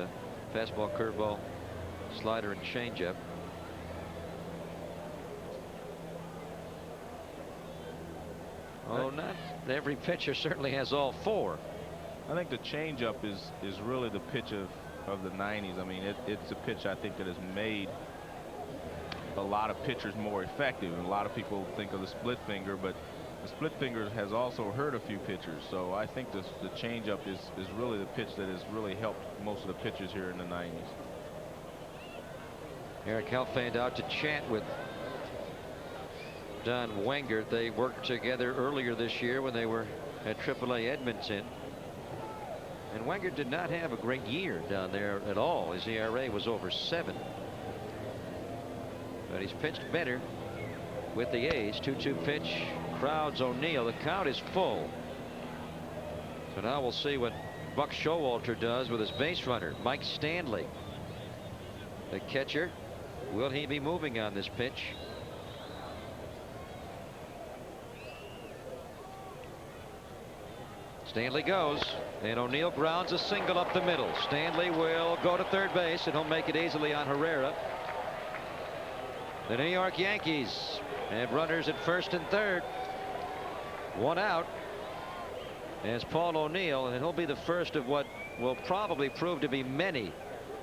Fastball, curveball, slider, and changeup. Oh, not every pitcher certainly has all 4. I think the changeup is really the pitch of the 90s. I mean, it's a pitch I think that has made a lot of pitchers more effective. And a lot of people think of the split finger, but the split finger has also hurt a few pitchers. So I think the changeup is really the pitch that has really helped most of the pitchers here in the 90s. Eric Helfand out to chat with Don Wengert. They worked together earlier this year when they were at AAA Edmonton. And Wengert did not have a great year down there at all. His ERA was over 7. But he's pitched better with the A's. 2-2 pitch. Crowds O'Neill. The count is full. So now we'll see what Buck Showalter does with his base runner, Mike Stanley. The catcher. Will he be moving on this pitch? Stanley goes, and O'Neill grounds a single up the middle. Stanley will go to third base, and he'll make it easily on Herrera. The New York Yankees have runners at first and third. 1 out as Paul O'Neill, and he'll be the first of what will probably prove to be many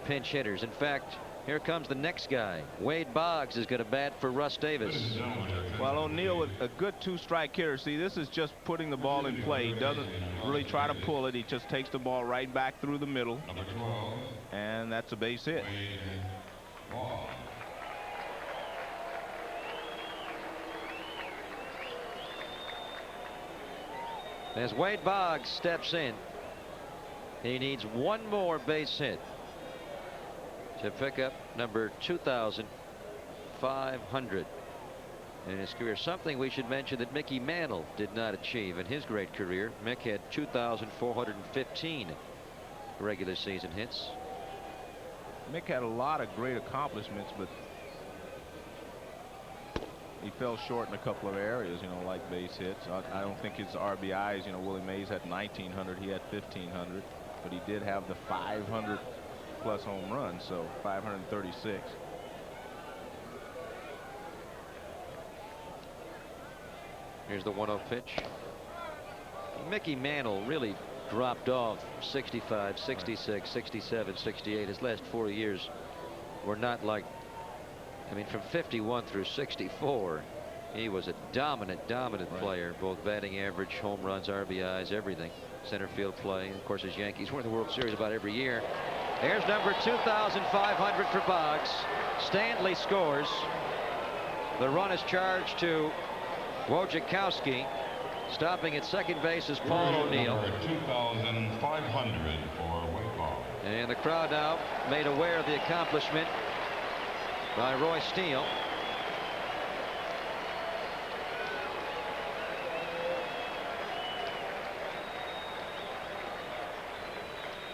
pinch hitters. In fact, here comes the next guy. Wade Boggs is going to bat for Russ Davis. Well, O'Neill with a good 2-strike hitter. See, this is just putting the ball in play. He doesn't really try to pull it. He just takes the ball right back through the middle. And that's a base hit. As Wade Boggs steps in, he needs 1 more base hit to pick up number 2,500 in his career. Something we should mention that Mickey Mantle did not achieve in his great career. Mick had 2,415 regular season hits. Mick had a lot of great accomplishments, but he fell short in a couple of areas, you know, like base hits. I don't think his RBIs, you know, Willie Mays had 1,900, he had 1,500, but he did have the 500 plus home runs, so 536. Here's the 1-0 pitch. Mickey Mantle really dropped off 65, 66, 67, 68. His last 4 years were not like, I mean, from 51 through 64, he was a dominant player, both batting average, home runs, RBIs, everything. Center field play. Of course, his Yankees win the World Series about every year. Here's number 2,500 for Boggs. Stanley scores. The run is charged to Wojciechowski. Stopping at second base is Paul O'Neill. 2,500 for Wade Boggs. And the crowd now made aware of the accomplishment by Roy Steele.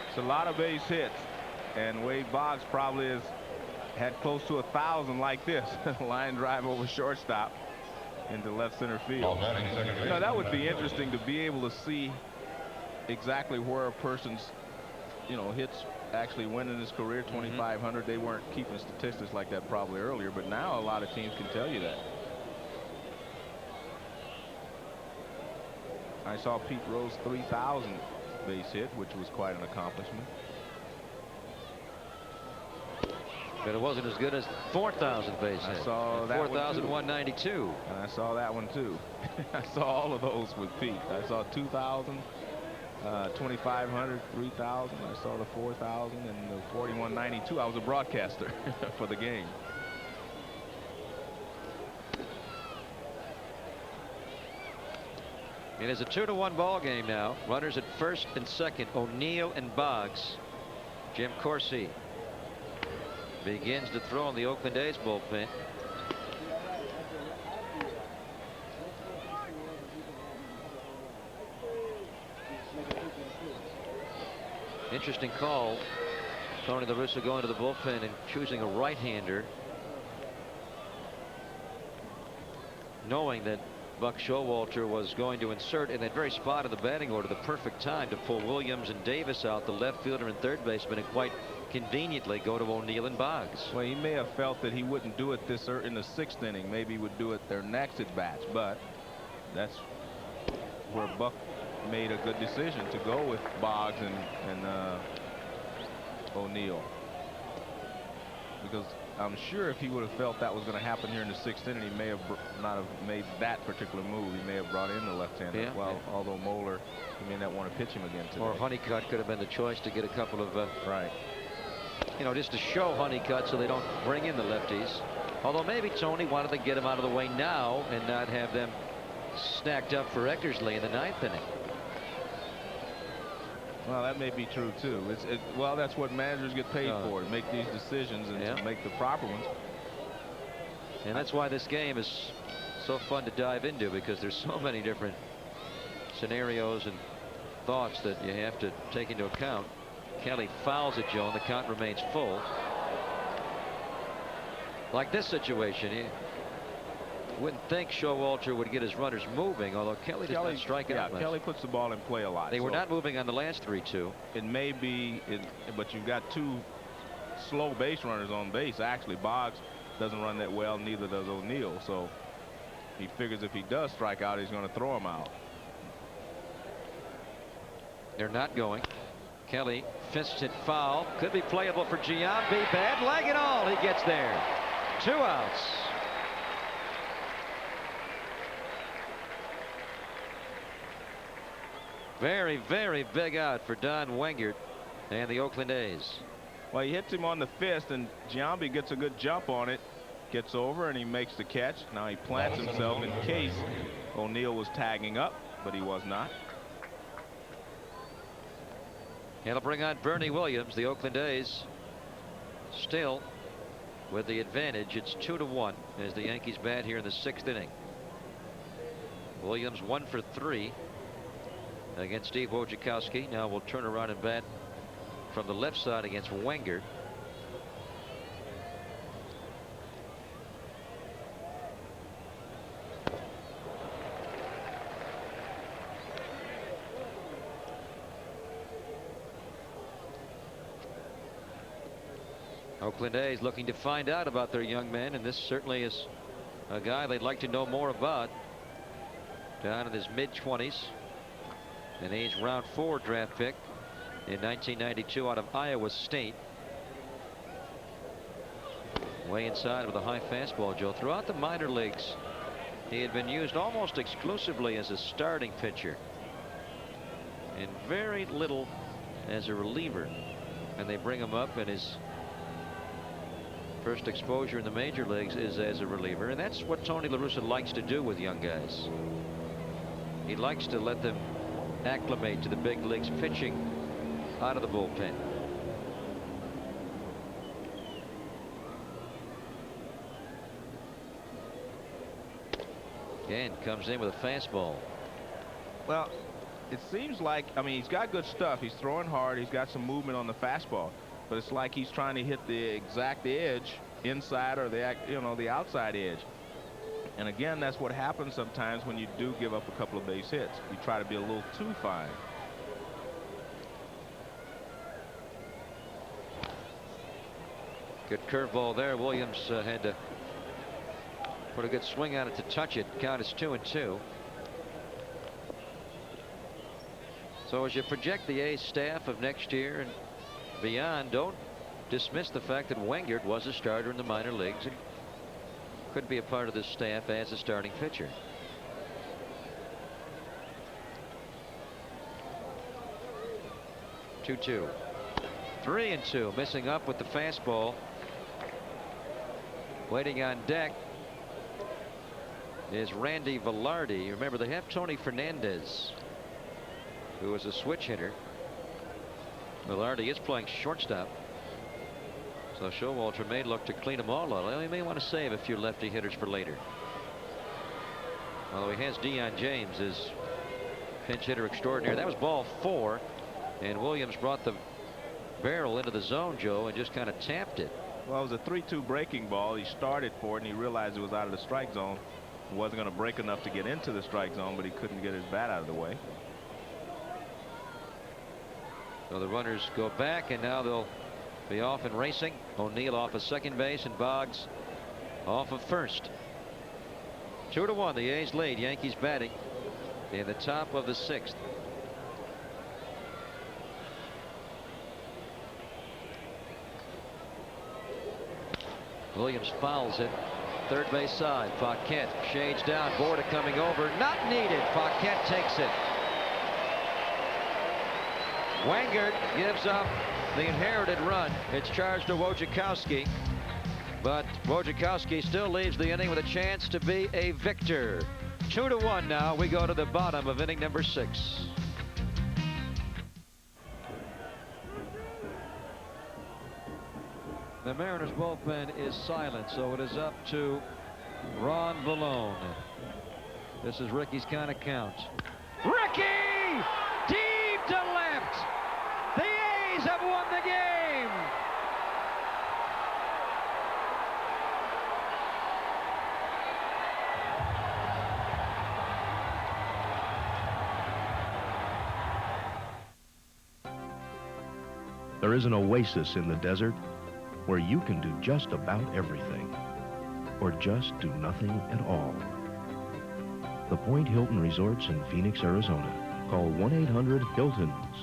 It's a lot of base hits, and Wade Boggs probably has had close to 1,000 like this. Line drive over shortstop into left center field. You know, that would be interesting to be able to see exactly where a person's, you know, hits actually went in his career. 2,500. They weren't keeping statistics like that probably earlier, but now a lot of teams can tell you that. I saw Pete Rose 3,000 base hit, which was quite an accomplishment. But it wasn't as good as 4,000 base hit. I saw that 4,192. And I saw that one too. I saw all of those with Pete. I saw 2,000, 2,500, 3,000. I saw the 4,000 and the 4,192. I was a broadcaster for the game. It is a 2-1 ball game now. Runners at first and second, O'Neill and Boggs. Jim Corsi begins to throw in the Oakland A's bullpen. Interesting call. Tony La Russa going to the bullpen and choosing a right-hander, knowing that Buck Showalter was going to insert in that very spot of the batting order the perfect time to pull Williams and Davis out, the left fielder and third baseman, and quite conveniently go to O'Neill and Boggs. Well, he may have felt that he wouldn't do it in the 6th inning. Maybe he would do it their next at bats, but that's where Buck made a good decision to go with Boggs and O'Neill, because I'm sure if he would have felt that was going to happen here in the 6th inning, he may have not have made that particular move. He may have brought in the left-hander. Yeah. Well, although Moeller, he may not want to pitch him again today. Or Honeycutt could have been the choice to get a couple of right. You know, just to show Honeycutt so they don't bring in the lefties. Although maybe Tony wanted to get him out of the way now and not have them stacked up for Eckersley in the 9th inning. Well, that may be true too. Well, that's what managers get paid for, to make these decisions and to make the proper ones. And that's why this game is so fun to dive into, because there's so many different scenarios and thoughts that you have to take into account. Kelly fouls at Joe and the count remains full. Like this situation, you wouldn't think Showalter would get his runners moving, although Kelly does not strike out much. Kelly puts the ball in play a lot. They were not moving on the last 3-2. It may be, but you've got 2 slow base runners on base. Actually, Boggs doesn't run that well, neither does O'Neill. So he figures if he does strike out, he's going to throw him out. They're not going. Kelly fists it foul. Could be playable for Giambi. Bad leg and all. He gets there. 2 outs. Very, very big out for Don Wengert and the Oakland A's. Well, he hits him on the fist, and Giambi gets a good jump on it, gets over, and he makes the catch. Now he plants himself in case O'Neill was tagging up, but he was not. And they'll bring on Bernie Williams. The Oakland A's still with the advantage. It's 2-1 as the Yankees bat here in the 6th inning. Williams 1 for 3 against Steve Wojciechowski. Now we'll turn around and bat from the left side against Wenger. Oakland A's looking to find out about their young men, and this certainly is a guy they'd like to know more about. Down in his mid-20s, an A's round 4 draft pick in 1992 out of Iowa State. Way inside with a high fastball, Joe. Throughout the minor leagues, he had been used almost exclusively as a starting pitcher and very little as a reliever. And they bring him up, and his first exposure in the major leagues is as a reliever, and that's what Tony La Russa likes to do with young guys. He likes to let them acclimate to the big leagues pitching out of the bullpen. Again, comes in with a fastball. Well, it seems like, I mean, he's got good stuff. He's throwing hard. He's got some movement on the fastball, but it's like he's trying to hit the exact edge inside or the outside edge. And again, that's what happens sometimes when you do give up a couple of base hits. You try to be a little too fine. Good curveball there. Williams had to put a good swing on it to touch it. Count is 2-2. So as you project the A's staff of next year and beyond, don't dismiss the fact that Wengert was a starter in the minor leagues and could be a part of this staff as a starting pitcher. Two. 3-2. Missing up with the fastball. Waiting on deck is Randy Velarde. Remember, they have Tony Fernandez, who was a switch hitter. Velarde is playing shortstop. So Showalter may look to clean them all out. He may want to save a few lefty hitters for later. Although he has Deion James as pinch hitter extraordinaire. That was ball 4. And Williams brought the barrel into the zone, Joe, and just kind of tapped it. Well, it was a 3-2 breaking ball. He started for it, and he realized it was out of the strike zone. He wasn't going to break enough to get into the strike zone, but he couldn't get his bat out of the way. So the runners go back, and now they'll be off and racing. O'Neill off of second base, and Boggs off of first. 2-1, the A's lead. Yankees batting in the top of the 6th. Williams fouls it. Third base side. Paquette shades down. Borda coming over. Not needed. Paquette takes it. Wangert gives up the inherited run. It's charged to Wojciechowski. But Wojciechowski still leaves the inning with a chance to be a victor. 2-1 now. We go to the bottom of inning number 6. The Mariners bullpen is silent, so it is up to Ron Vallone. This is Ricky's kind of count. Ricky! Deep to left! The A's have won the game! There is an oasis in the desert where you can do just about everything, or just do nothing at all. The Point Hilton Resorts in Phoenix, Arizona. Call 1-800-HILTONS.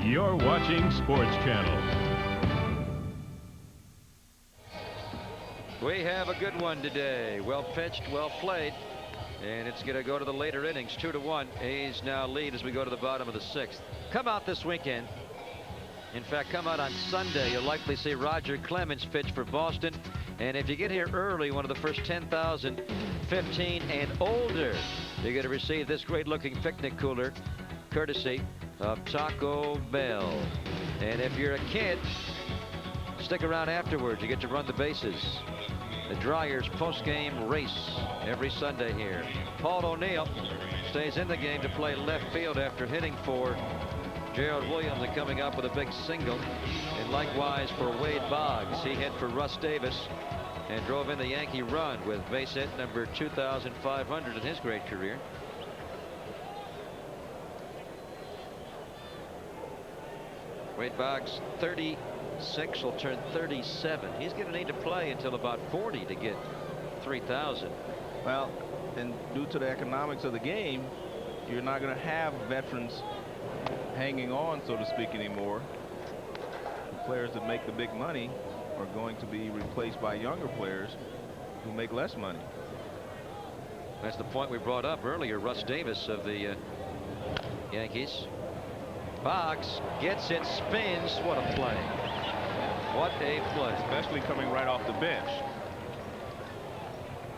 You're watching Sports Channel. We have a good one today. Well pitched, well played, and it's going to go to the later innings. 2-1. A's now lead as we go to the bottom of the 6th. Come out this weekend. In fact, come out on Sunday. You'll likely see Roger Clemens pitch for Boston. And if you get here early, one of the first 10,000, 15 and older, you're going to receive this great-looking picnic cooler, courtesy of Taco Bell. And if you're a kid, stick around afterwards. You get to run the bases. The Dryers post-game race every Sunday here. Paul O'Neill stays in the game to play left field after hitting for Gerald Williams and coming up with a big single. And likewise for Wade Boggs. He hit for Russ Davis and drove in the Yankee run with base hit number 2,500 in his great career. Wade Boggs, 36, will turn 37. He's going to need to play until about 40 to get 3,000. Well, and due to the economics of the game, you're not going to have veterans hanging on, so to speak, anymore. The players that make the big money are going to be replaced by younger players who make less money. That's the point we brought up earlier. Russ Davis of the Yankees. Boggs gets it, spins. What a play. What a play. Especially coming right off the bench.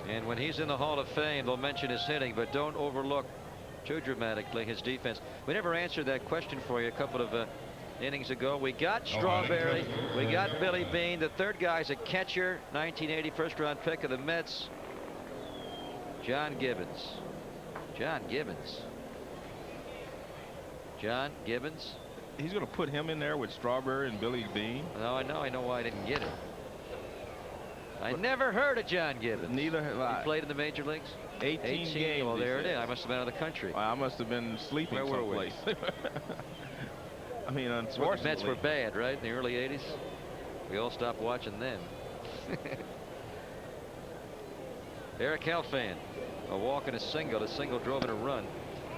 And when he's in the Hall of Fame, they'll mention his hitting, but don't overlook too dramatically his defense. We never answered that question for you a couple of innings ago. We got Strawberry. We got Billy Beane. The third guy's a catcher, 1980 first-round pick of the Mets, John Gibbons. John Gibbons. John Gibbons. He's going to put him in there with Strawberry and Billy Beane. No, I know. I know why I didn't get it. I never heard of John Gibbons. Neither have I. He played in the major leagues? 18 games. Well, there it is. I must have been out of the country. I must have been sleeping someplace. I mean, unfortunately. Well, the Mets were bad, right, in the early 80s? We all stopped watching then. Eric Helfand, a walk and a single. A single drove in a run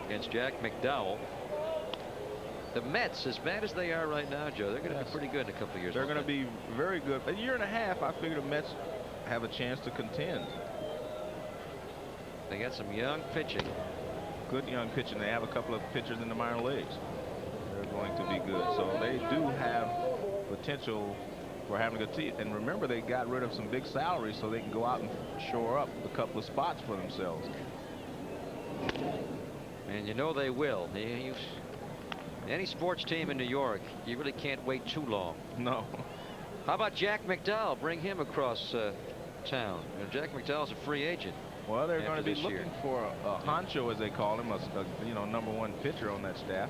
against Jack McDowell. The Mets, as bad as they are right now, Joe, they're going to be pretty good in a couple of years. They're going to be very good. A year and a half, I figure the Mets have a chance to contend. They got some young pitching. Good young pitching. They have a couple of pitchers in the minor leagues. They're going to be good. So they do have potential for having a good team. And remember, they got rid of some big salaries so they can go out and shore up a couple of spots for themselves. And you know they will. Any sports team in New York, you really can't wait too long. No. How about Jack McDowell? Bring him across town. Jack McDowell's a free agent. Well, they're going to be looking year. for a honcho, as they call him, a #1 pitcher on that staff.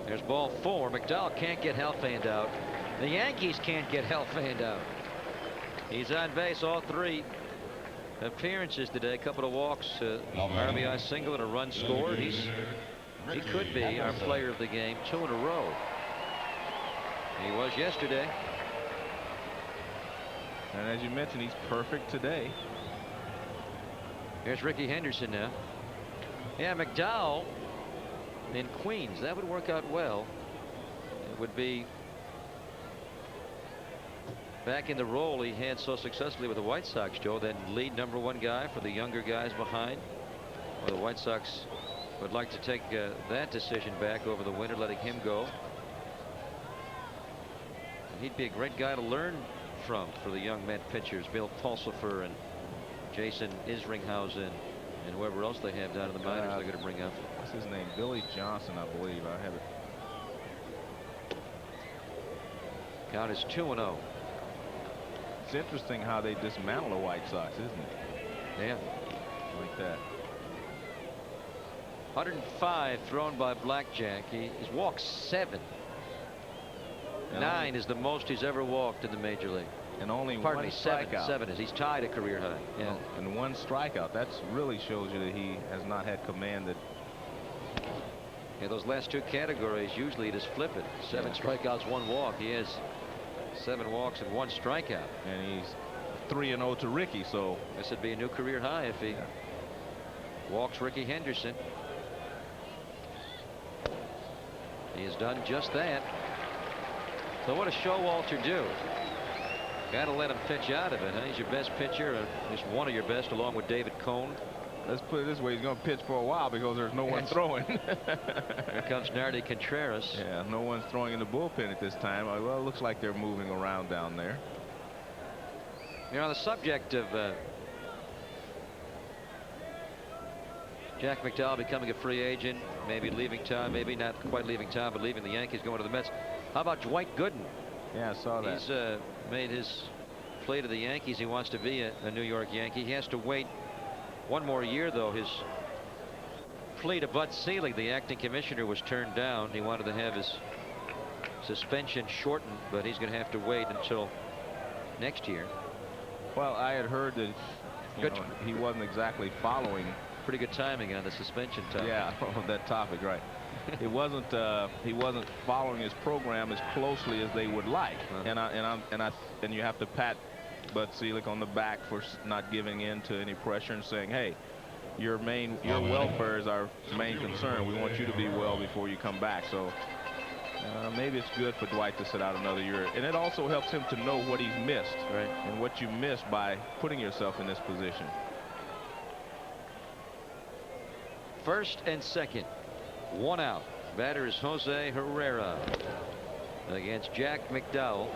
There's ball 4. McDowell can't get Helfand out. The Yankees can't get Helfand out. He's on base all 3 appearances today. A couple of walks, RBI single, and a run scored. He could be our player of the game 2 in a row. He was yesterday. And as you mentioned, he's perfect today. Here's Ricky Henderson now. Yeah, McDowell in Queens. That would work out well. It would be back in the role he had so successfully with the White Sox, Joe, then lead #1 guy for the younger guys behind. Well, the White Sox would like to take that decision back over the winter, letting him go. And he'd be a great guy to learn from for the young Met pitchers, Bill Pulsifer and Jason Isringhausen and whoever else they have down in the minors they're going to bring up. What's his name? Billy Johnson, I believe. I have it. Count is 2-0. It's interesting how they dismantle the White Sox, isn't it? Yeah. Like that. 105 thrown by Blackjack. He's walked 7. 9 is the most he's ever walked in the major league. And only Pardon one me, strikeout. 7 is. He's tied a career high. Yeah. And 1 strikeout. That really shows you that he has not had command. Yeah, those last 2 categories, usually just flip it. 7 strikeouts, 1 walk. He has 7 walks and 1 strikeout. And he's 3-0 to Ricky, so this would be a new career high if he walks Ricky Henderson. He has done just that. So what does Showalter do? Got to let him pitch out of it. Huh? He's your best pitcher, at least one of your best, along with David Cone. Let's put it this way: he's going to pitch for a while because there's no one throwing. Here comes Nardi Contreras. Yeah, no one's throwing in the bullpen at this time. Well, it looks like they're moving around down there. You know, on the subject of Jack McDowell becoming a free agent, maybe leaving town, maybe not quite leaving town, but leaving the Yankees, going to the Mets. How about Dwight Gooden? Yeah, I saw that. He's made his play to the Yankees. He wants to be a New York Yankee. He has to wait 1 more year, though. His plea to Bud Selig, the acting commissioner, was turned down. He wanted to have his suspension shortened, but he's going to have to wait until next year. Well, I had heard that he wasn't exactly following. Pretty good timing on the suspension topic. Yeah, on that topic, right. He wasn't following his program as closely as they would like. And you have to pat Bud Selig on the back for not giving in to any pressure and saying, hey, your welfare is our main concern. We want you to be well before you come back. So maybe it's good for Dwight to sit out another year, and it also helps him to know what he's missed, right, and what you missed by putting yourself in this position. First and second, 1 out. Batter is Jose Herrera against Jack McDowell.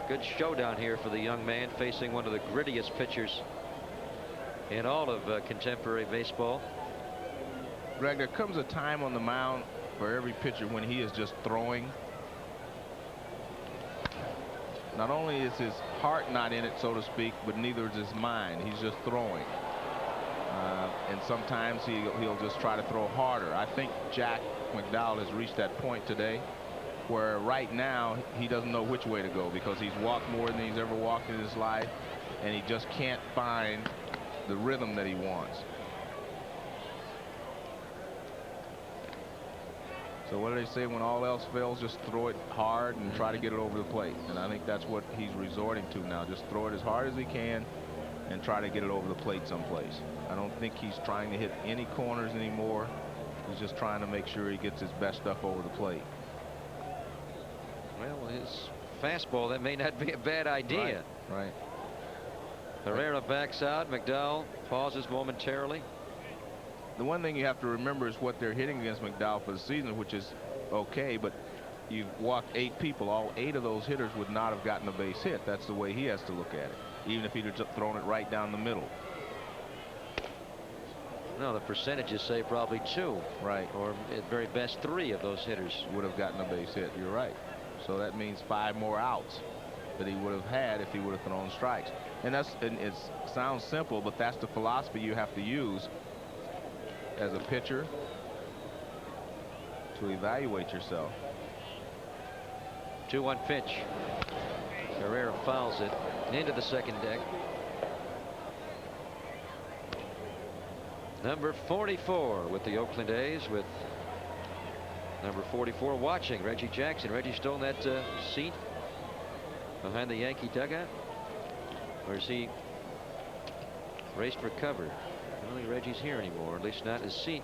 Good showdown here for the young man, facing one of the grittiest pitchers in all of contemporary baseball. Greg, there comes a time on the mound for every pitcher when he is just throwing. Not only is his heart not in it, so to speak, but neither is his mind. He's just throwing. And sometimes he'll just try to throw harder. I think Jack McDowell has reached that point today where right now he doesn't know which way to go, because he's walked more than he's ever walked in his life, and he just can't find the rhythm that he wants. So what do they say? When all else fails, just throw it hard and try to get it over the plate. And I think that's what he's resorting to now. Just throw it as hard as he can and try to get it over the plate someplace. I don't think he's trying to hit any corners anymore. He's just trying to make sure he gets his best stuff over the plate. Well, his fastball, that may not be a bad idea. Right. Herrera backs out. McDowell pauses momentarily. The one thing you have to remember is what they're hitting against McDowell for the season, which is okay, but you've walked 8 people. All 8 of those hitters would not have gotten a base hit. That's the way he has to look at it, even if he'd have just thrown it right down the middle. No, the percentages say probably 2. Right. Or at very best 3 of those hitters would have gotten a base hit. You're right. So that means 5 more outs that he would have had if he would have thrown strikes. And it sounds simple, but that's the philosophy you have to use as a pitcher to evaluate yourself. 2-1 pitch. Herrera fouls it into the second deck. Number 44 with the Oakland A's, with number 44 watching, Reggie Jackson. Reggie still in that seat behind the Yankee dugout, or is he raced for cover? I don't think Reggie's here anymore, at least not in his seat.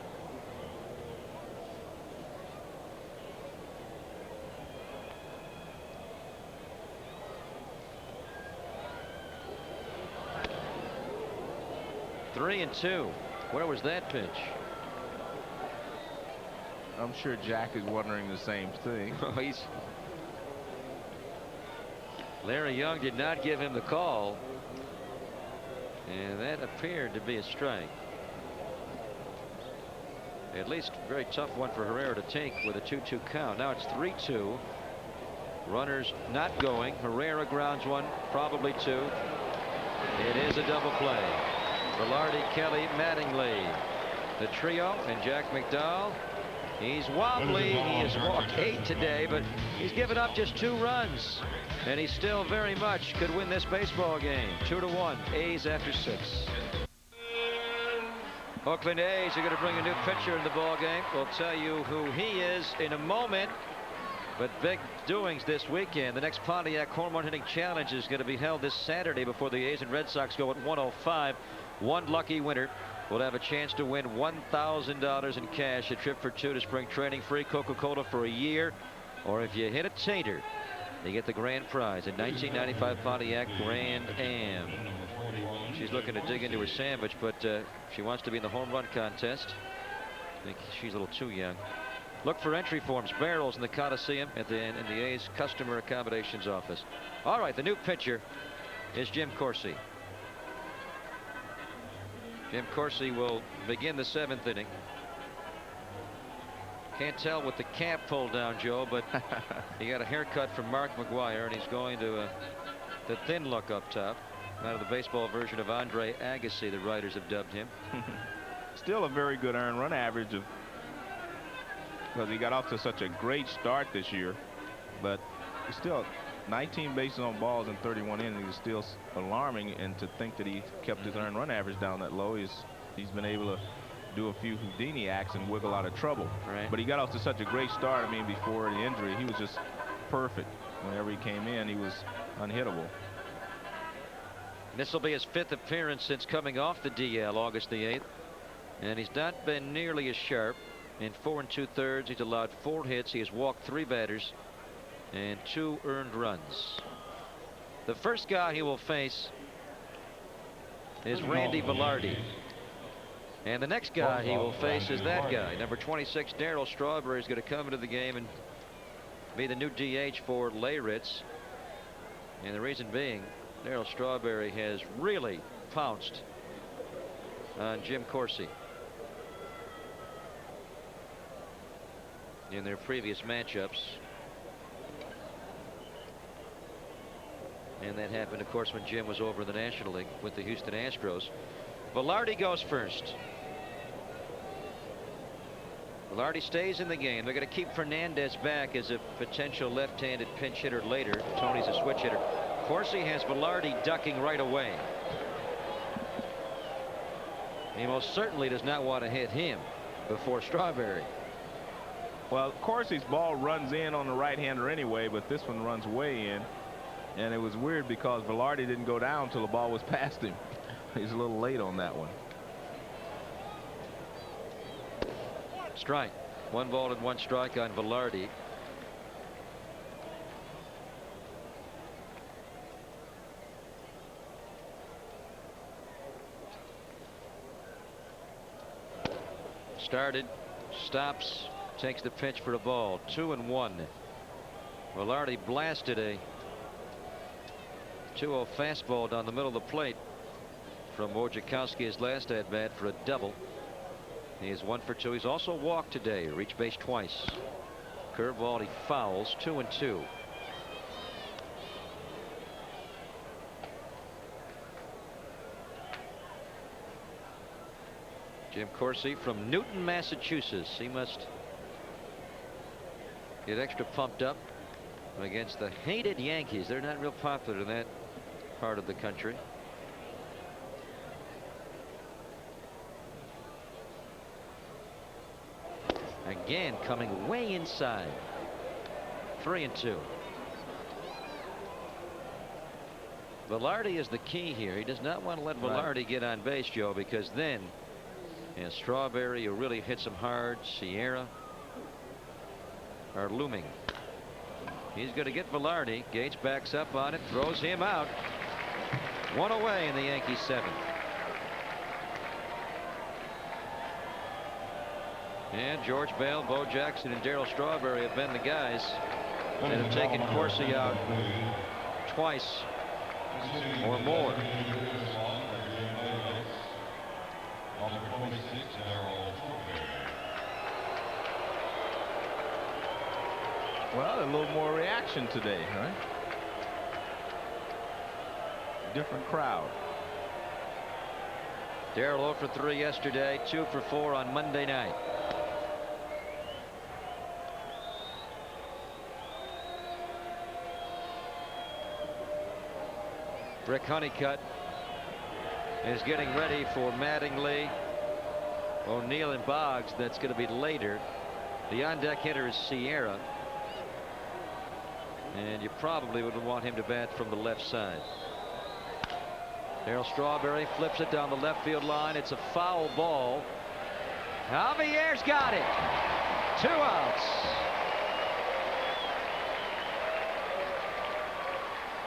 Three and 2. Where was that pitch? I'm sure Jack is wondering the same thing. Larry Young did not give him the call, and that appeared to be a strike. At least a very tough one for Herrera to take with a 2-2 count. Now it's 3-2. Runners not going. Herrera grounds one, probably 2. It is a double play. Velarde, Kelly, Mattingly, the trio, and Jack McDowell. He's wobbly. He has walked 8 today, but he's given up just 2 runs, and he still very much could win this baseball game. 2-1. A's after 6. Oakland A's are going to bring a new pitcher in the ball game. We'll tell you who he is in a moment. But big doings this weekend. The next Pontiac Home Run Hitting Challenge is going to be held this Saturday before the A's and Red Sox go at 105. One lucky winner will have a chance to win $1,000 in cash, a trip for 2 to spring training, free Coca-Cola for a year, or if you hit a tater, you get the grand prize, a 1995 Pontiac Grand Am. She's looking to dig into her sandwich, but she wants to be in the home run contest. I think she's a little too young. Look for entry forms, barrels in the Coliseum in the A's customer accommodations office. All right, the new pitcher is Jim Corsi. Jim Corsi will begin the 7th inning. Can't tell with the cap pulled down, Joe, but he got a haircut from Mark McGuire, and he's going to the thin look up top. Out of the baseball version of Andre Agassi, the writers have dubbed him. Still a very good earned run average, because he got off to such a great start this year, but he's still 19 bases on balls in 31 innings is still alarming, and to think that he kept his earned run average down that low, he's been able to do a few Houdini acts and wiggle out of trouble. Right. But he got off to such a great start. I mean, before the injury, he was just perfect. Whenever he came in, he was unhittable. This will be his 5th appearance since coming off the DL August the 8th, and he's not been nearly as sharp. In 4 2/3, he's allowed 4 hits. He has walked 3 batters and 2 earned runs. The first guy he will face is Randy Velarde, and the next guy he will face is that guy, number 26, Darryl Strawberry, is going to come into the game and be the new DH for Leyritz. And the reason being, Darryl Strawberry has really pounced on Jim Corsi in their previous matchups. And that happened, of course, when Jim was over in the National League with the Houston Astros. Velarde goes first. Velarde stays in the game. They're going to keep Fernandez back as a potential left-handed pinch hitter later. Tony's a switch hitter. Corsi has Velarde ducking right away. He most certainly does not want to hit him before Strawberry. Well, Corsi's ball runs in on the right-hander anyway, but this one runs way in. And it was weird because Velarde didn't go down until the ball was past him. He's a little late on that one. Strike. 1 ball and 1 strike on Velarde. Started, stops, takes the pitch for a ball. 2-1. Velarde blasted a 2-0 fastball down the middle of the plate from Wojciechowski his last at bat for a double. He is 1 for 2. He's also walked today. Reached base twice. Curveball he fouls. 2-2. Jim Corsi from Newton, Massachusetts. He must get extra pumped up against the hated Yankees. They're not real popular in that part of the country. Again, coming way inside. 3-2. Velarde is the key here. He does not want to let Velarde get on base, Joe, because then Strawberry, who really hits him hard, Sierra are looming. He's going to get Velarde. Gates backs up on it, throws him out. 1 away in the Yankees 7th. And George Bell, Bo Jackson, and Darryl Strawberry have been the guys that have taken Corsi out twice or more. Well, a little more reaction today, right? Different crowd. Darryl 0 for 3 yesterday, 2 for 4 on Monday night. Rick Honeycutt is getting ready for Mattingly, O'Neill, and Boggs. That's going to be later. The on-deck hitter is Sierra, and you probably would want him to bat from the left side. Darryl Strawberry flips it down the left field line. It's a foul ball. Javier's got it. 2 outs.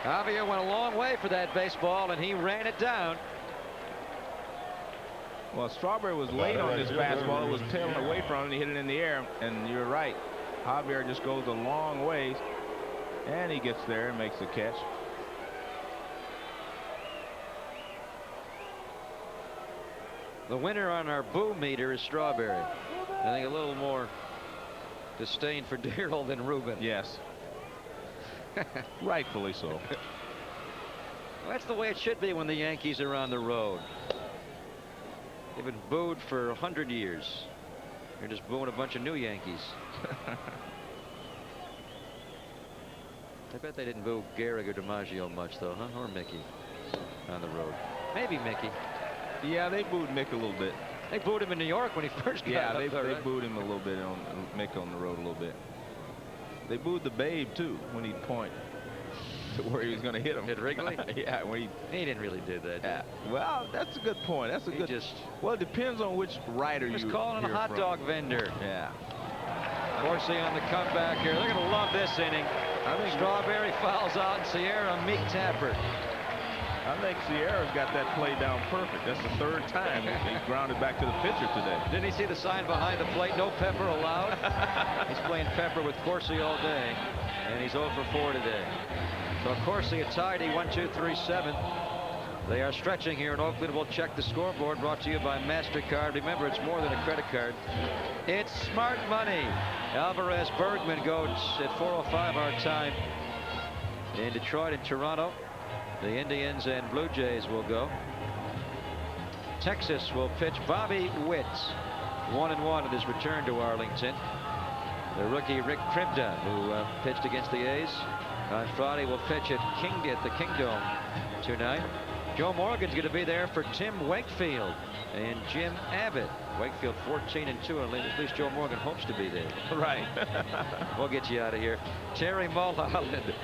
Javier went a long way for that baseball, and he ran it down. Well, Strawberry was late on this fastball. It was tailing away from him, and he hit it in the air. And you're right. Javier just goes a long ways, and he gets there and makes the catch. The winner on our boo meter is Strawberry. I think a little more disdain for Darryl than Ruben. Yes. Rightfully so. Well, that's the way it should be when the Yankees are on the road. They've been booed for 100 years. You're just booing a bunch of new Yankees. I bet they didn't boo Gehrig or DiMaggio much, though, huh? Or Mickey on the road. Maybe Mickey. Yeah, they booed Mick a little bit. They booed him in New York when he first got up there. They booed him a little bit on Mick on the road a little bit. They booed the Babe too when he'd point to where he was going to hit him. Hit Wrigley? Yeah, when he didn't really do that. Yeah. Well, that's a good point. That's a good. Well, it depends on which writer you. Just calling a hot dog vendor. Yeah. Corsi on the comeback here. They're going to love this inning. I think Strawberry fouls out, and Sierra meek Tapper. I think Sierra's got that play down perfect. That's the 3rd time he grounded back to the pitcher today. Didn't he see the sign behind the plate? No pepper allowed. He's playing pepper with Corsi all day, and he's 0 for 4 today. So Corsi a tidy 1-2-3-7. They are stretching here in Oakland. We'll check the scoreboard. Brought to you by MasterCard. Remember, it's more than a credit card. It's smart money. Alvarez Bergman goes at 4:05 our time in Detroit and Toronto. The Indians and Blue Jays will go. Texas will pitch Bobby Witt, 1-1 at his return to Arlington. The rookie Rick Kripke, who pitched against the A's on Friday, will pitch at the Kingdome tonight. Joe Morgan's going to be there for Tim Wakefield and Jim Abbott. Wakefield 14-2, and at least Joe Morgan hopes to be there. Right. We'll get you out of here. Terry Mulholland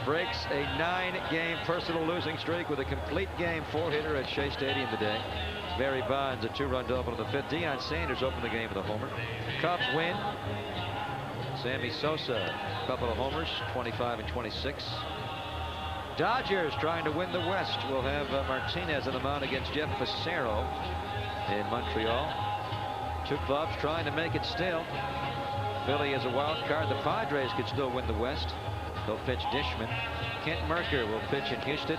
breaks a 9-game personal losing streak with a complete game 4-hitter at Shea Stadium today. Barry Bonds a 2-run double in the 5th. Deion Sanders opened the game with a homer. Cubs win. Sammy Sosa a couple of homers, 25 and 26. Dodgers trying to win the West. We'll have Martinez on the mound against Jeff Fassero in Montreal. Two clubs trying to make it still. Philly is a wild card. The Padres could still win the West. They'll pitch Dishman. Kent Merker will pitch in Houston.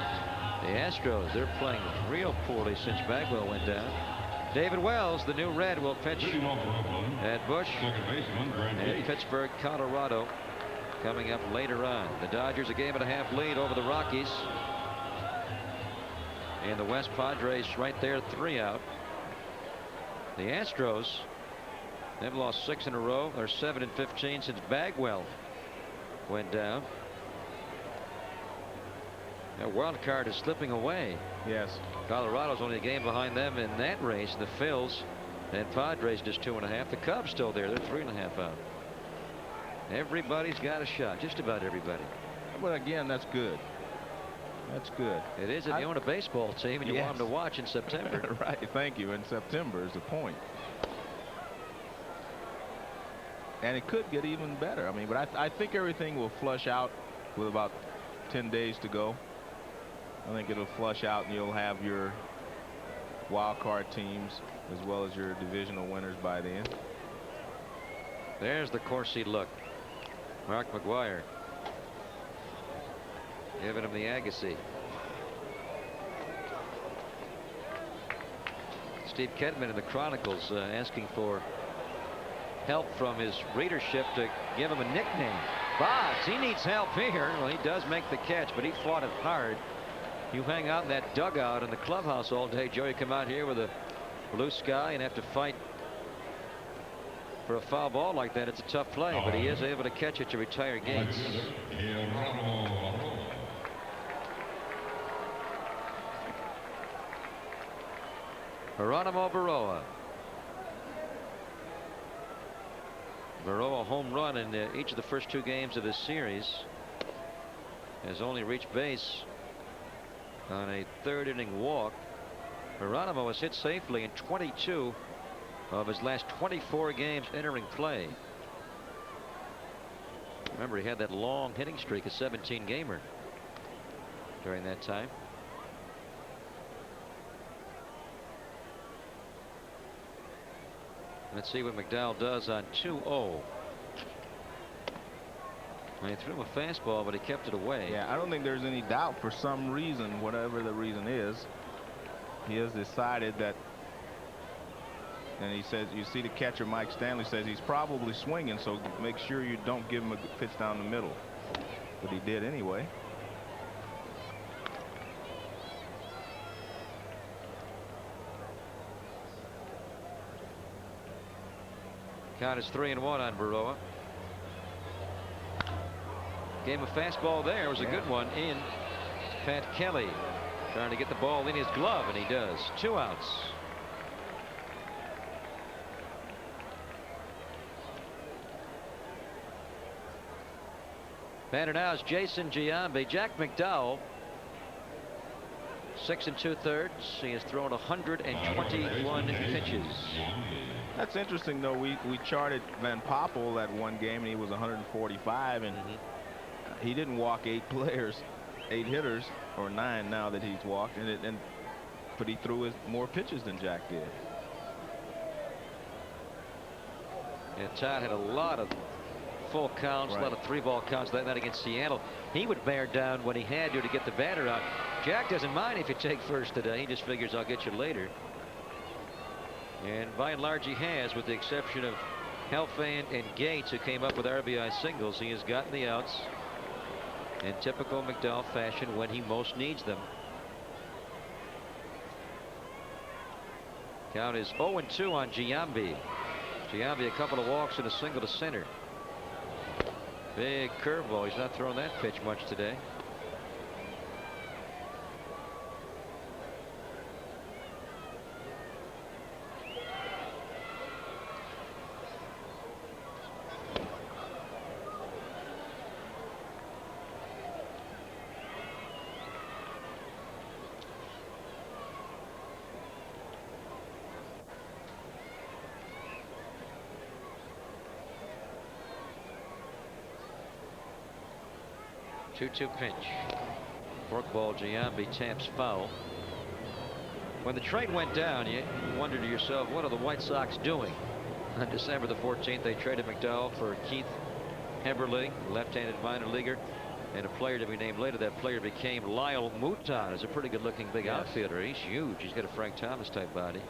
The Astros, they're playing real poorly since Bagwell went down. David Wells, the new Red, will pitch at Busch in Pittsburgh, Colorado, coming up later on. The Dodgers a 1.5 lead over the Rockies. And the West Padres right there, 3 out. The Astros, they've lost 6 in a row. They're 7-15 since Bagwell went down. That wild card is slipping away. Yes. Colorado's only a game behind them in that race. The Phils and Padres just 2.5. The Cubs still there. They're 3.5 out. Everybody's got a shot. Just about everybody. But again, that's good. That's good. It is if you own a baseball team and you want them to watch in September. Right. Thank you. In September is the point. And it could get even better. I mean, but I think everything will flush out with about 10 days to go. I think it'll flush out and you'll have your wild card teams as well as your divisional winners by then. There's the Corsi look. Mark McGwire giving him the Agassi. Steve Kedman in the Chronicles asking for help from his readership to give him a nickname. Boggs, he needs help here. Well, he does make the catch, but he fought it hard. You hang out in that dugout in the clubhouse all day, Joe. You come out here with a blue sky and have to fight for a foul ball like that. It's a tough play, but he is able to catch it to retire Gates. Geronimo Baroa. Baroa home run in each of the first 2 games of this series. Has only reached base on a 3rd inning walk. Geronimo has hit safely in 22 of his last 24 games entering play. Remember, he had that long hitting streak, a 17-gamer during that time. Let's see what McDowell does on 2-0. He threw him a fastball, but he kept it away. Yeah, I don't think there's any doubt. For some reason, whatever the reason is, he has decided that, and he says, you see the catcher Mike Stanley says he's probably swinging, so make sure you don't give him a pitch down the middle. But he did anyway. Count is 3-1 on Baroa. Game of fastball there was a good one in. Pat Kelly trying to get the ball in his glove, and he does. 2 outs. Batter now is Jason Giambi. Jack McDowell, 6 2/3. He has thrown 121 pitches. That's interesting, though. We charted Van Poppel at one game, and he was 145, and he didn't walk 8 players, 8 hitters, or 9 now that he's walked, but he threw more pitches than Jack did. And Todd had a lot of full counts, a lot of 3-ball counts that night against Seattle. He would bear down when he had to get the batter out. Jack doesn't mind if you take first today. He just figures I'll get you later. And by and large, he has, with the exception of Helfand and Gates, who came up with RBI singles. He has gotten the outs in typical McDowell fashion when he most needs them. Count is 0-2 on Giambi. Giambi, a couple of walks and a single to center. Big curveball. He's not throwing that pitch much today. Two pitch. Forkball. Giambi taps foul. When the trade went down, you wondered to yourself, what are the White Sox doing? On December the 14th, they traded McDowell for Keith Heberling, left-handed minor leaguer. And a player to be named later, that player became Lyle Mouton. Is a pretty good-looking big outfielder. He's huge. He's got a Frank Thomas-type body.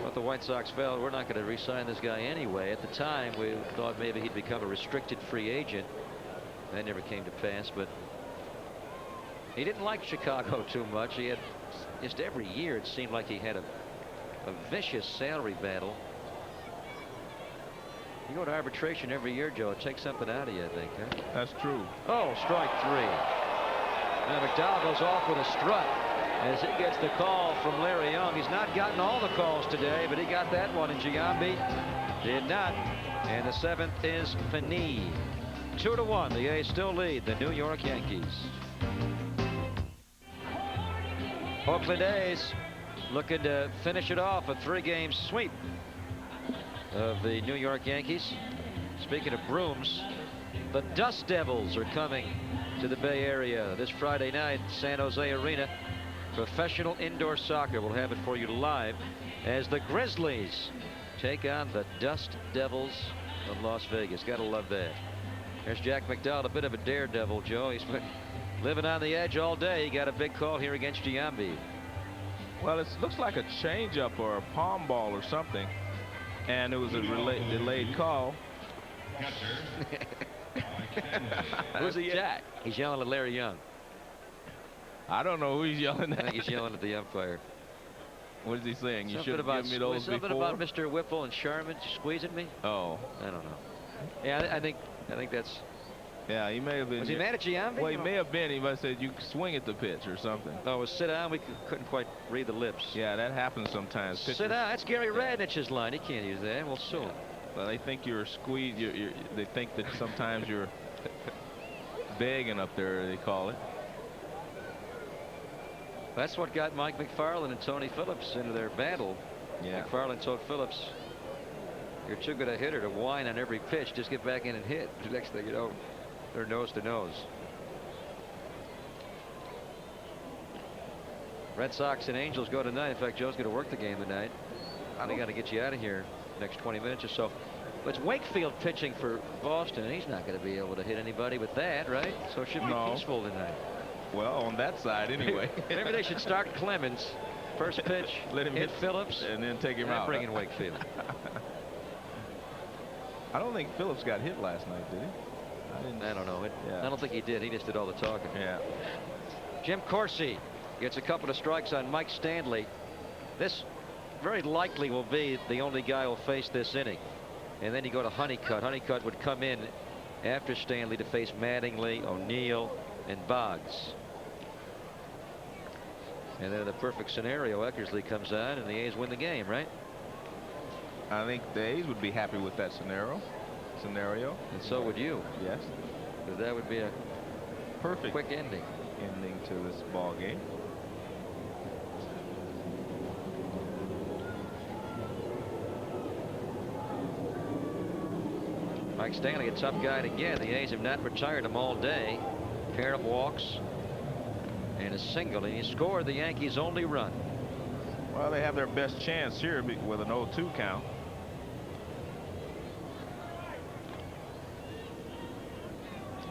But the White Sox felt we're not going to re-sign this guy anyway. At the time, we thought maybe he'd become a restricted free agent. That never came to pass, but he didn't like Chicago too much. He had just every year it seemed like he had a vicious salary battle. You go to arbitration every year, Joe. It takes something out of you, I think. Huh? That's true. Oh, strike 3. Now McDowell goes off with a strut as he gets the call from Larry Young. He's not gotten all the calls today, but he got that one, and Giambi did not. And the 7th is Finney. 2-1. The A's still lead the New York Yankees. Oakland A's looking to finish it off, a 3-game sweep of the New York Yankees. Speaking of brooms, the Dust Devils are coming to the Bay Area this Friday night, San Jose Arena. Professional indoor soccer. We'll have it for you live as the Grizzlies take on the Dust Devils of Las Vegas. Gotta love that. There's Jack McDowell, a bit of a daredevil, Joe. He's been living on the edge all day. He got a big call here against Giambi. Well, it looks like a changeup or a palm ball or something. And it was a delayed call. Who's it, Jack? He's yelling at Larry Young. I don't know who he's yelling at. I think he's yelling at the umpire. What is he saying? You should have given me those something before? about Mr. Whipple and Sherman squeezing me? Oh. I don't know. Yeah, I think that's... Yeah, he may have been. Was he mad at Giambi? Well, he may have been. He must have said you swing at the pitch or something. No, it was sit down. We couldn't quite read the lips. Yeah, that happens sometimes. Sit down. That's Gary Radnich's line. He can't use that. We'll sue him. Well, they think you're squeezed. They think that sometimes you're begging up there, they call it. That's what got Mike McFarland and Tony Phillips into their battle. Yeah. McFarland told Phillips, "You're too good a hitter to whine on every pitch. Just get back in and hit." The next thing you know, they're nose to nose. Red Sox and Angels go tonight. In fact, Joe's going to work the game tonight. They got to get you out of here next 20 minutes or so. But it's Wakefield pitching for Boston, and he's not going to be able to hit anybody with that, right? So it should be peaceful tonight. Well, on that side, anyway. Maybe they should start Clemens. First pitch, let him hit Phillips, and then take him out. Bring in Wakefield. I don't think Phillips got hit last night, did he? I don't know. I don't think he did. He just did all the talking. Yeah. Jim Corsi gets a couple of strikes on Mike Stanley. This very likely will be the only guy who'll face this inning. And then you go to Honeycutt. Honeycutt would come in after Stanley to face Mattingly, O'Neill, and Boggs. And then in the perfect scenario, Eckersley comes on and the A's win the game, right? I think the A's would be happy with that scenario. And so would you. Yes. Because that would be a perfect quick ending to this ball game. Mike Stanley, a tough guy to get. The A's have not retired him all day. Pair of walks and a single, and he scored the Yankees' only run. Well, they have their best chance here with an 0-2 count.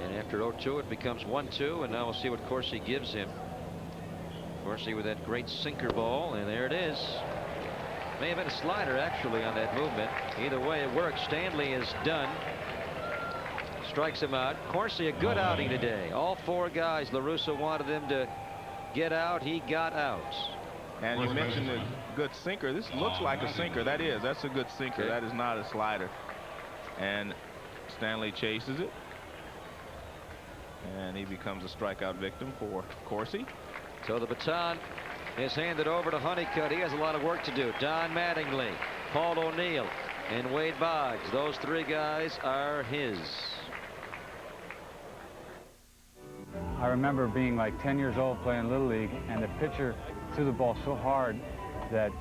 And after 0-2, it becomes 1-2, and now we'll see what Corsi gives him. Corsi with that great sinker ball, and there it is. May have been a slider, actually, on that movement. Either way, it works. Stanley is done. Strikes him out. Corsi, a good outing today. All 4 guys, La Russa wanted them to get out. He got out. And you mentioned a good sinker. This looks like a sinker. That's a good sinker. Okay. That is not a slider. And Stanley chases it. And he becomes a strikeout victim for Corsi. So the baton is handed over to Honeycutt. He has a lot of work to do. Don Mattingly, Paul O'Neill, and Wade Boggs. Those 3 guys are his. I remember being like 10 years old playing Little League, and the pitcher threw the ball so hard that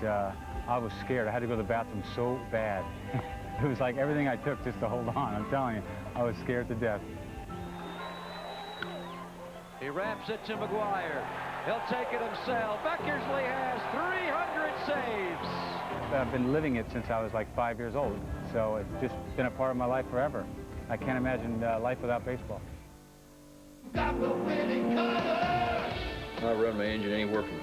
I was scared. I had to go to the bathroom so bad. It was like everything I took just to hold on. I'm telling you, I was scared to death. He wraps it to McGuire. He'll take it himself. Eckersley has 300 saves. I've been living it since I was like 5 years old, so it's just been a part of my life forever. I can't imagine life without baseball. I run my engine anywhere from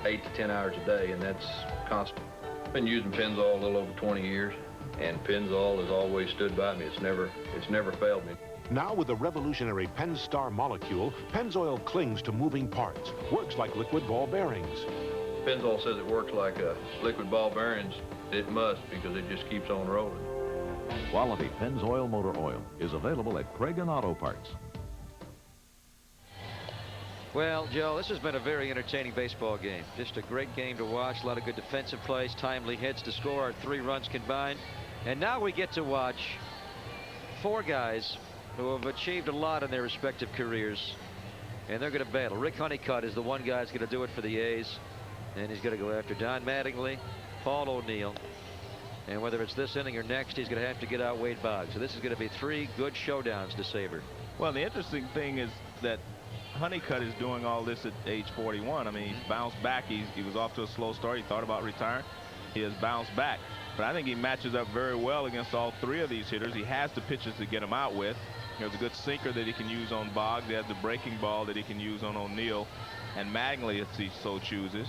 8 to 10 hours a day, and that's constant. I've been using Pennzoil a little over 20 years, and Pennzoil has always stood by me. It's never failed me. Now with the revolutionary Pennstar molecule, Pennzoil clings to moving parts, works like liquid ball bearings. Pennzoil says it works like liquid ball bearings. It must, because it just keeps on rolling. Quality Pennzoil motor oil is available at Craig and Auto Parts. Well, Joe, this has been a very entertaining baseball game. Just a great game to watch. A lot of good defensive plays, timely hits to score our 3 runs combined. And now we get to watch 4 guys who have achieved a lot in their respective careers. And they're going to battle. Rick Honeycutt is the one guy who's going to do it for the A's. And he's going to go after Don Mattingly, Paul O'Neill. And whether it's this inning or next, he's going to have to get out Wade Boggs. So this is going to be 3 good showdowns to savor. Well, the interesting thing is that Honeycutt is doing all this at age 41. I mean, he's bounced back. He was off to a slow start. He thought about retiring. He has bounced back. But I think he matches up very well against all 3 of these hitters. He has the pitches to get them out with. There's a good sinker that he can use on Boggs. He has the breaking ball that he can use on O'Neill and Mattingly if he so chooses.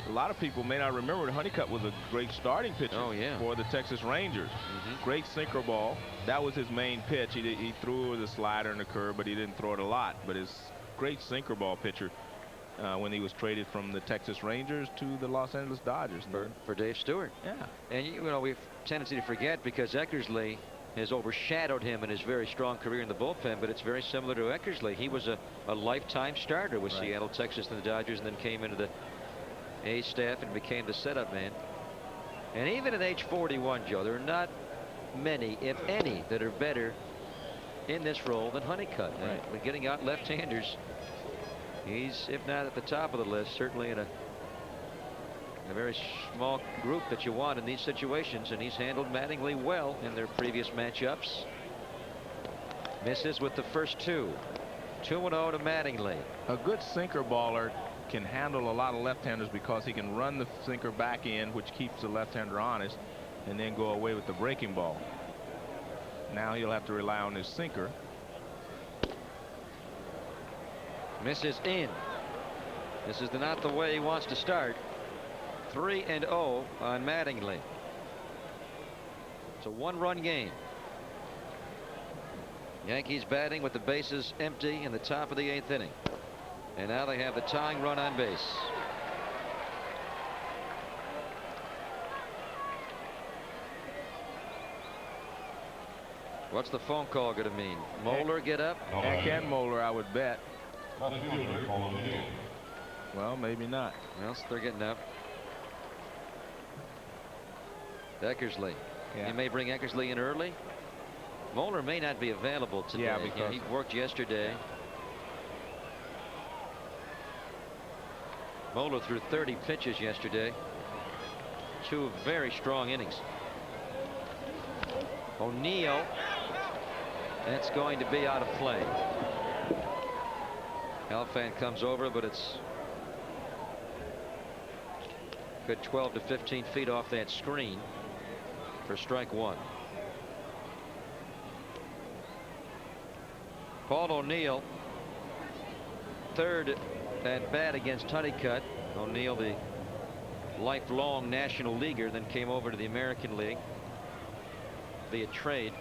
A lot of people may not remember that Honeycutt was a great starting pitcher for the Texas Rangers. Great sinker ball. That was his main pitch. He threw the slider and the curve, but he didn't throw it a lot. But his great sinker ball pitcher when he was traded from the Texas Rangers to the Los Angeles Dodgers. For Dave Stewart. Yeah. And, you know, we've tendency to forget because Eckersley has overshadowed him in his very strong career in the bullpen, but it's very similar to Eckersley. He was a lifetime starter with Seattle, Texas, and the Dodgers, and then came into the A's staff and became the setup man. And even at age 41, Joe, there are not many, if any, that are better in this role than Honeycutt. Right. When getting out left-handers, he's, if not at the top of the list, certainly in a very small group that you want in these situations, and he's handled Mattingly well in their previous matchups. Misses with the first 2. 2-0 to Mattingly. A good sinker baller can handle a lot of left-handers because he can run the sinker back in, which keeps the left-hander honest, and then go away with the breaking ball. Now he'll have to rely on his sinker. Misses in. This is not the way he wants to start. 3-0 on Mattingly. It's a 1-run game. Yankees batting with the bases empty in the top of the 8th inning. And now they have the tying run on base. What's the phone call going to mean? Moeller get up? And Ken Moeller, I would bet. Well, maybe not. Well, they're getting up. Eckersley. Yeah. You may bring Eckersley in early. Moeller may not be available today. Yeah, because he worked yesterday. Moeller threw 30 pitches yesterday. 2 very strong innings. O'Neill. That's going to be out of play. Alfan comes over, but it's good 12 to 15 feet off that screen for strike 1. Paul O'Neill, 3rd at bat against Honeycutt. O'Neill, the lifelong National Leaguer, then came over to the American League via trade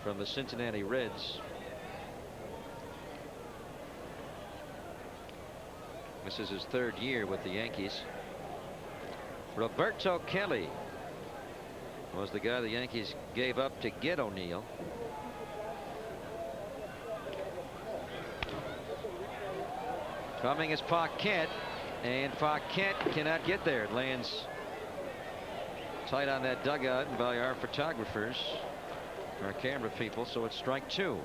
from the Cincinnati Reds. This is his 3rd year with the Yankees. Roberto Kelly was the guy the Yankees gave up to get O'Neill. Coming is Paquette, and Paquette cannot get there. It lands tight on that dugout and by our photographers, our camera people, so it's strike 2.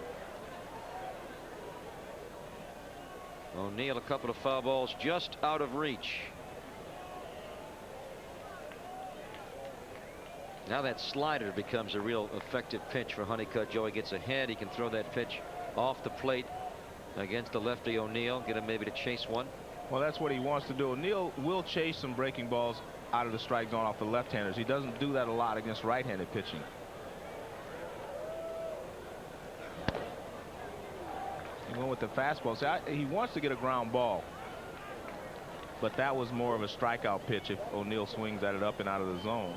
O'Neill, a couple of foul balls just out of reach. Now that slider becomes a real effective pitch for Honeycutt. Joey gets ahead. He can throw that pitch off the plate against the lefty O'Neill, get him maybe to chase one. Well, that's what he wants to do. O'Neill will chase some breaking balls out of the strike zone off the left-handers. He doesn't do that a lot against right-handed pitching. He went with the fastball. See, he wants to get a ground ball, but that was more of a strikeout pitch if O'Neill swings at it up and out of the zone.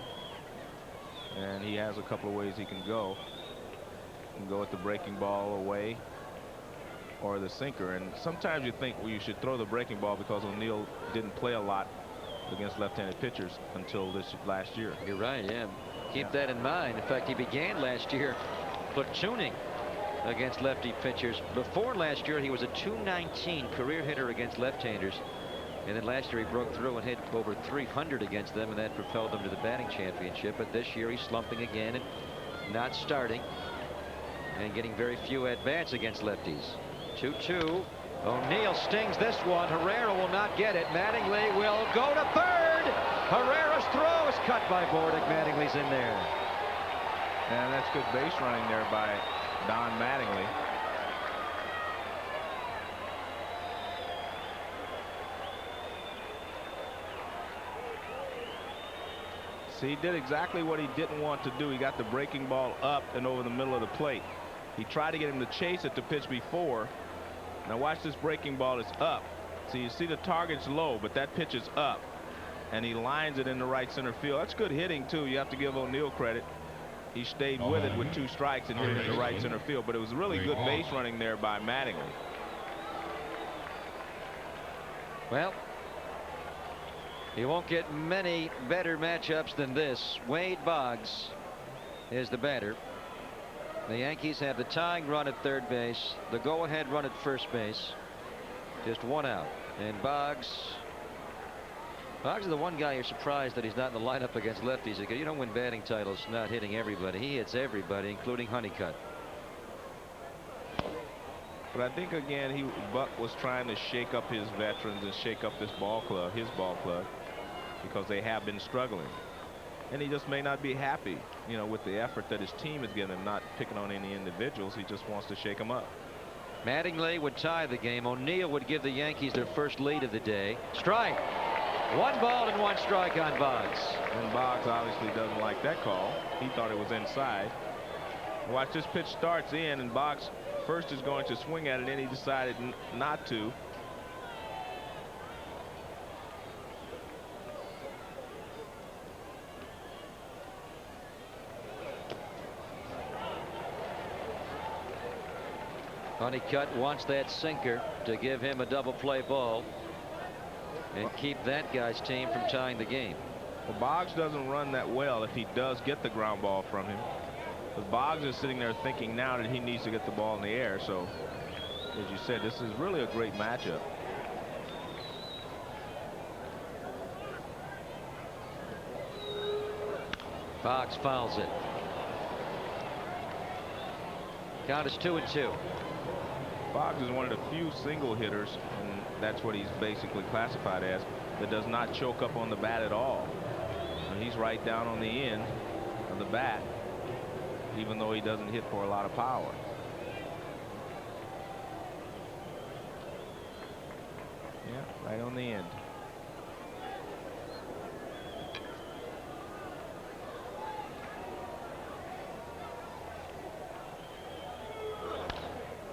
And he has a couple of ways he can go. He can go with the breaking ball away or the sinker. And sometimes you think, well, you should throw the breaking ball because O'Neill didn't play a lot against left-handed pitchers until this last year. You're right, yeah. Keep that in mind. In fact, he began last year platooning against lefty pitchers. Before last year, he was a .219 career hitter against left-handers. And then last year he broke through and hit over 300 against them, and that propelled them to the batting championship. But this year he's slumping again and not starting and getting very few at-bats against lefties. 2-2. O'Neill stings this one. Herrera will not get it. Mattingly will go to third. Herrera's throw is cut by Bordick. Mattingly's in there. And that's good base running there by Don Mattingly. See, he did exactly what he didn't want to do. He got the breaking ball up and over the middle of the plate. He tried to get him to chase it to pitch before. Now watch this breaking ball. It's up. So you see the target's low, but that pitch is up. And he lines it in the right center field. That's good hitting, too. You have to give O'Neill credit. He stayed with it with 2 strikes and hit it in the right center field. But it was really good base running there by Mattingly. Well, he won't get many better matchups than this. Wade Boggs is the batter. The Yankees have the tying run at third base, the go-ahead run at first base, just 1 out. And Boggs is the one guy you're surprised that he's not in the lineup against lefties. You don't win batting titles not hitting everybody. He hits everybody, including Honeycutt. But I think again Buck was trying to shake up his veterans and shake up this ball club, his ball club, because they have been struggling. And he just may not be happy, you know, with the effort that his team is giving him, not picking on any individuals. He just wants to shake them up. Mattingly would tie the game. O'Neill would give the Yankees their first lead of the day. Strike. 1 ball and 1 strike on Boggs. And Boggs obviously doesn't like that call. He thought it was inside. Watch, this pitch starts in, and Boggs first is going to swing at it, and he decided not to. Honeycutt wants that sinker to give him a double play ball and keep that guy's team from tying the game. Well, Boggs doesn't run that well if he does get the ground ball from him. But Boggs is sitting there thinking now that he needs to get the ball in the air. So, as you said, this is really a great matchup. Boggs fouls it. Count is 2-2. Boggs is one of the few single hitters, and that's what he's basically classified as, that does not choke up on the bat at all. And he's right down on the end of the bat, even though he doesn't hit for a lot of power. Yeah, right on the end.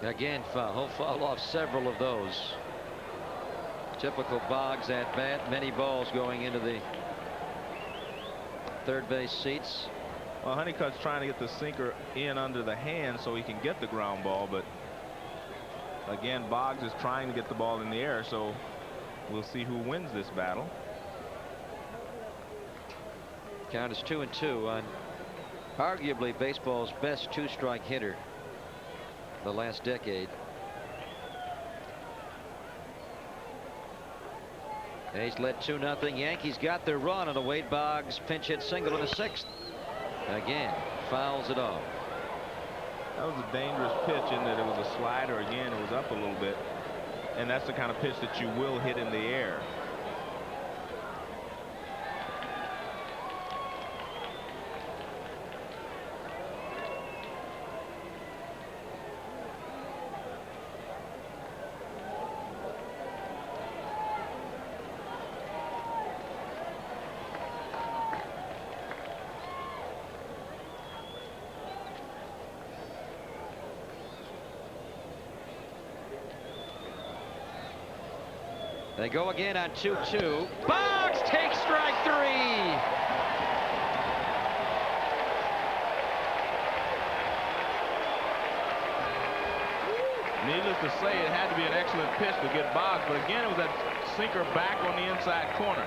Again, foul. He'll foul off several of those. Typical Boggs at bat. Many balls going into the third base seats. Well, Honeycutt's trying to get the sinker in under the hand so he can get the ground ball, but again, Boggs is trying to get the ball in the air, so we'll see who wins this battle. Count is 2-2 on arguably baseball's best 2-strike hitter the last decade. A's led 2-0. Yankees got their run on a Wade Boggs pinch hit single in the 6th. Again, fouls it off. That was a dangerous pitch in that it was a slider. Again, it was up a little bit, and that's the kind of pitch that you will hit in the air. They go again on 2-2. Boggs takes strike 3. Needless to say, it had to be an excellent pitch to get Boggs, but again, it was that sinker back on the inside corner.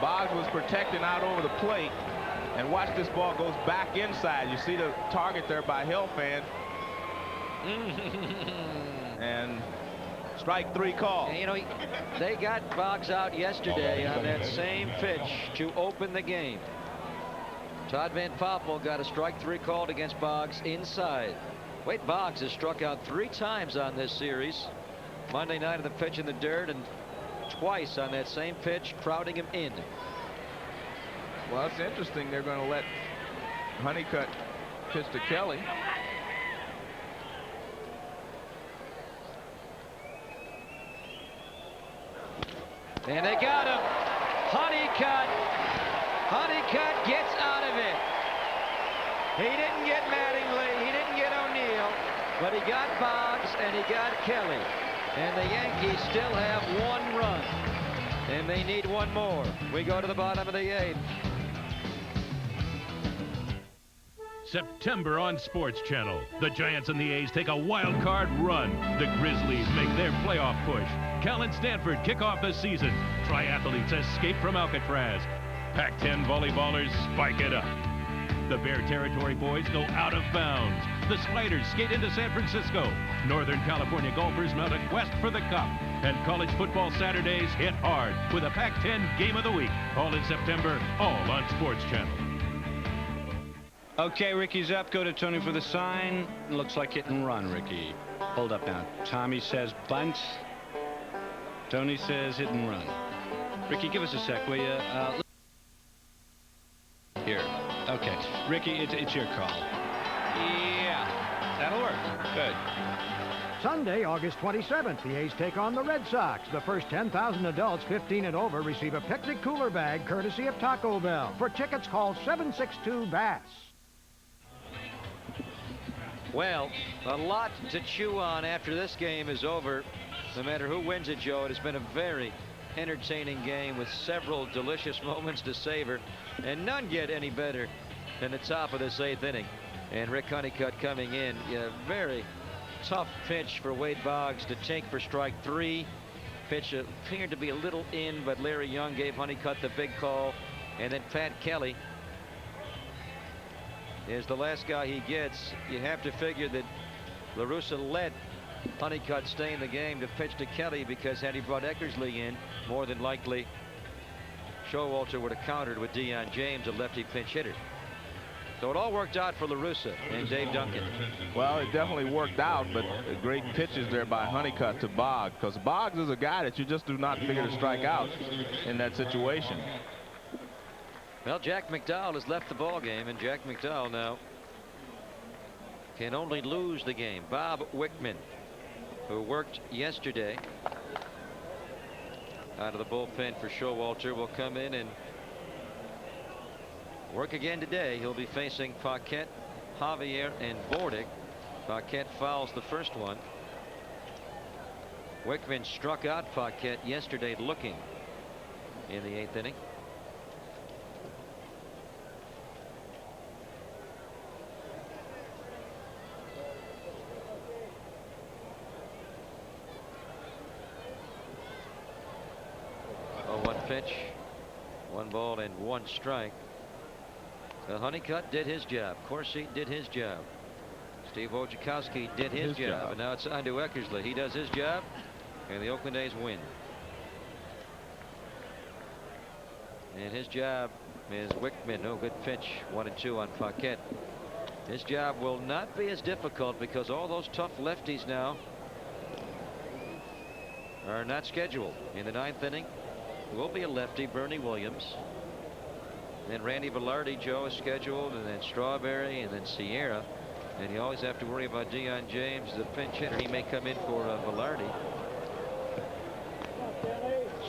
Boggs was protecting out over the plate, and watch this ball goes back inside. You see the target there by Helfand. And strike 3 call. And, you know, they got Boggs out yesterday on that same pitch to open the game. Todd Van Poppel got a strike 3 called against Boggs inside. Wade Boggs has struck out 3 times on this series. Monday night of the pitch in the dirt, and twice on that same pitch, crowding him in. Well, it's interesting. They're going to let Honeycutt pitch to Kelly. And they got him. Honeycutt gets out of it. He didn't get Mattingly, he didn't get O'Neill, but he got Boggs and he got Kelly. And the Yankees still have 1 run, and they need 1 more. We go to the bottom of the 8th. September on Sports Channel. The Giants and the A's take a wild card run. The Grizzlies make their playoff push. Cal and Stanford kick off the season. Triathletes escape from Alcatraz. Pac-10 volleyballers spike it up. The Bear Territory boys go out of bounds. The Spiders skate into San Francisco. Northern California golfers mount a quest for the cup. And college football Saturdays hit hard with a Pac-10 Game of the Week. All in September, all on Sports Channel. Okay, Ricky's up. Go to Tony for the sign. Looks like hit and run, Ricky. Hold up now. Tommy says bunt. Tony says hit and run. Ricky, give us a sec, will you? Here. Okay. Ricky, it's your call. Yeah. That'll work. Good. Sunday, August 27th, the A's take on the Red Sox. The first 10,000 adults 15 and over receive a picnic cooler bag courtesy of Taco Bell. For tickets, call 762-BASS. Well, a lot to chew on after this game is over. No matter who wins it, Joe, it has been a very entertaining game with several delicious moments to savor, and none get any better than the top of this 8th inning. And Rick Honeycutt coming in. Very tough pitch for Wade Boggs to take for strike 3. Pitch appeared to be a little in, but Larry Young gave Honeycutt the big call. And then Pat Kelly is the last guy he gets. You have to figure that La Russa let Honeycutt stay in the game to pitch to Kelly, because had he brought Eckersley in, more than likely Showalter would have countered with Deion James, a lefty pinch hitter. So it all worked out for La Russa and Dave Duncan. Well, it definitely worked out, but great pitches there by Honeycutt to Boggs, because Boggs is a guy that you just do not figure to strike out in that situation. Well, Jack McDowell has left the ball game, and Jack McDowell now can only lose the game. Bob Wickman, who worked yesterday out of the bullpen for Showalter, will come in and work again today. He'll be facing Paquette, Javier, and Bordick. Paquette fouls the first one. Wickman struck out Paquette yesterday looking in the 8th inning. Pitch, 1 ball and 1 strike. Honeycutt did his job. Corsi did his job. Steve Wojciechowski did his job. And now it's on to Eckersley. He does his job, and the Oakland A's win. And his job is Wickman. No good pitch. 1 and 2 on Paquette. His job will not be as difficult because all those tough lefties now are not scheduled. In the 9th inning will be a lefty, Bernie Williams. Then Randy Velarde, Joe, is scheduled, and then Strawberry, and then Sierra. And you always have to worry about Deion James, the pinch hitter. He may come in for Velarde.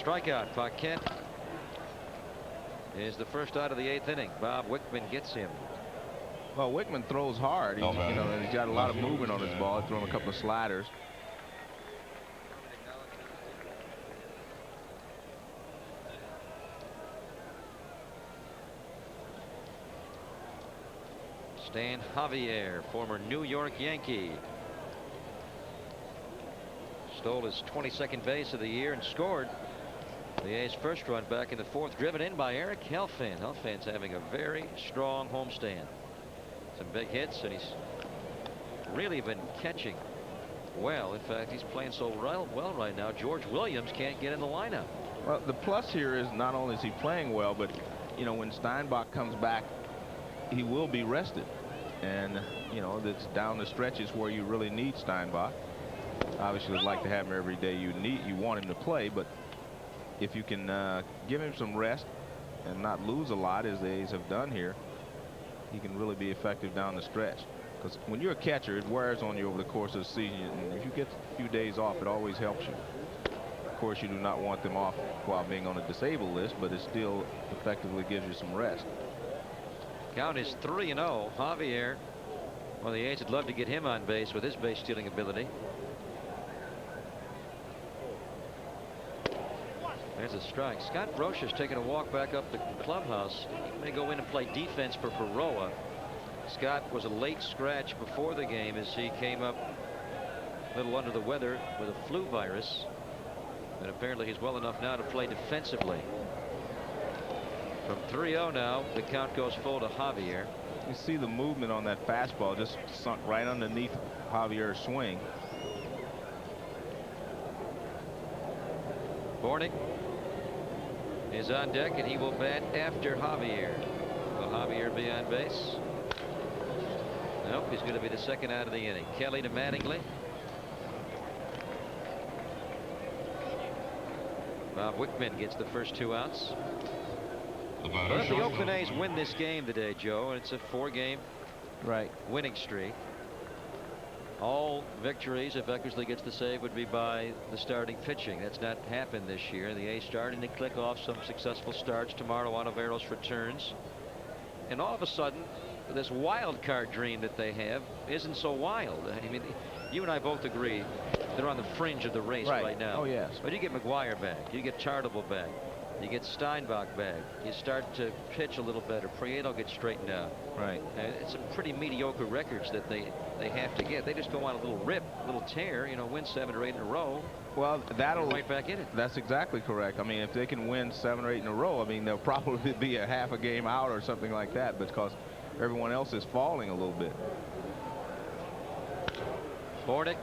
Strikeout. Paquette is the first out of the 8th inning. Bob Wickman gets him. Well, Wickman throws hard. And he's got a lot of movement on his ball. He's thrown a couple of sliders. Stan Javier, former New York Yankee. Stole his 22nd base of the year and scored the A's first run back in the 4th, driven in by Eric Helfand. Helfand's having a very strong homestand. Some big hits, and he's really been catching well. In fact, he's playing so well right now, George Williams can't get in the lineup. Well, the plus here is not only is he playing well, but, you know, when Steinbach comes back, he will be rested. And, you know, that's down the stretches where you really need Steinbach. Obviously, would like to have him every day you want him to play, but if you can give him some rest and not lose a lot, as the A's have done here, he can really be effective down the stretch. Because when you're a catcher, it wears on you over the course of the season, and if you get a few days off, it always helps you. Of course, you do not want them off while being on a disabled list, but it still effectively gives you some rest. Count is 3-0. Javier, well, the A's would love to get him on base with his base stealing ability. There's a strike. Scott Brocious taking a walk back up the clubhouse. He may go in and play defense for Perroa. Scott was a late scratch before the game as he came up a little under the weather with a flu virus. And apparently he's well enough now to play defensively. From 3-0 now, the count goes full to Javier. You see the movement on that fastball just sunk right underneath Javier's swing. Bornick is on deck, and he will bat after Javier. Will Javier be on base? Nope, he's going to be the second out of the inning. Kelly to Mattingly. Bob Wickman gets the first 2 outs. But if the Oakland A's win this game today, Joe, and it's a 4-game winning streak, all victories, if Eckersley gets the save, would be by the starting pitching. That's not happened this year. The A's starting to click off some successful starts. Tomorrow, Ontiveros returns. And all of a sudden, this wild card dream that they have isn't so wild. I mean, you and I both agree they're on the fringe of the race right now. Oh, yes. But you get McGuire back. You get Tartable back. You get Steinbach back. You start to pitch a little better. Prieto gets straightened out. Right. It's some pretty mediocre records that they have to get. They just go on a little rip, a little tear, you know, win 7 or 8 in a row. Well, that'll right back in it. That's exactly correct. I mean, if they can win 7 or 8 in a row, I mean, they'll probably be a half a game out or something like that, because everyone else is falling a little bit. Bornick,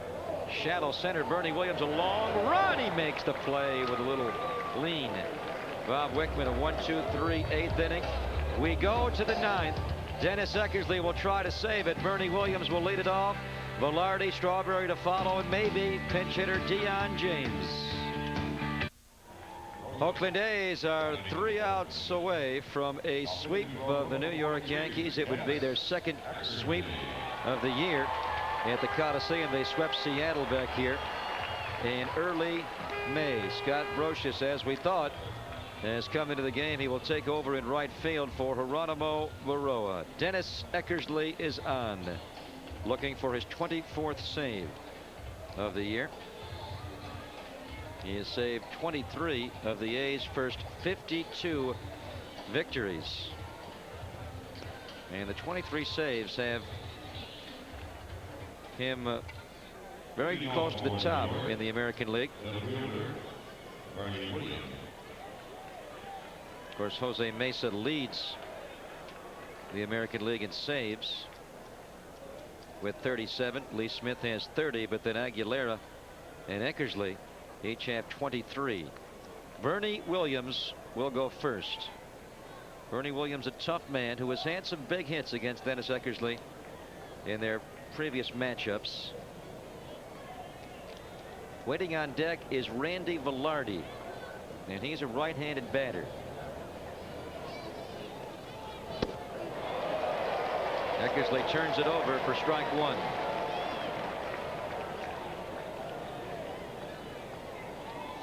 shallow center. Bernie Williams, a long run. He makes the play with a little lean. Bob Wickman, a 1-2-3 8th inning. We go to the 9th. Dennis Eckersley will try to save it. Bernie Williams will lead it off. Velarde, Strawberry to follow, and maybe pinch hitter Deion James. Oakland A's are 3 outs away from a sweep of the New York Yankees. It would be their 2nd sweep of the year at the Coliseum. They swept Seattle back here in early May. Scott Brocious, as we thought, has come into the game. He will take over in right field for Geronimo Berroa. Dennis Eckersley is on, looking for his 24th save of the year. He has saved 23 of the A's first 52 victories. And the 23 saves have him very close to the top in the American League. Of course, Jose Mesa leads the American League in saves with 37. Lee Smith has 30, but then Aguilera and Eckersley each have 23. Bernie Williams will go first. Bernie Williams, a tough man who has had some big hits against Dennis Eckersley in their previous matchups. Waiting on deck is Randy Velarde, and he's a right-handed batter. Eckersley turns it over for strike 1.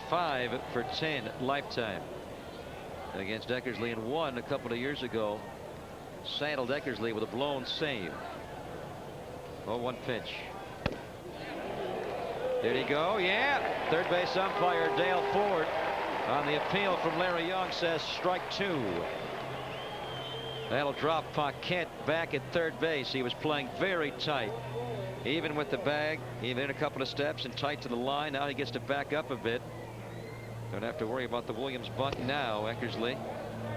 Five for 10 lifetime against Eckersley, and 1 a couple of years ago. Saddled Eckersley with a blown save. 0-1 pitch. There he go. Yeah. Third base umpire Dale Ford on the appeal from Larry Young says strike 2. That'll drop Paquette back at third base. He was playing very tight. Even with the bag, even in a couple of steps and tight to the line. Now he gets to back up a bit. Don't have to worry about the Williams bunt now. Eckersley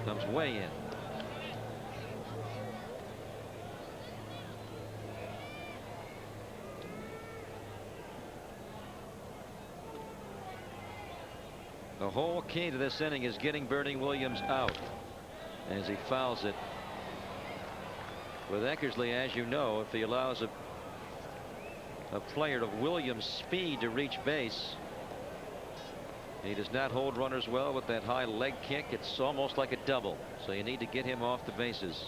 comes way in. The whole key to this inning is getting Bernie Williams out as he fouls it. With Eckersley, as you know, if he allows a player of Williams' speed to reach base, he does not hold runners well with that high leg kick. It's almost like a double, so you need to get him off the bases.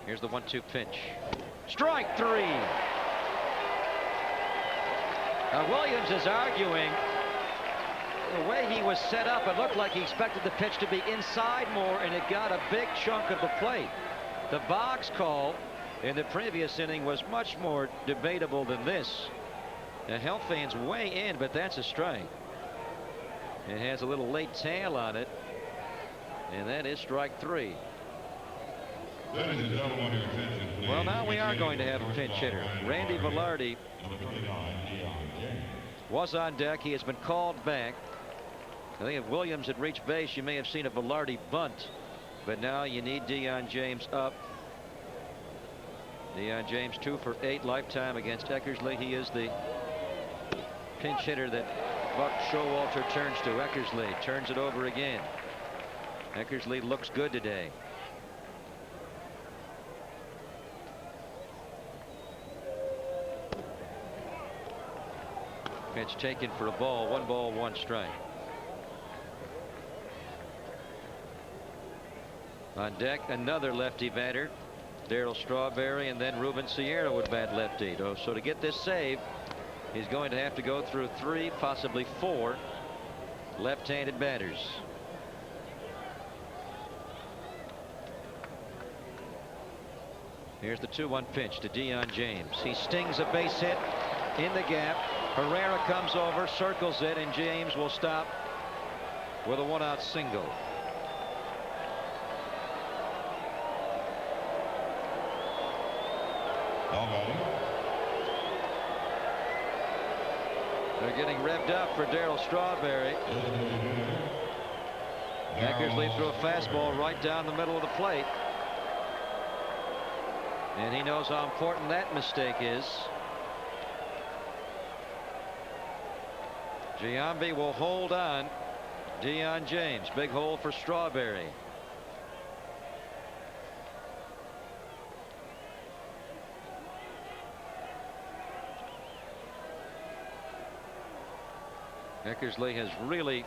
Here's the 1-2 pitch. Strike 3. Now Williams is arguing the way he was set up. It looked like he expected the pitch to be inside more, and it got a big chunk of the plate. The box call in the previous inning was much more debatable than this. The Health fans way in, but that's a strike. It has a little late tail on it, and that is strike 3. Well, now we are going to have a pinch hitter. Randy Velarde was on deck. He has been called back. I think if Williams had reached base, you may have seen a Velarde bunt. But now you need Deion James up. Deion James 2 for 8 lifetime against Eckersley. He is the pinch hitter that Buck Showalter turns to. Eckersley turns it over again. Eckersley looks good today. Pitch taken for a ball. 1 ball, 1 strike. On deck, another lefty batter, Darryl Strawberry, and then Ruben Sierra would bat lefty. So to get this save, he's going to have to go through 3, possibly 4 left-handed batters. Here's the 2-1 pitch to Deion James. He stings a base hit in the gap. Herrera comes over, circles it, and James will stop with a 1-out single. They're getting revved up for Darryl Strawberry. Eckersley threw a fastball right down the middle of the plate. And he knows how important that mistake is. Giambi will hold on. Deion James, big hole for Strawberry. Eckersley has really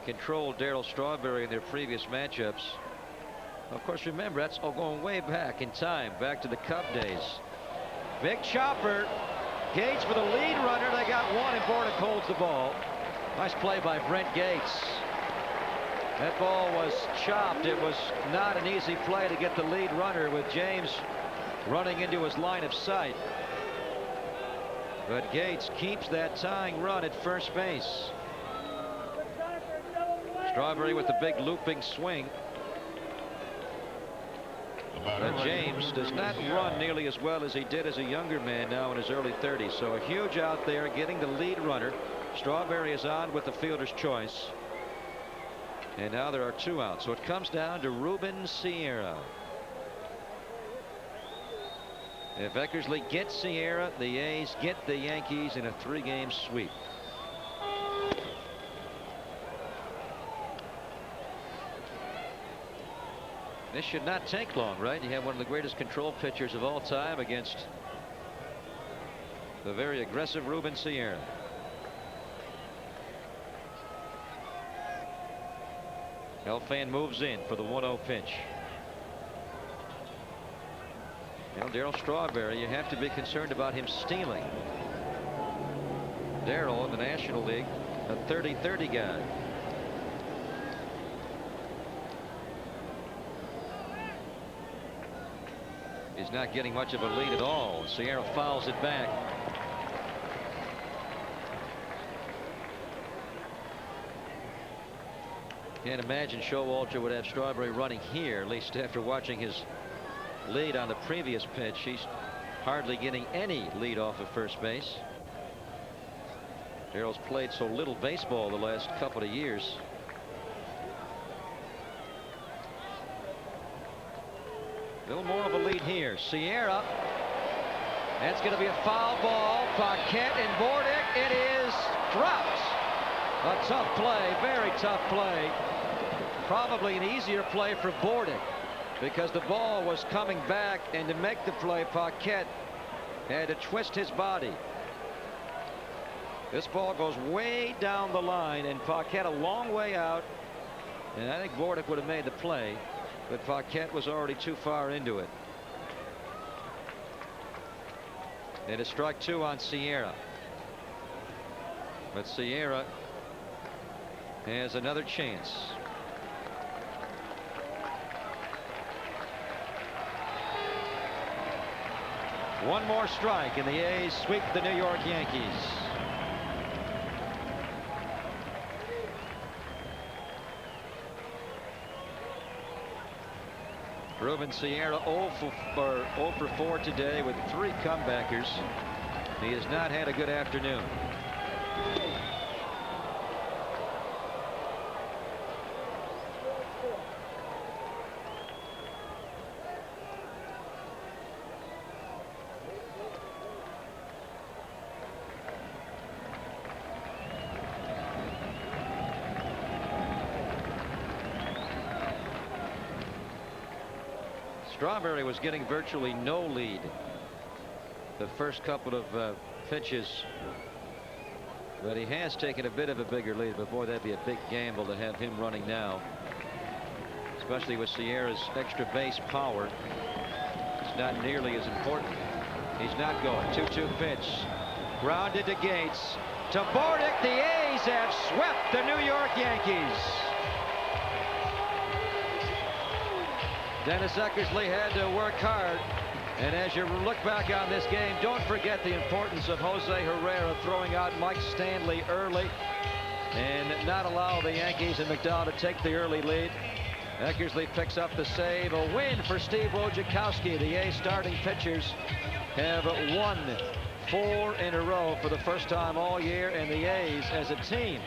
controlled Darryl Strawberry in their previous matchups. Of course, remember, that's all going way back in time, back to the Cub days. Big chopper. Gates for the lead runner. They got one, and Bordick holds the ball. Nice play by Brent Gates. That ball was chopped. It was not an easy play to get the lead runner with James running into his line of sight. But Gates keeps that tying run at first base. Strawberry with the big looping swing. But James does not run nearly as well as he did as a younger man now in his early 30s. So a huge out there getting the lead runner. Strawberry is on with the fielder's choice. And now there are 2 outs. So it comes down to Ruben Sierra. If Eckersley gets Sierra, the A's get the Yankees in a 3-game sweep. This should not take long, right? You have one of the greatest control pitchers of all time against the very aggressive Ruben Sierra. Elfan moves in for the 1-0 pitch. Well, Darryl Strawberry, you have to be concerned about him stealing. Darryl in the National League, a 30-30 guy. He's not getting much of a lead at all. Sierra fouls it back. Can't imagine Showalter would have Strawberry running here, at least after watching his lead on the previous pitch. He's hardly getting any lead off of first base. Darrell's played so little baseball the last couple of years. A little more of a lead here. Sierra. That's going to be a foul ball. Paquette and Bordick. It is dropped. A tough play, very tough play. Probably an easier play for Bordick because the ball was coming back, and to make the play, Paquette had to twist his body. This ball goes way down the line, and Paquette a long way out, and I think Bordick would have made the play, but Paquette was already too far into it. And a strike 2 on Sierra. But Sierra has another chance. One more strike, and the A's sweep the New York Yankees. Ruben Sierra 0 for 4 today with 3 comebackers. He has not had a good afternoon. Strawberry was getting virtually no lead the first couple of pitches, but he has taken a bit of a bigger lead. But boy, that'd be a big gamble to have him running now, especially with Sierra's extra base power. It's not nearly as important. He's not going. 2-2 pitch, grounded to Gates, to Bordick. The A's have swept the New York Yankees. Dennis Eckersley had to work hard, and as you look back on this game, don't forget the importance of Jose Herrera throwing out Mike Stanley early and not allow the Yankees and McDowell to take the early lead. Eckersley picks up the save. A win for Steve Wojciechowski. The A's starting pitchers have won 4 in a row for the first time all year, and the A's as a team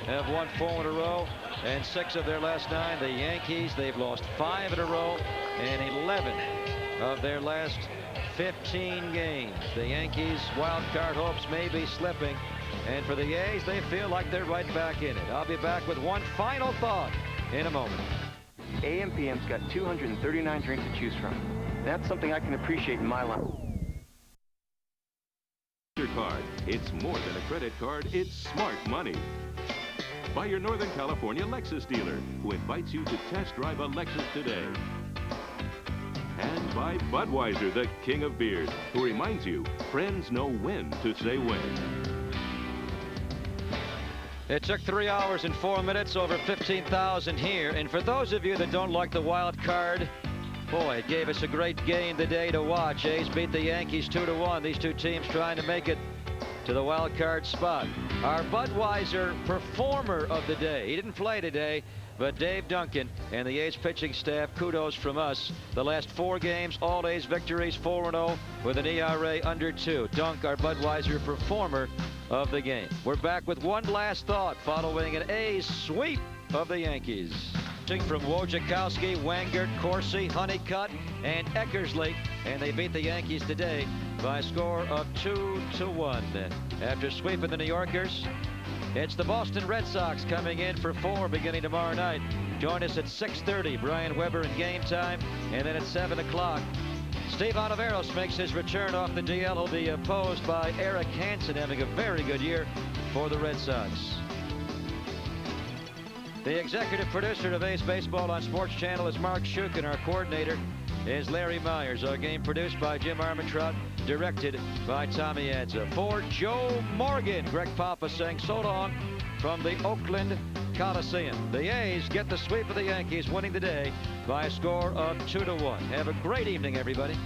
have won 4 in a row, and 6 of their last 9. The Yankees, they've lost 5 in a row and 11 of their last 15 games. The Yankees' wild card hopes may be slipping, and for the A's, they feel like they're right back in it. I'll be back with one final thought in a moment. AM/PM's got 239 drinks to choose from. That's something I can appreciate in my life. Card. It's more than a credit card, it's smart money. By your Northern California Lexus dealer, who invites you to test drive a Lexus today. And by Budweiser, the king of beers, who reminds you, friends know when to say when. It took 3 hours and 4 minutes, over 15,000 here. And for those of you that don't like the wild card, boy, it gave us a great game today to watch. A's beat the Yankees 2-1. These two teams trying to make it to the wild card spot. Our Budweiser performer of the day. He didn't play today, but Dave Duncan and the A's pitching staff, kudos from us. The last 4 games, all A's victories, 4-0 with an ERA under 2. Dunk, our Budweiser performer of the game. We're back with one last thought following an A's sweep of the Yankees. From Wojciechowski, Wangert, Corsi, Honeycutt, and Eckersley, and they beat the Yankees today by a score of 2-1. After sweeping the New Yorkers, it's the Boston Red Sox coming in for 4 beginning tomorrow night. Join us at 6:30, Brian Weber in Game Time, and then at 7 o'clock, Steve Oliveros makes his return off the DL. He'll be opposed by Eric Hansen, having a very good year for the Red Sox. The executive producer of A's Baseball on Sports Channel is Mark Schuch, and our coordinator is Larry Myers. Our game produced by Jim Armentrout, directed by Tommy Adza. For Joe Morgan, Greg Papa saying so long from the Oakland Coliseum. The A's get the sweep of the Yankees, winning the day by a score of 2-1. Have a great evening, everybody.